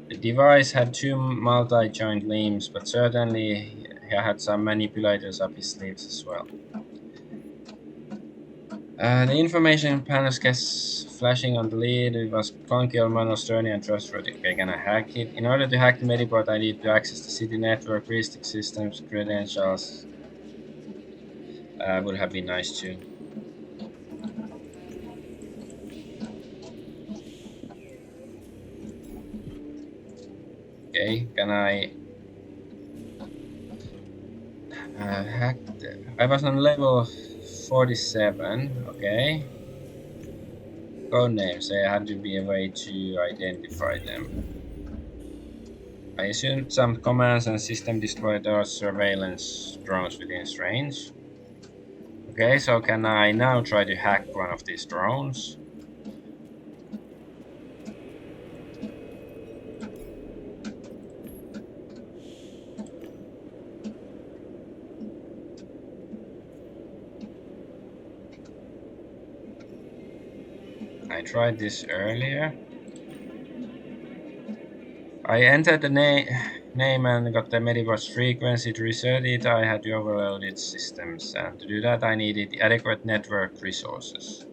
The device had two multi-joint limbs, but certainly he had some manipulators up his sleeves as well. The information panel gets flashing on the lead. It was clunky, manual, sturdy, and trustworthy. Okay, can I hack it? In order to hack the Mediport, I need to access the city network, heuristic systems, credentials. Would have been nice too. Okay, can I hack? I was on level 47. Okay. Code names. There had to be a way to identify them. I assumed some commands and system destroyed those surveillance drones within range. Okay, so can I now try to hack one of these drones? I tried this earlier. I entered the name and got the Medibot's frequency. To reset it, I had to overload its systems, and to do that I needed adequate network resources.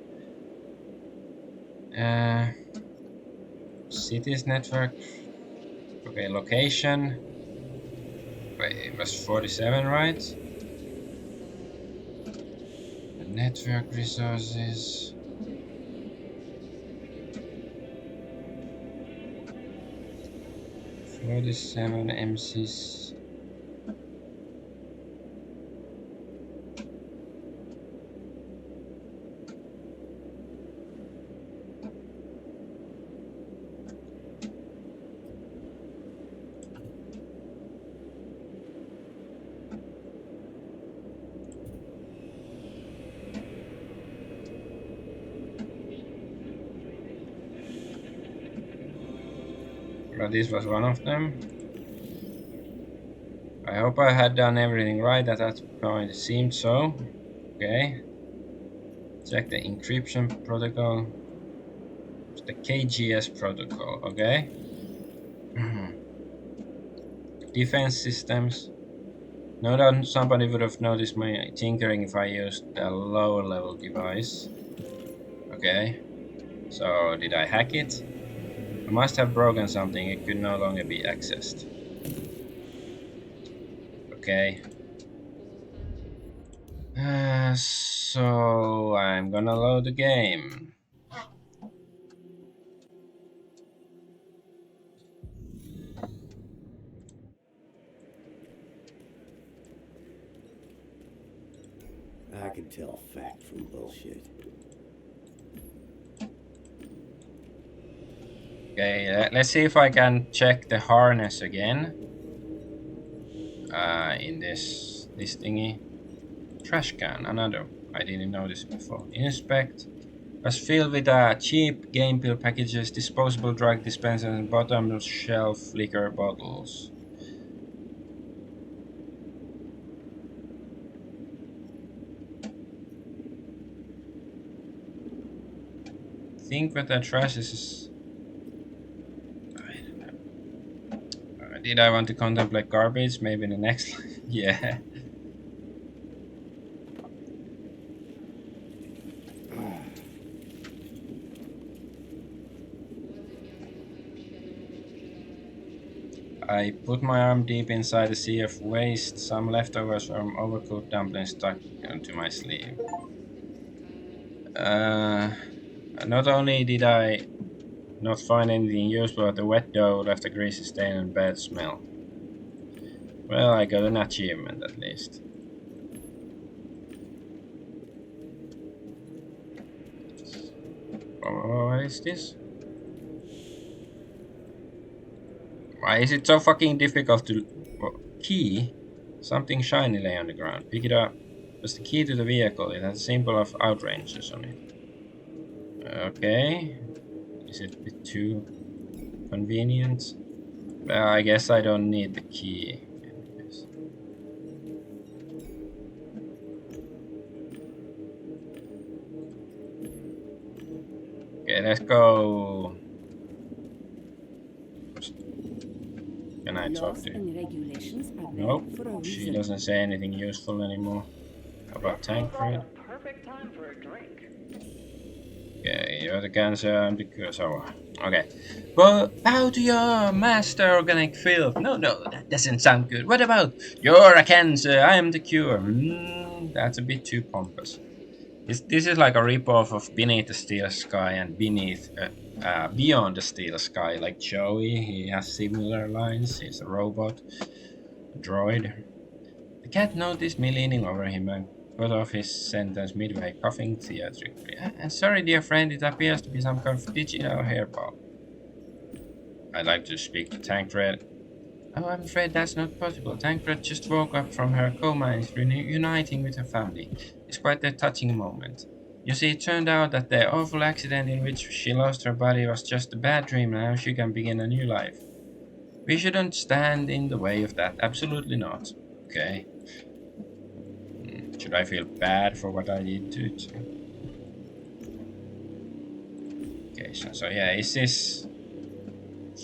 Cities network. Okay, location. Wait, it was 47, right? The network resources. 47 MCs. But this was one of them. I hope I had done everything right at that point. It seemed so. Okay. Check the encryption protocol. It's the KGS protocol. Okay. Defense systems. No doubt somebody would have noticed my tinkering if I used a lower level device. Okay. So did I hack it? I must have broken something. It could no longer be accessed. Okay. So I'm gonna load the game. I can tell fact from bullshit. Okay, let's see if I can check the harness again. In this thingy. Trash can, another. I didn't notice before. Inspect. Was filled with cheap game pill packages, disposable drug dispensers, and bottom shelf liquor bottles. Think what that trash is. I don't know. Did I want to contemplate garbage? Maybe in the next life? Yeah. I put my arm deep inside a sea of waste, some leftovers from overcooked dumplings stuck onto my sleeve. Not only did I not find anything useful, but the wet dough left a greasy stain and bad smell. Well, I got an achievement at least. What is this? Why is it so fucking difficult to... Key? Something shiny lay on the ground. Pick it up. It's the key to the vehicle. It has a symbol of outrangers on it. Okay. Is it a bit too convenient? Well, I guess I don't need the key. Okay, let's go. Can I talk Laws to you? and regulations are there Nope. for a She reason. doesn't say anything useful anymore. How about Tancred? The perfect time for a drink. Okay, you're the cancer, I'm the cure. So, okay. Well, bow to your master, organic filth. No, that doesn't sound good. What about you're a cancer, I am the cure? That's a bit too pompous. This is like a ripoff of Beneath the Steel Sky and Beyond the Steel Sky, like Joey. He has similar lines. He's a robot, a droid. The cat noticed me leaning over him and cut off his sentence midway, coughing theatrically. And sorry, dear friend, it appears to be some kind of digital hairball. I'd like to speak to Tancred. Oh, I'm afraid that's not possible. Tancred just woke up from her coma and is reuniting with her family. It's quite a touching moment. You see, it turned out that the awful accident in which she lost her body was just a bad dream, and now she can begin a new life. We shouldn't stand in the way of that. Absolutely not. Okay. Should I feel bad for what I did to it? Okay, so yeah, is this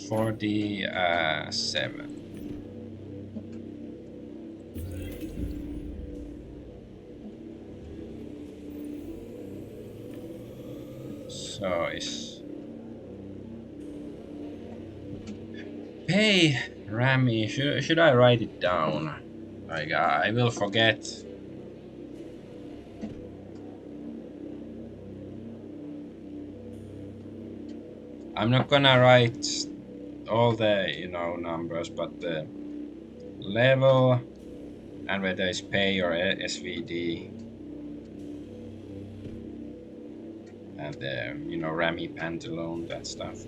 47? So is... Hey, Rami, should I write it down? Like, I will forget. I'm not gonna write all the, numbers, but the level and whether it's pay or SVD and the, Rami Pantalone, that stuff.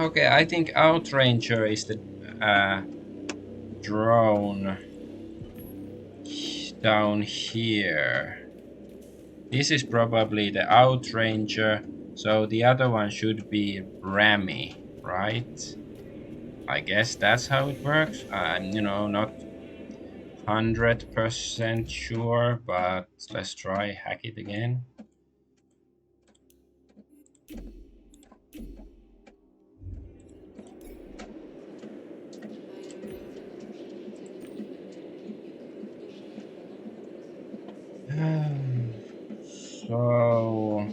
Okay, I think Outranger is the drone down here. This is probably the Outranger, so the other one should be Rami, right? I guess that's how it works. I'm, not 100% sure, but let's try hack it again. So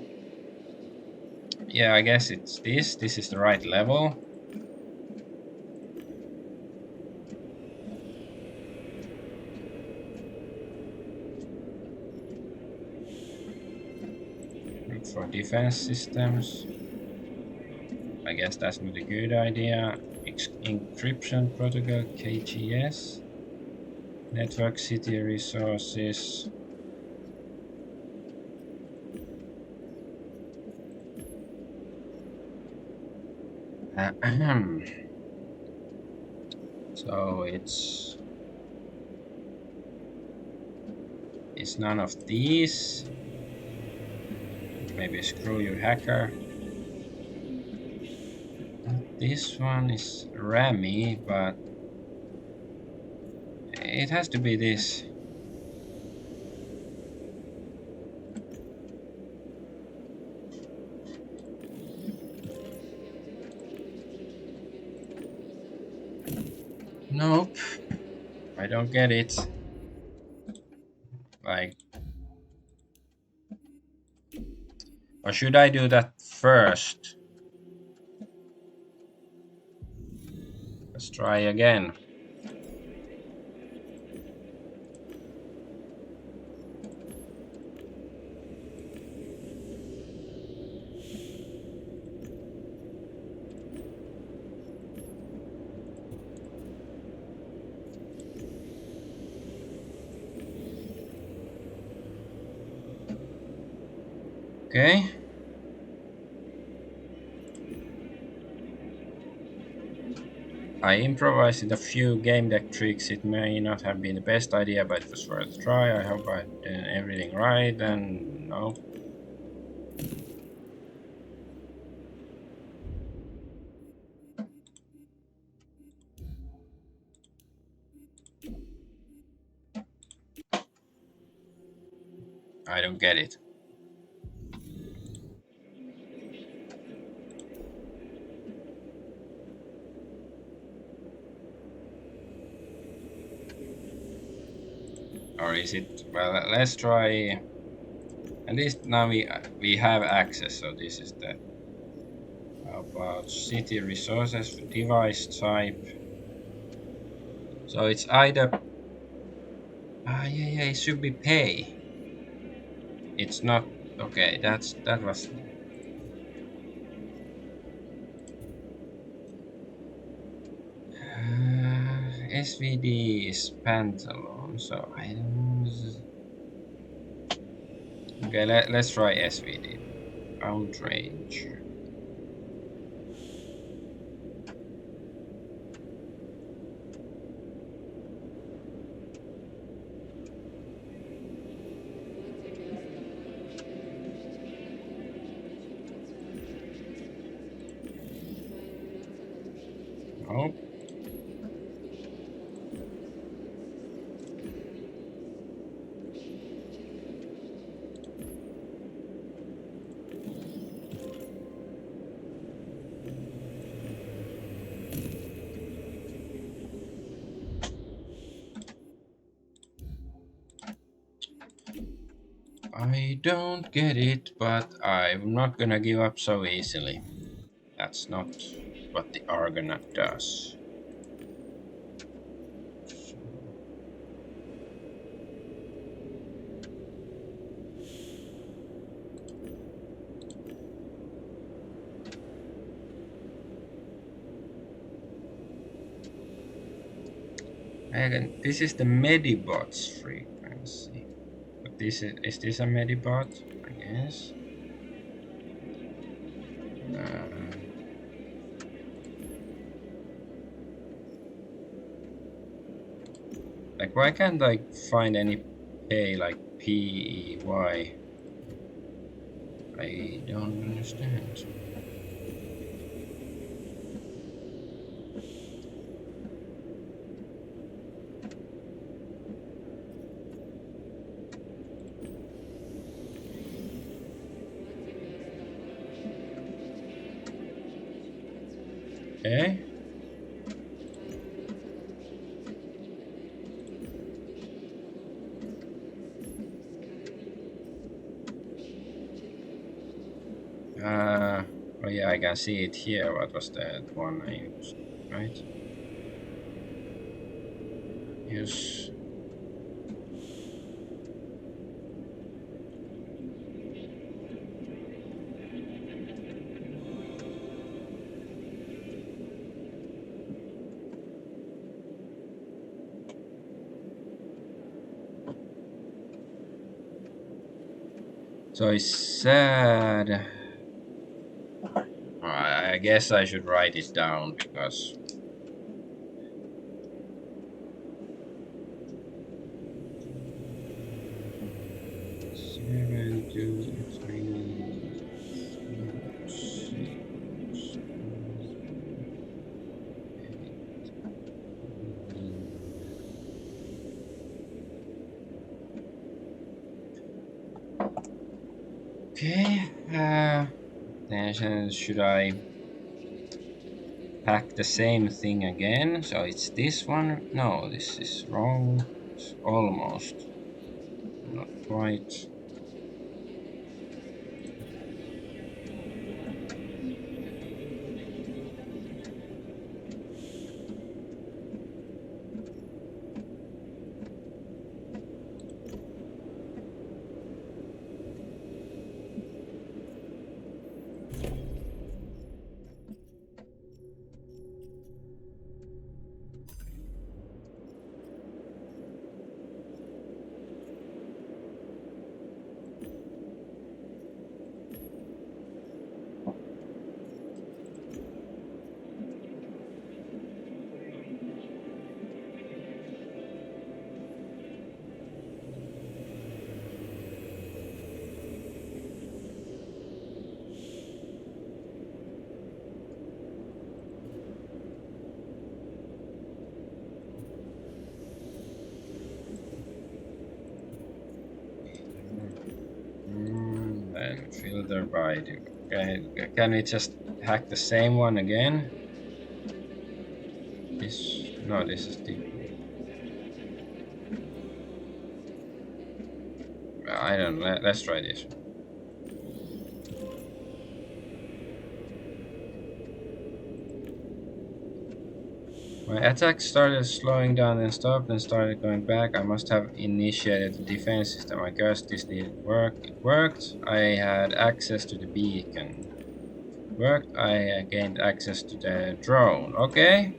yeah, I guess it's this. This is the right level. Look for defense systems. I guess that's not a good idea. Encryption protocol, KGS. Network city resources. So it's none of these. Maybe screw you, hacker. This one is Rami, but it has to be this. Nope, I don't get it. Like, or should I do that first? Let's try again. Okay. I improvised a few game deck tricks. It may not have been the best idea, but it was worth a try. I hope I did everything right, and no. I don't get it. Or is it? Well, let's try. At least now we have access. So this is the about city resources device type. So it's either yeah, it should be pay. It's not okay. That was SVD is Pantalon. So I don't. Okay, let's try SVD. Outrage. Oh, I don't get it, but I'm not gonna give up so easily. That's not what the Argonaut does. Again, this is the Medibot's frequency. But is this a Medibot? I guess. Uh, like why can't I find any pay like PEY? I don't understand. Okay. Oh yeah, I can see it here. What was that one I used? Right? Yes. So it's sad. I guess I should write it down because 7, 2, 3, 6. Okay. Then should I pack the same thing again? So it's this one. No, this is wrong. It's almost. Not quite. Then filter by can we just hack the same one again? This is the. I don't. Let's try this. My attack started slowing down, then stopped, then started going back. I must have initiated the defense system. I guess this didn't work. It worked. I had access to the beacon. Worked. I gained access to the drone. Okay.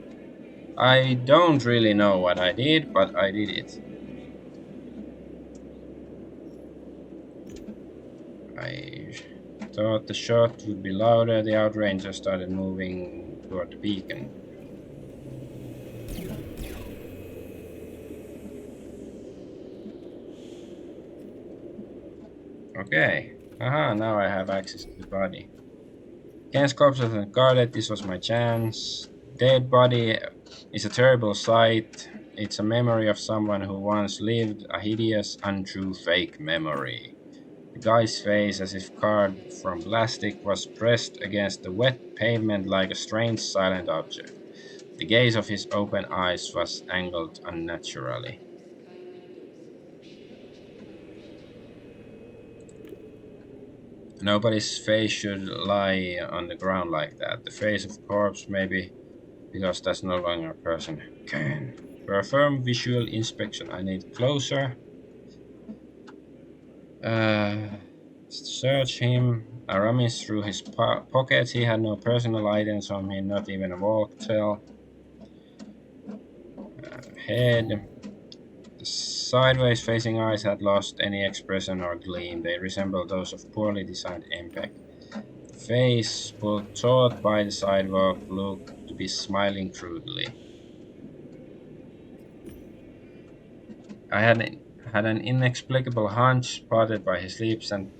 I don't really know what I did, but I did it. I thought the shot would be louder. The outranger started moving toward the beacon. Okay. Aha, now I have access to the body. Ken's corpse wasn't guarded. This was my chance. Dead body is a terrible sight. It's a memory of someone who once lived, a hideous, untrue fake memory. The guy's face, as if carved from plastic, was pressed against the wet pavement like a strange silent object. The gaze of his open eyes was angled unnaturally. Nobody's face should lie on the ground like that. The face of a corpse, maybe because that's no longer a person. Can perform visual inspection. I need closer. Search him. I rummaged through his pockets. He had no personal items on him, not even a walk tail. Head. The sideways facing eyes had lost any expression or gleam. They resembled those of poorly designed impact. The face, pulled taut by the sidewalk, looked to be smiling crudely. I had an inexplicable hunch, spotted by his lips, and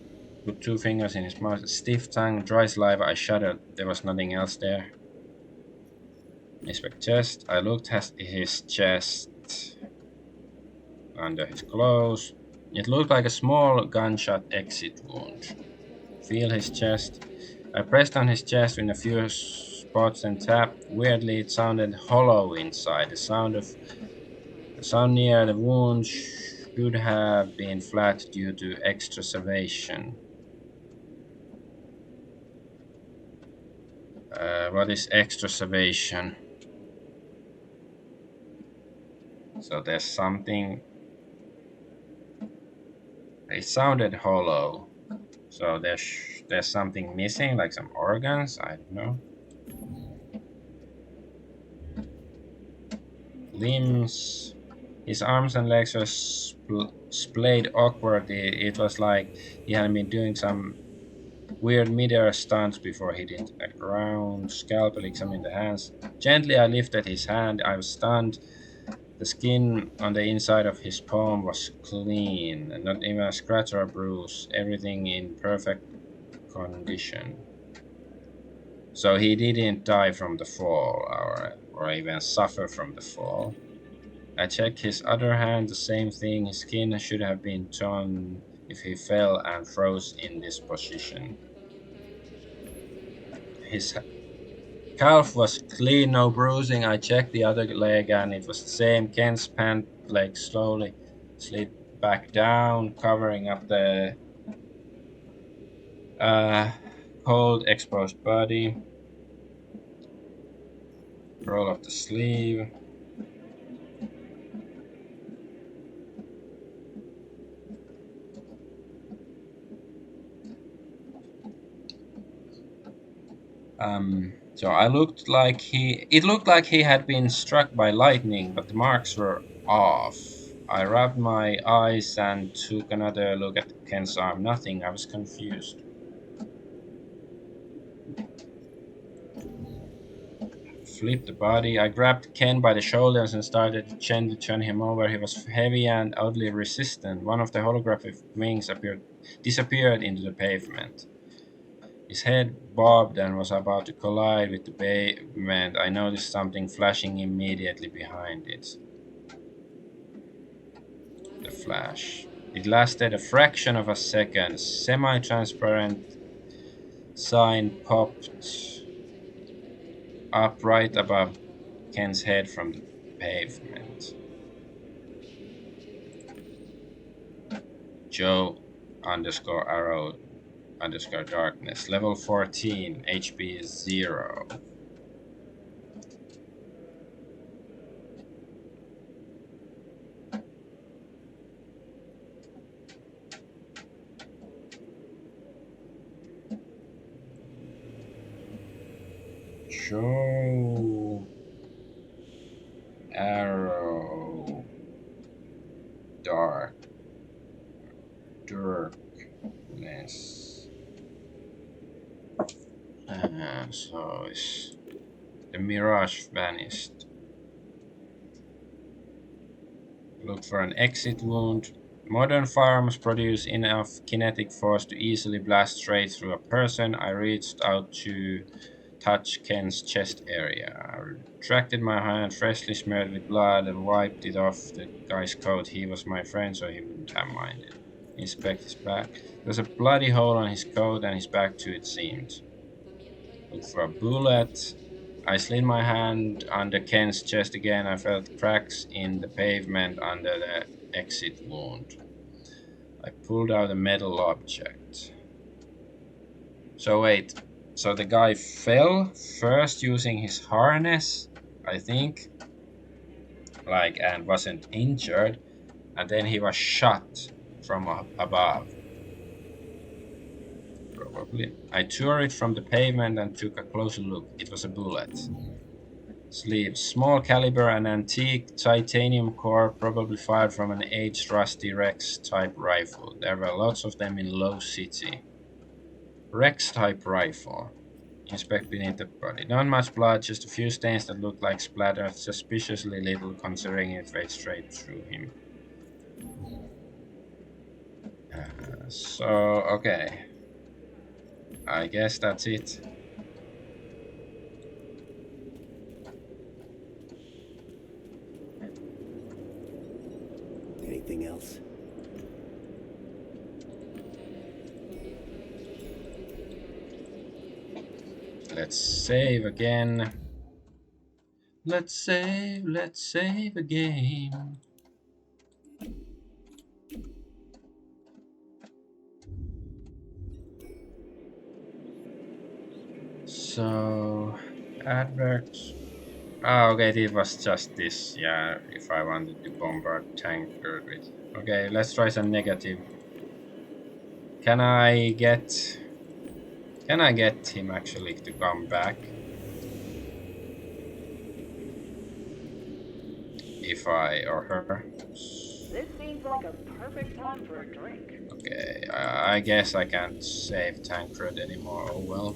put 2 fingers in his mouth. Stiff tongue, dry saliva. I shuddered. There was nothing else there. Inspect chest. I looked at his chest. Under his clothes. It looked like a small gunshot exit wound. Feel his chest. I pressed on his chest in a few spots and tapped. Weirdly, it sounded hollow inside. The sound near the wound should have been flat due to extravasation. What is extravasation? So there's something. It sounded hollow. So there's something missing, like some organs. I don't know. Limbs. His arms and legs were splayed awkwardly. It was like he had been doing some weird midair stunts before he hit the ground. Scalpel examined the hands. Gently, I lifted his hand. I was stunned. The skin on the inside of his palm was clean, and not even a scratch or a bruise. Everything in perfect condition. So he didn't die from the fall, or even suffer from the fall. I checked his other hand, the same thing. His skin should have been torn if he fell and froze in this position. His calf was clean, no bruising. I checked the other leg and it was the same. Ken's pant leg slowly slid back down, covering up the cold, exposed body. Roll up the sleeve. So it looked like he had been struck by lightning, but the marks were off. I rubbed my eyes and took another look at Ken's arm. Nothing. I was confused. Flipped the body. I grabbed Ken by the shoulders and started to gently turn him over. He was heavy and oddly resistant. One of the holographic wings disappeared into the pavement. His head bobbed and was about to collide with the pavement. I noticed something flashing immediately behind it. The flash. It lasted a fraction of a second. Semi-transparent sign popped up right above Ken's head from the pavement. Joe underscore arrow underscore darkness. Level 14. HP is 0. Joe arrow darkness. So is the mirage vanished. Look for an exit wound. Modern firearms produce enough kinetic force to easily blast straight through a person. I reached out to touch Ken's chest area. I retracted my hand, freshly smeared with blood, and wiped it off the guy's coat. He was my friend, so he wouldn't have minded. Inspect his back. There's a bloody hole on his coat and his back too, it seemed. Look for a bullet. I slid my hand under Ken's chest again. I felt cracks in the pavement under the exit wound. I pulled out a metal object. So wait, so the guy fell first using his harness, I think, and wasn't injured, and then he was shot from above. Probably. I tore it from the pavement and took a closer look. It was a bullet. Sleeve. Small caliber and antique titanium core, probably fired from an aged rusty Rex type rifle. There were lots of them in Low City. Rex type rifle. Inspect beneath the body. Not much blood, just a few stains that looked like splatter. Suspiciously little considering it went straight through him. So, okay. I guess that's it. Anything else? Let's save again. Let's save a game. So, adverts. Oh, okay, it was just this, yeah, if I wanted to bombard tanker with. Okay, let's try some negative. Can I get him actually to come back? If I or her. This seems like a perfect time for a drink. Okay, I guess I can't save Tancred anymore. Oh well.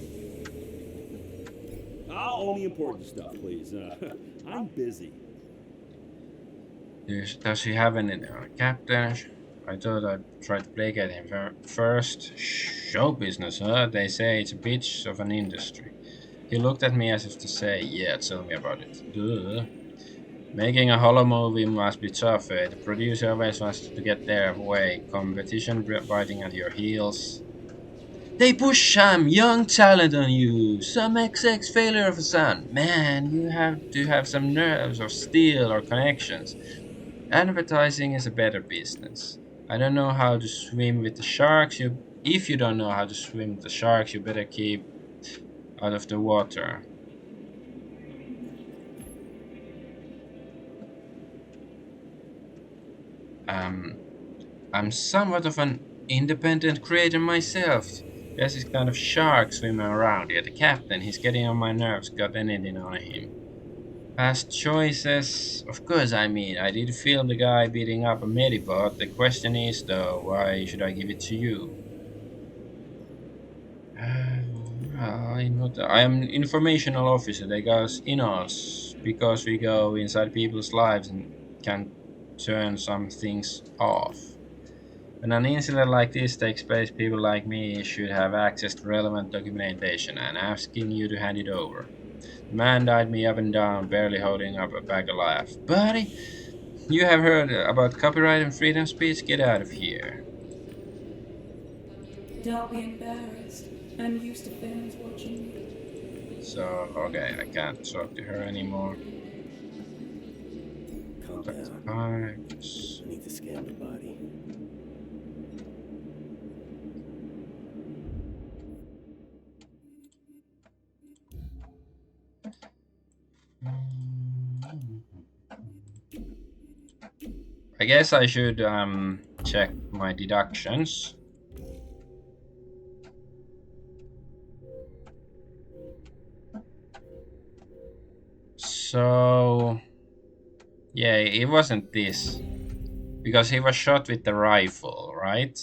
Only important stuff, please. I'm busy. Does he have any captain? I thought I'd try to placate him first. Show business, huh? They say it's a bitch of an industry. He looked at me as if to say, yeah, tell me about it. Duh. Making a horror movie must be tough, eh? The producer always wants to get their way. Competition biting at your heels. They push some young talent on you. Some XX failure of a son. Man, you have to have some nerves or steel or connections. Advertising is a better business. I don't know how to swim with the sharks. If you don't know how to swim with the sharks, you better keep out of the water. I'm somewhat of an independent creator myself. There's this kind of shark swimming around here. The captain, he's getting on my nerves. Got anything on him? Past choices, of course. I mean, I did film the guy beating up a medibot. The question is, though, why should I give it to you? I am an informational officer. They got us in us because we go inside people's lives and can turn some things off. When an incident like this takes place, people like me should have access to relevant documentation, and I'm asking you to hand it over. The man died me up and down, barely holding up a bag of life. Buddy, You have heard about copyright and freedom speech? Get out of here. Don't be embarrassed. I'm used to fans watching me. So, okay, I can't talk to her anymore. Calm That's down. pipes. I need to scan the body. I guess I should check my deductions. So, yeah, it wasn't this. Because he was shot with the rifle, right?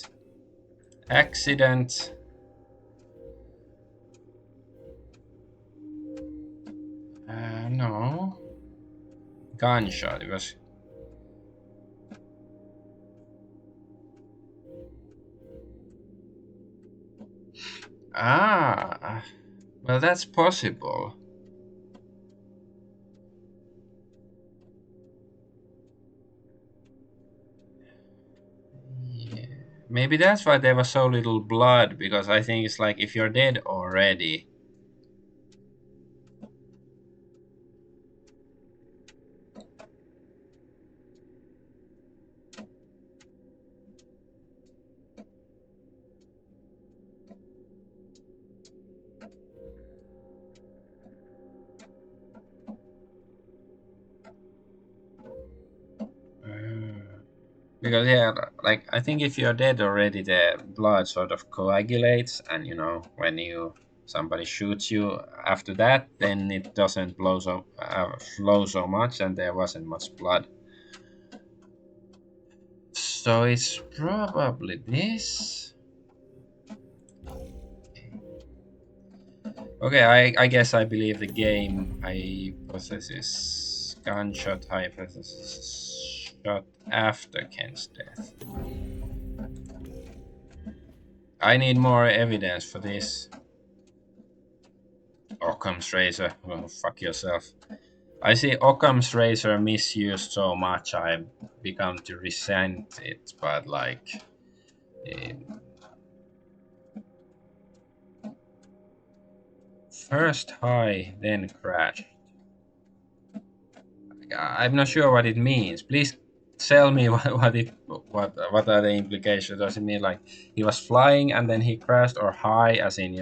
Accident. No. Gunshot. It was. Ah. Well, that's possible. Yeah. Maybe that's why there was so little blood, because I think it's like if you're dead already. Because yeah, like I think if you're dead already, the blood sort of coagulates, and when somebody shoots you after that, then it doesn't flow so much, and there wasn't much blood. So it's probably this. Okay, I guess I believe the game hypothesis. Gunshot hypothesis. Shot after Ken's death. I need more evidence for this. Occam's razor. Oh, fuck yourself. I see Occam's razor misused so much I've become to resent it, but like. eh, First high, then crash. I'm not sure what it means. Please tell me what are the implications. Does it mean like he was flying and then he crashed, or high as in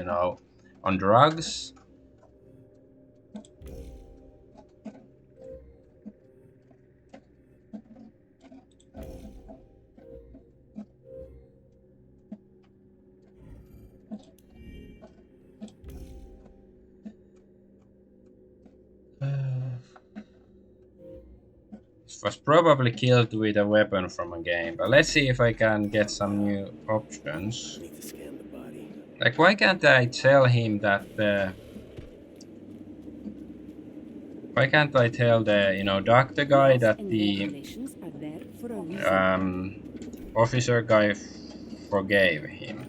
on drugs? Was probably killed with a weapon from a game, but let's see if I can get some new options. I need to scan the body. Like, why can't I tell him that why can't I tell the doctor guy Laws that and the regulations are there for a reason. officer guy forgave him,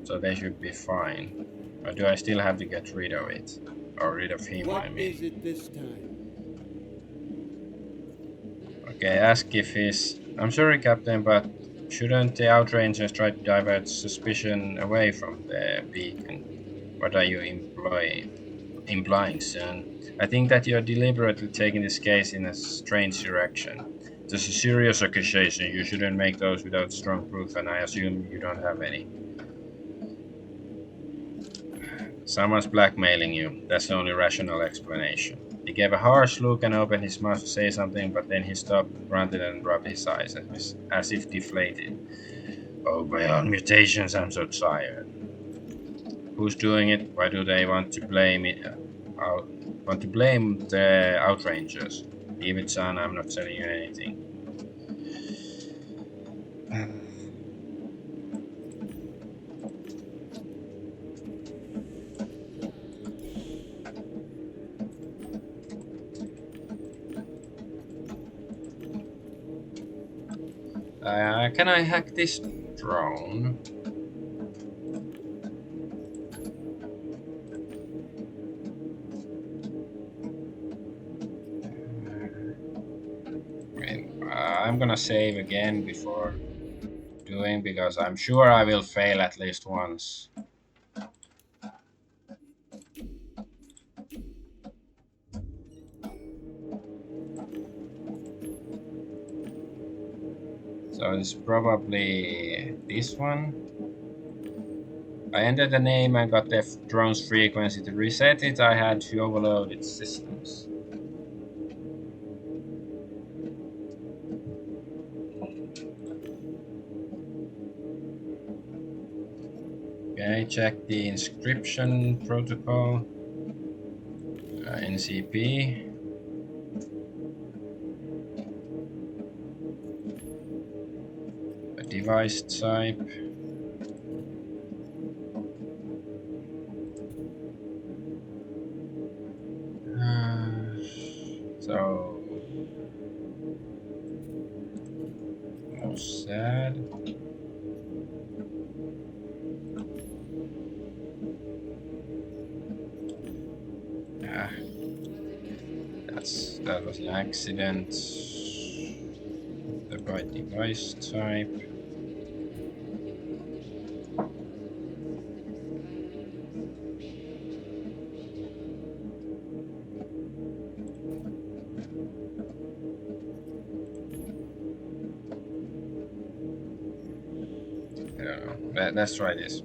so they should be fine? Or do I still have to get rid of it, or rid of him? What I is mean, it this time? okay. Ask if he's. I'm sorry, Captain, but shouldn't the outrangers try to divert suspicion away from the beacon? What are you implying, son? I think that you're deliberately taking this case in a strange direction. This is a serious accusation. You shouldn't make those without strong proof, and I assume you don't have any. Someone's blackmailing you. That's the only rational explanation. He gave a harsh look and opened his mouth to say something, but then he stopped, grunted, and rubbed his eyes as if deflated. Oh, by all mutations, I'm so tired. Who's doing it? Why do they want to blame it? Want to blame the outrangers? Leave it, son. I'm not telling you anything. Can I hack this drone? I'm gonna save again before doing, because I'm sure I will fail at least once. So it's probably this one. I entered the name and got the drone's frequency. To reset it, I had to overload its systems. Okay, check the inscription protocol. NCP. A device type. So sad. Ah, that was an accident. The right device type. Let's try this.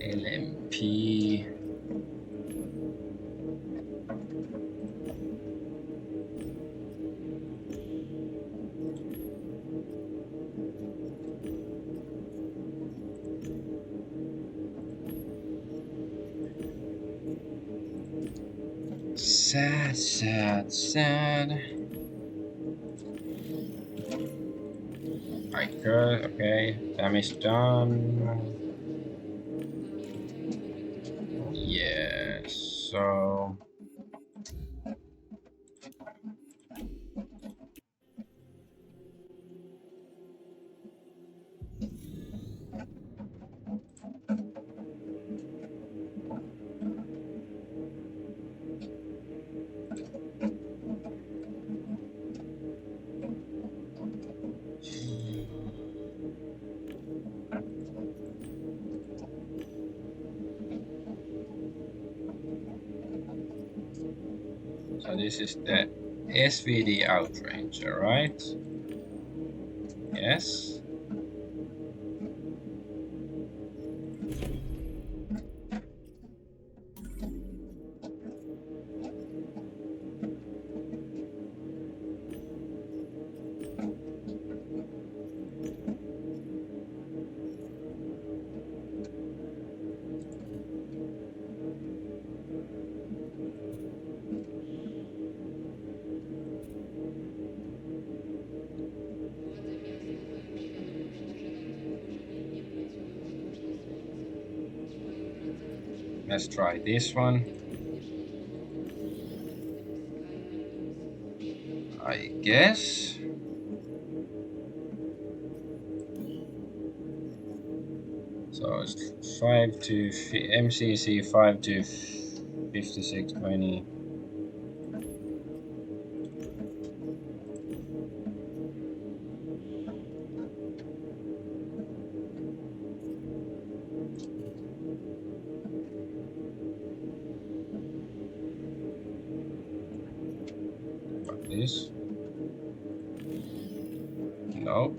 LMP. Sad. I could, okay, damage done. Yes, so this is the SVD outranger, right? Yes. Let's try this one. I guess. So it's 5 to MCC 5 to 5620. This? No.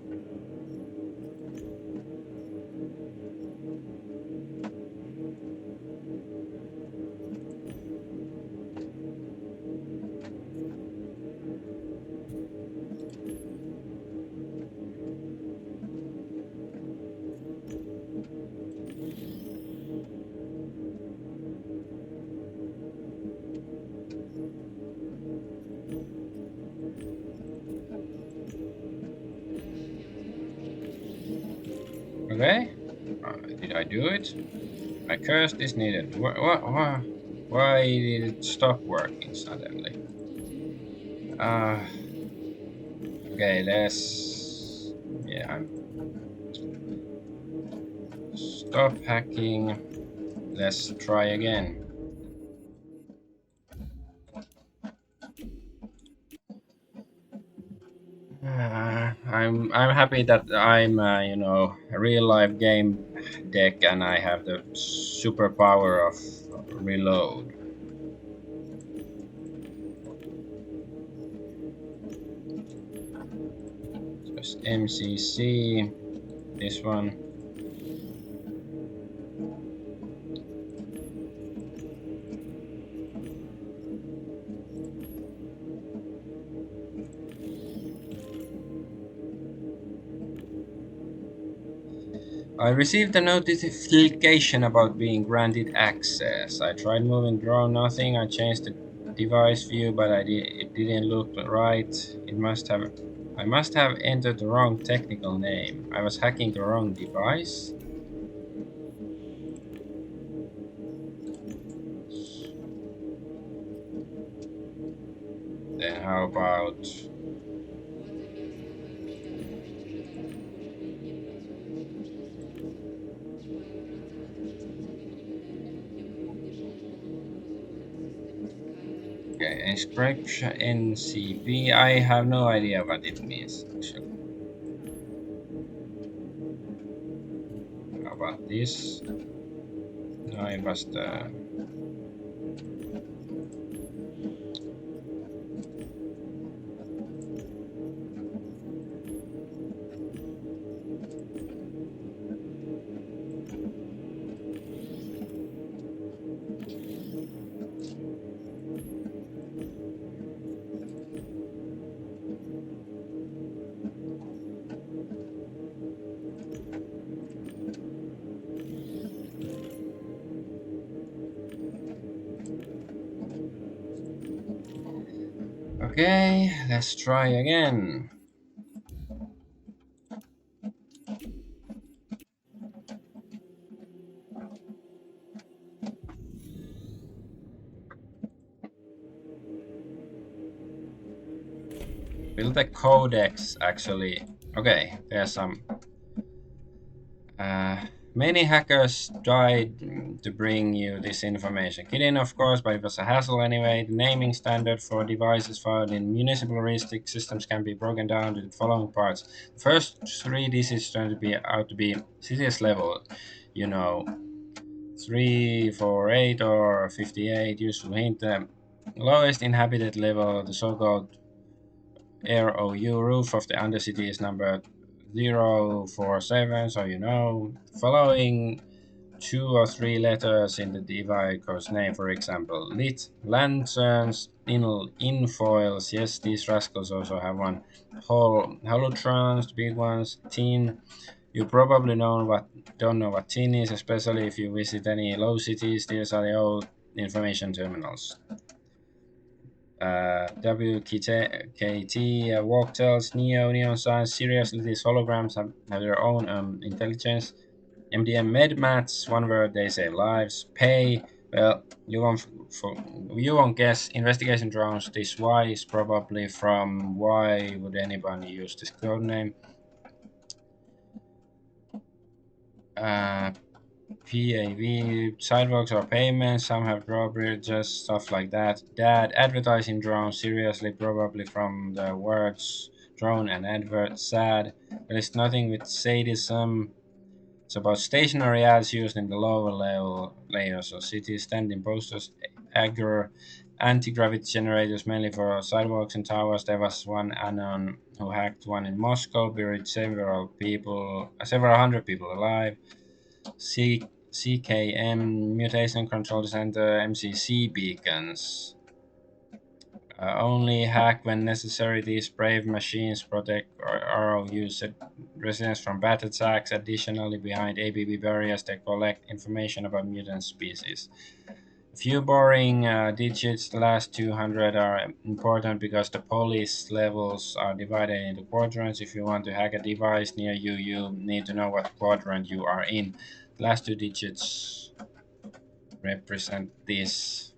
Okay. Did I do it? A curse is needed. Why did it stop working suddenly? Uh, okay, let's. Yeah, I'm. Stop hacking. Let's try again. I'm happy that I'm a real life game deck and I have the superpower of reload. So it's MCC. This one. I received a notification about being granted access. I tried moving drone, nothing. I changed the device view, but it didn't look right. I must have entered the wrong technical name. I was hacking the wrong device. Then how about okay, inscription NCP? I have no idea what it means actually. How about this? No, it was the okay. Let's try again. Will the codex actually? Okay, there's some. Uh, Many hackers tried to bring you this information. Kidding, of course, but it was a hassle anyway. The naming standard for devices found in municipalistic systems can be broken down to the following parts. The first three digits turn to be out to be CS level. You know, 348 or 58. Useful hint. Lowest inhabited level, the so-called ROU roof of the undercity is number 047, so you know. Following two or three letters in the device's name, for example, lit, lanterns, infoils. Yes, these rascals also have one. Holotrons, big ones, tin. You probably don't know what tin is, especially if you visit any low cities. These are the old information terminals. WKT, Walktels, Neon Signs. Seriously, these holograms have their own intelligence. MDM Medmats, one word, they save lives. Pay, well, you won't guess. Investigation drones. This Y is probably from why would anybody use this code name? Uh, PAV, sidewalks or payments, some have drawbridges, stuff like that. Dad, advertising drones, seriously, probably from the words drone and advert. Sad, there is nothing with sadism. It's about stationary ads used in the lower level layers of cities, standing posters, aggro, anti-gravity generators, mainly for sidewalks and towers. There was one anon who hacked one in Moscow, buried several hundred people alive. CKM Mutation Control Center MCC beacons. Only hack when necessary. These brave machines protect ROU's residents from bat attacks. Additionally, behind ABB barriers, they collect information about mutant species. A few boring digits, the last 200 are important because the police levels are divided into quadrants. If you want to hack a device near you, you need to know what quadrant you are in. The last two digits represent this.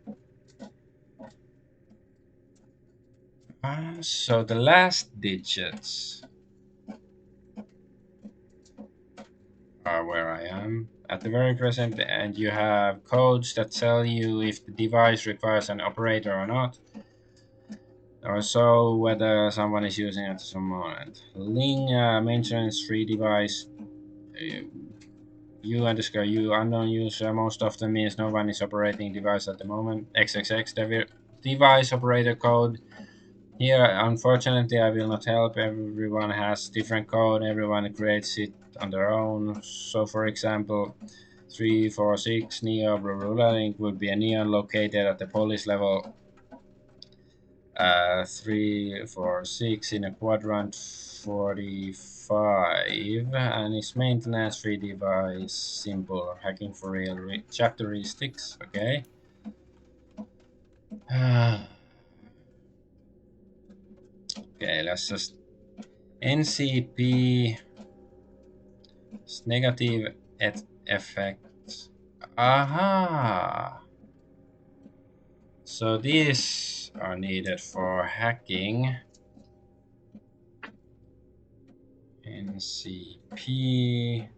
So the last digits are where I am at the very present, and you have codes that tell you if the device requires an operator or not, or so whether someone is using it at some moment. Ling maintenance free device. U underscore U unknown user most often means no one is operating device at the moment. XXX device operator code. Here, unfortunately, I will not help. Everyone has different code. Everyone creates it on their own. So, for example, 346 Neo Link would be a neon located at the police level. 346 in a quadrant 45, and its maintenance free device simple hacking for real chapteristics. Okay. Okay, let's just NCP negative effects. Aha! So these are needed for hacking. NCP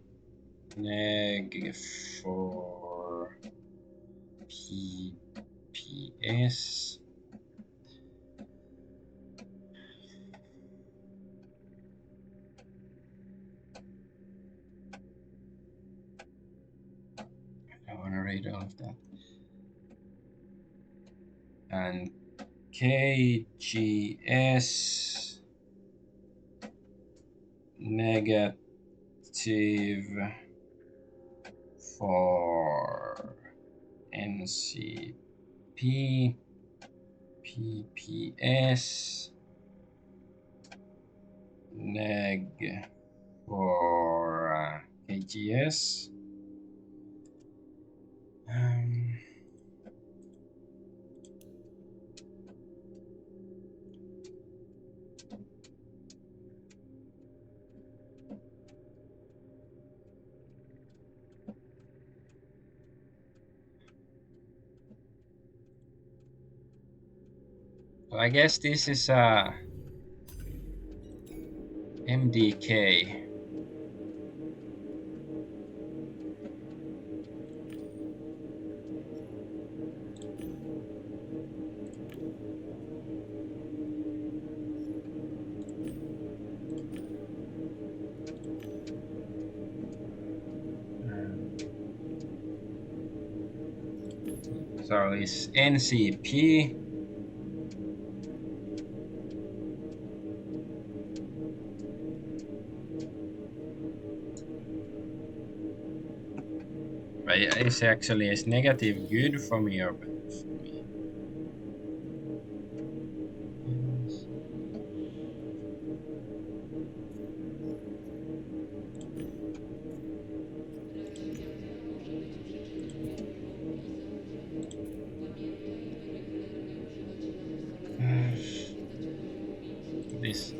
neg for PPS. I want to read all of that. And KGS negative for NCP PPS neg for KGS. I guess this is MDK. So it's NCP. But it's actually is negative good for me or bad for me? This.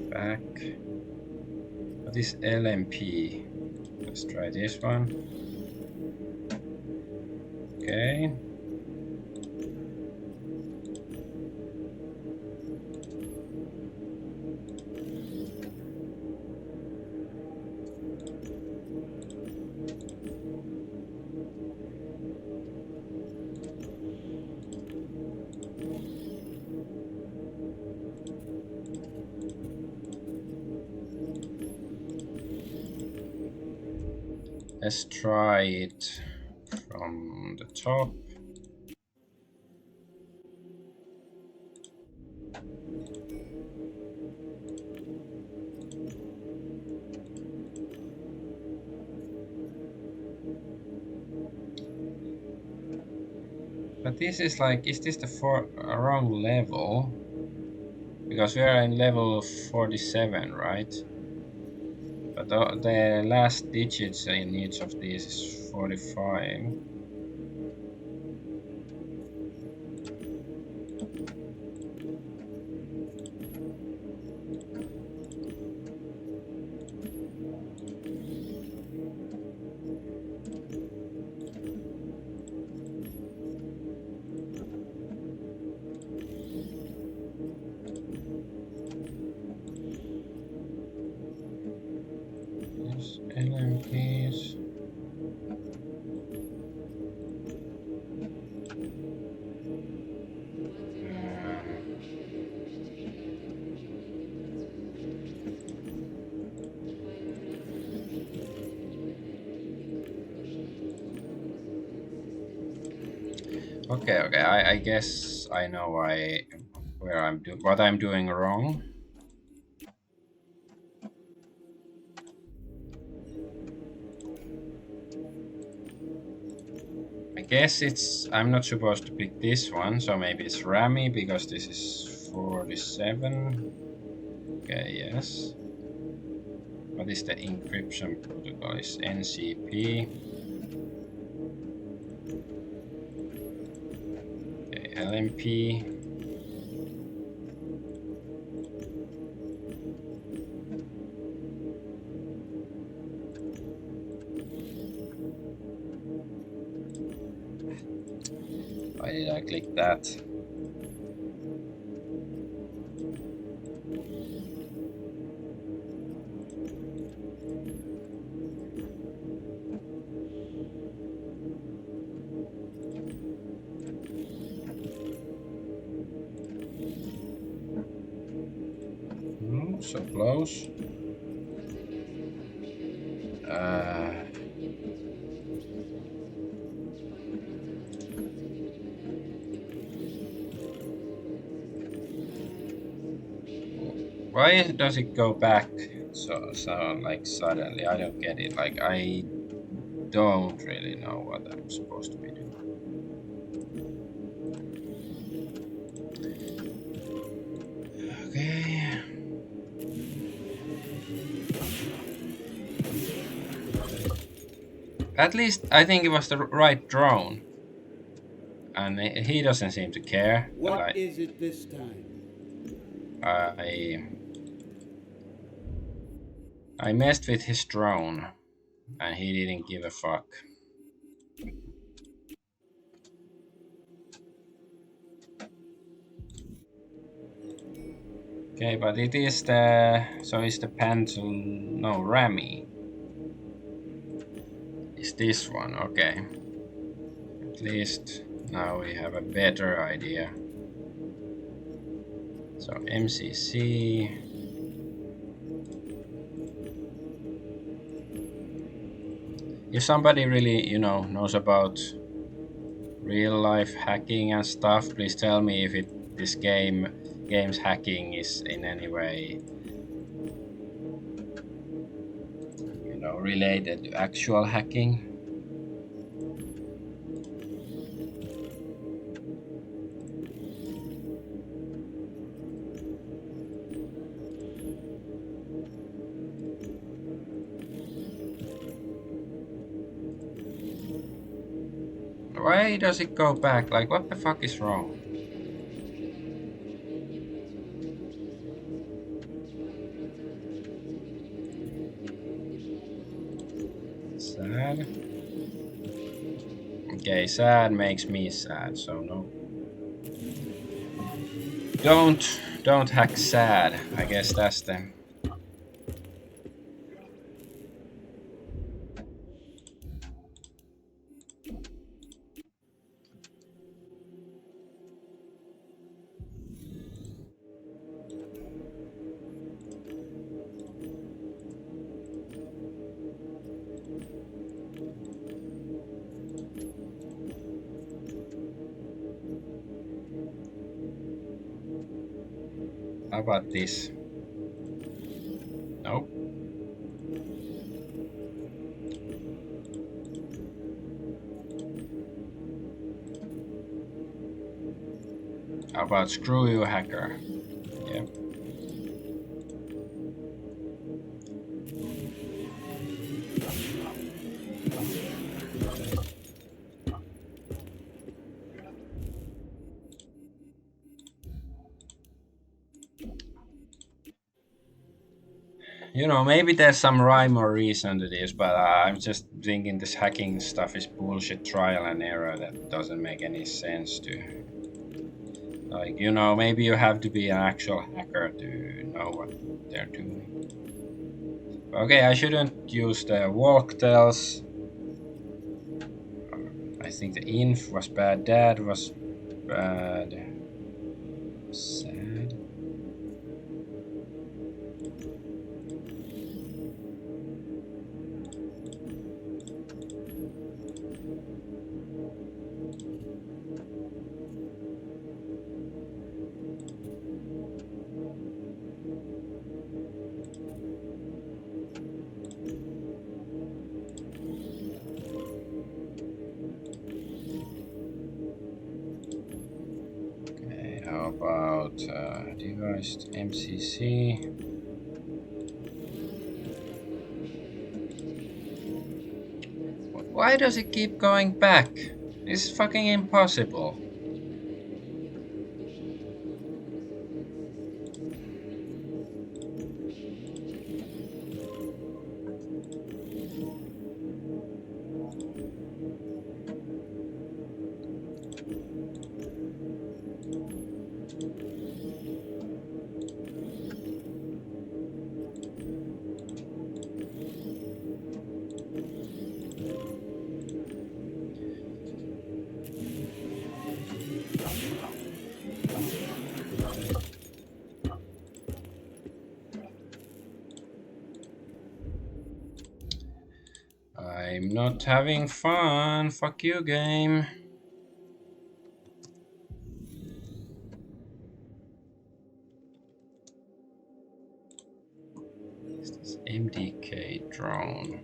Back. What is LMP? Let's try this one. Okay. Let's try it from the top. But this is like, is this the wrong level? Because we are in level 47, right? But the last digits in each of these is 45. Yes, LMPs. Okay, okay. I guess I know what I'm doing wrong. I guess I'm not supposed to pick this one, so maybe it's Rami because this is 47. Okay, yes. What is the encryption protocol? It's NCP. Okay, LMP. Why did I click that? So close. Why does it go back so like suddenly? I don't get it. Like I don't really know what I'm supposed to be doing. Okay. At least I think it was the right drone. And he doesn't seem to care. What is it this time? I messed with his drone and he didn't give a fuck. Okay, but it is it's the pencil, no, Rami. It's this one, okay. At least now we have a better idea. So MCC. If somebody really, knows about real life hacking and stuff, please tell me if this game's hacking is in any way, related to actual hacking. Why does it go back? Like, what the fuck is wrong? Sad. Okay, sad makes me sad, so no. Don't hack sad. I guess that's the... How about this? Nope. About screw you, hacker. Yeah. You know, maybe there's some rhyme or reason to this, but I'm just thinking this hacking stuff is bullshit trial and error that doesn't make any sense to. Like, you know, maybe you have to be an actual hacker to know what they're doing. Okay, I shouldn't use the walk tells. I think the inf was bad, dad was bad. Sad. Okay, how about device MCC? Why does it keep going back? It's fucking impossible. I'm not having fun. Fuck you, game. Is this MDK drone?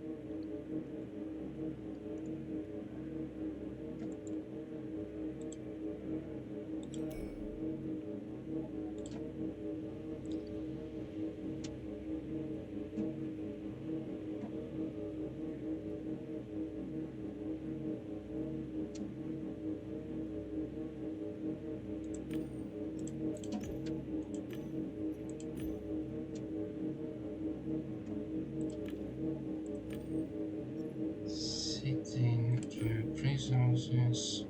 Sitting to resources.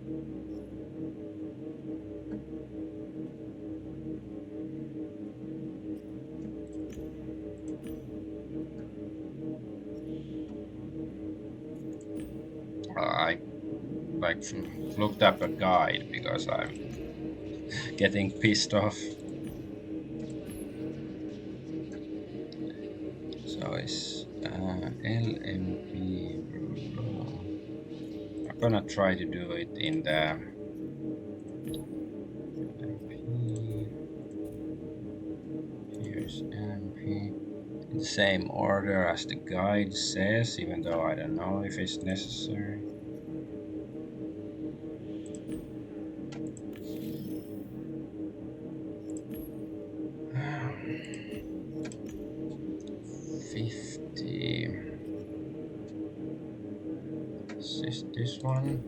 I like looked up a guide because I'm getting pissed off. So it's LMP. I'm gonna try to do it in the LMP. Here's LMP in the same order as the guide says, even though I don't know if it's necessary. Is this one?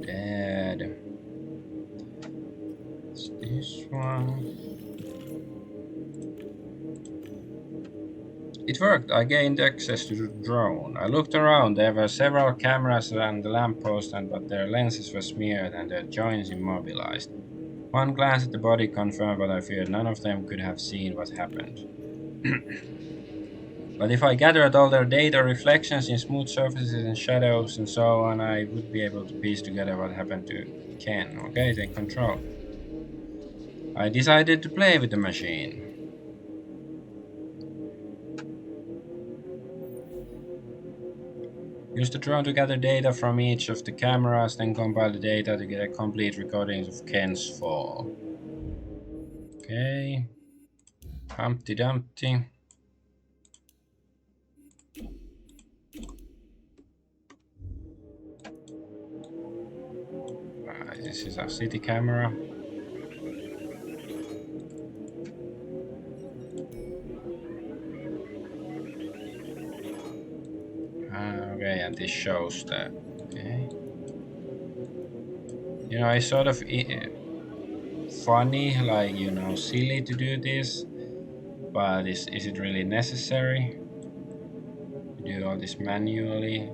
Dead. It's this one. It worked. I gained access to the drone. I looked around. There were several cameras around the lamppost, but their lenses were smeared and their joints immobilized. One glance at the body confirmed what I feared. None of them could have seen what happened. But if I gathered all their data, reflections in smooth surfaces and shadows and so on, I would be able to piece together what happened to Ken. Okay, take control. I decided to play with the machine. Use the drone to gather data from each of the cameras, then compile the data to get a complete recording of Ken's fall. Okay. Humpty Dumpty. This is a city camera. Okay, and this shows that. Okay. You know, it's sort of funny, like, you know, silly to do this, but is it really necessary to do all this manually?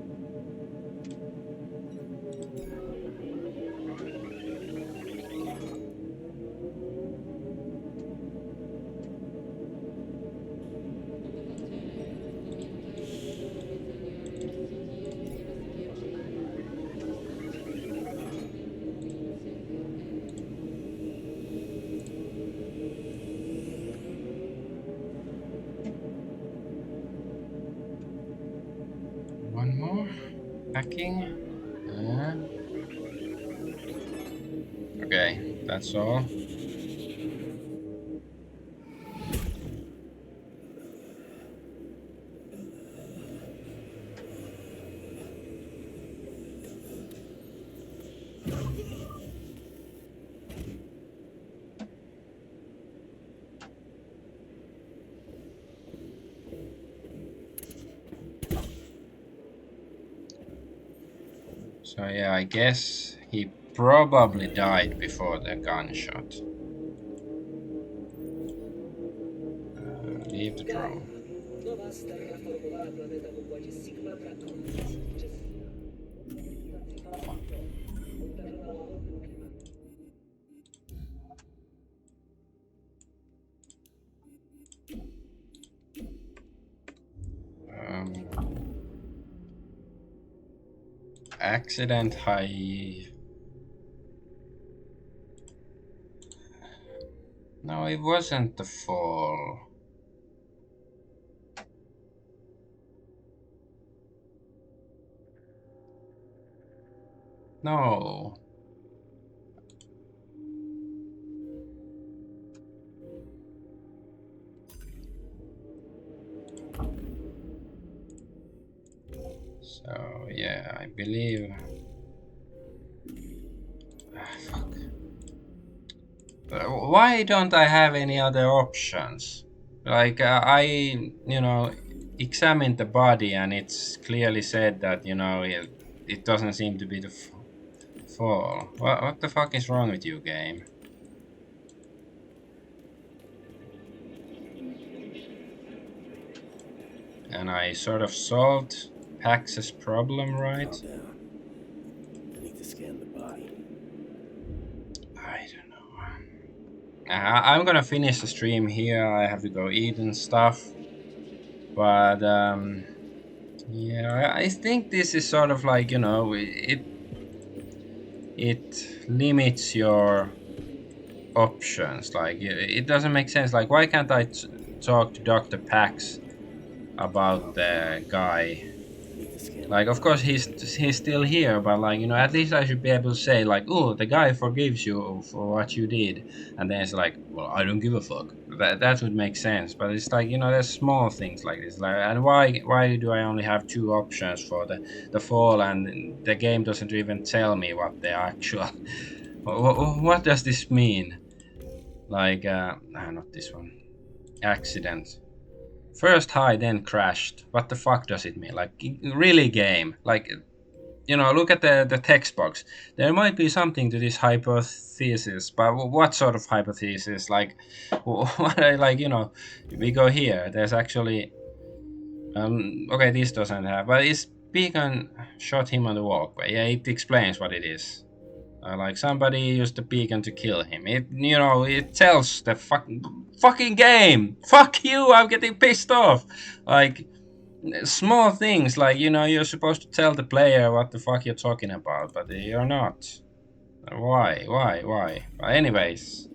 One more hacking. Okay, that's all. So yeah, I guess he probably died before the gunshot. Leave the drone. Accident high. No, it wasn't the fall. No. So yeah, I believe. Fuck. Why don't I have any other options? Like you know, examined the body and it's clearly said that, you know, it doesn't seem to be the fall. What the fuck is wrong with you, game? And I sort of solved Pax's problem, right? Calm down. I need to scan the body. I don't know. I'm gonna finish the stream here. I have to go eat and stuff. But yeah, I think this is sort of like, you know, it limits your options. Like, it doesn't make sense. Like, why can't I talk to Dr. Pax about the guy? Like, of course he's still here, but like, you know, at least I should be able to say like, oh, the guy forgives you for what you did, and then it's like, well, I don't give a fuck. That would make sense. But it's like, you know, there's small things like this. Like, and why do I only have two options for the fall, and the game doesn't even tell me what the actual what does this mean? Like, not this one. Accident. First high, then crashed. What the fuck does it mean? Like, really, game? Like, you know, look at the text box. There might be something to this hypothesis, but what sort of hypothesis? Like, what I like, you know, we go here. There's actually, okay, this doesn't have, but it's beacon shot him on the walkway. Yeah, it explains what it is. Like, somebody used the beacon to kill him. It, you know, it tells the fucking game. Fuck you! I'm getting pissed off. Like, small things, like, you know, you're supposed to tell the player what the fuck you're talking about, but you're not. Why? But anyways,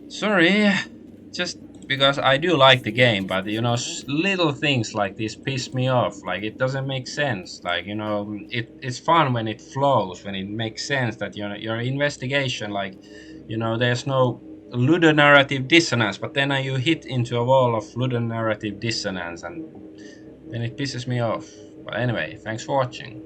sorry. Just because I do like the game, but, you know, little things like this piss me off. Like, it doesn't make sense. Like, you know, it's fun when it flows, when it makes sense that, you know, your investigation, like, you know, there's no ludonarrative dissonance, but then you hit into a wall of ludonarrative dissonance, and then it pisses me off. But anyway, thanks for watching.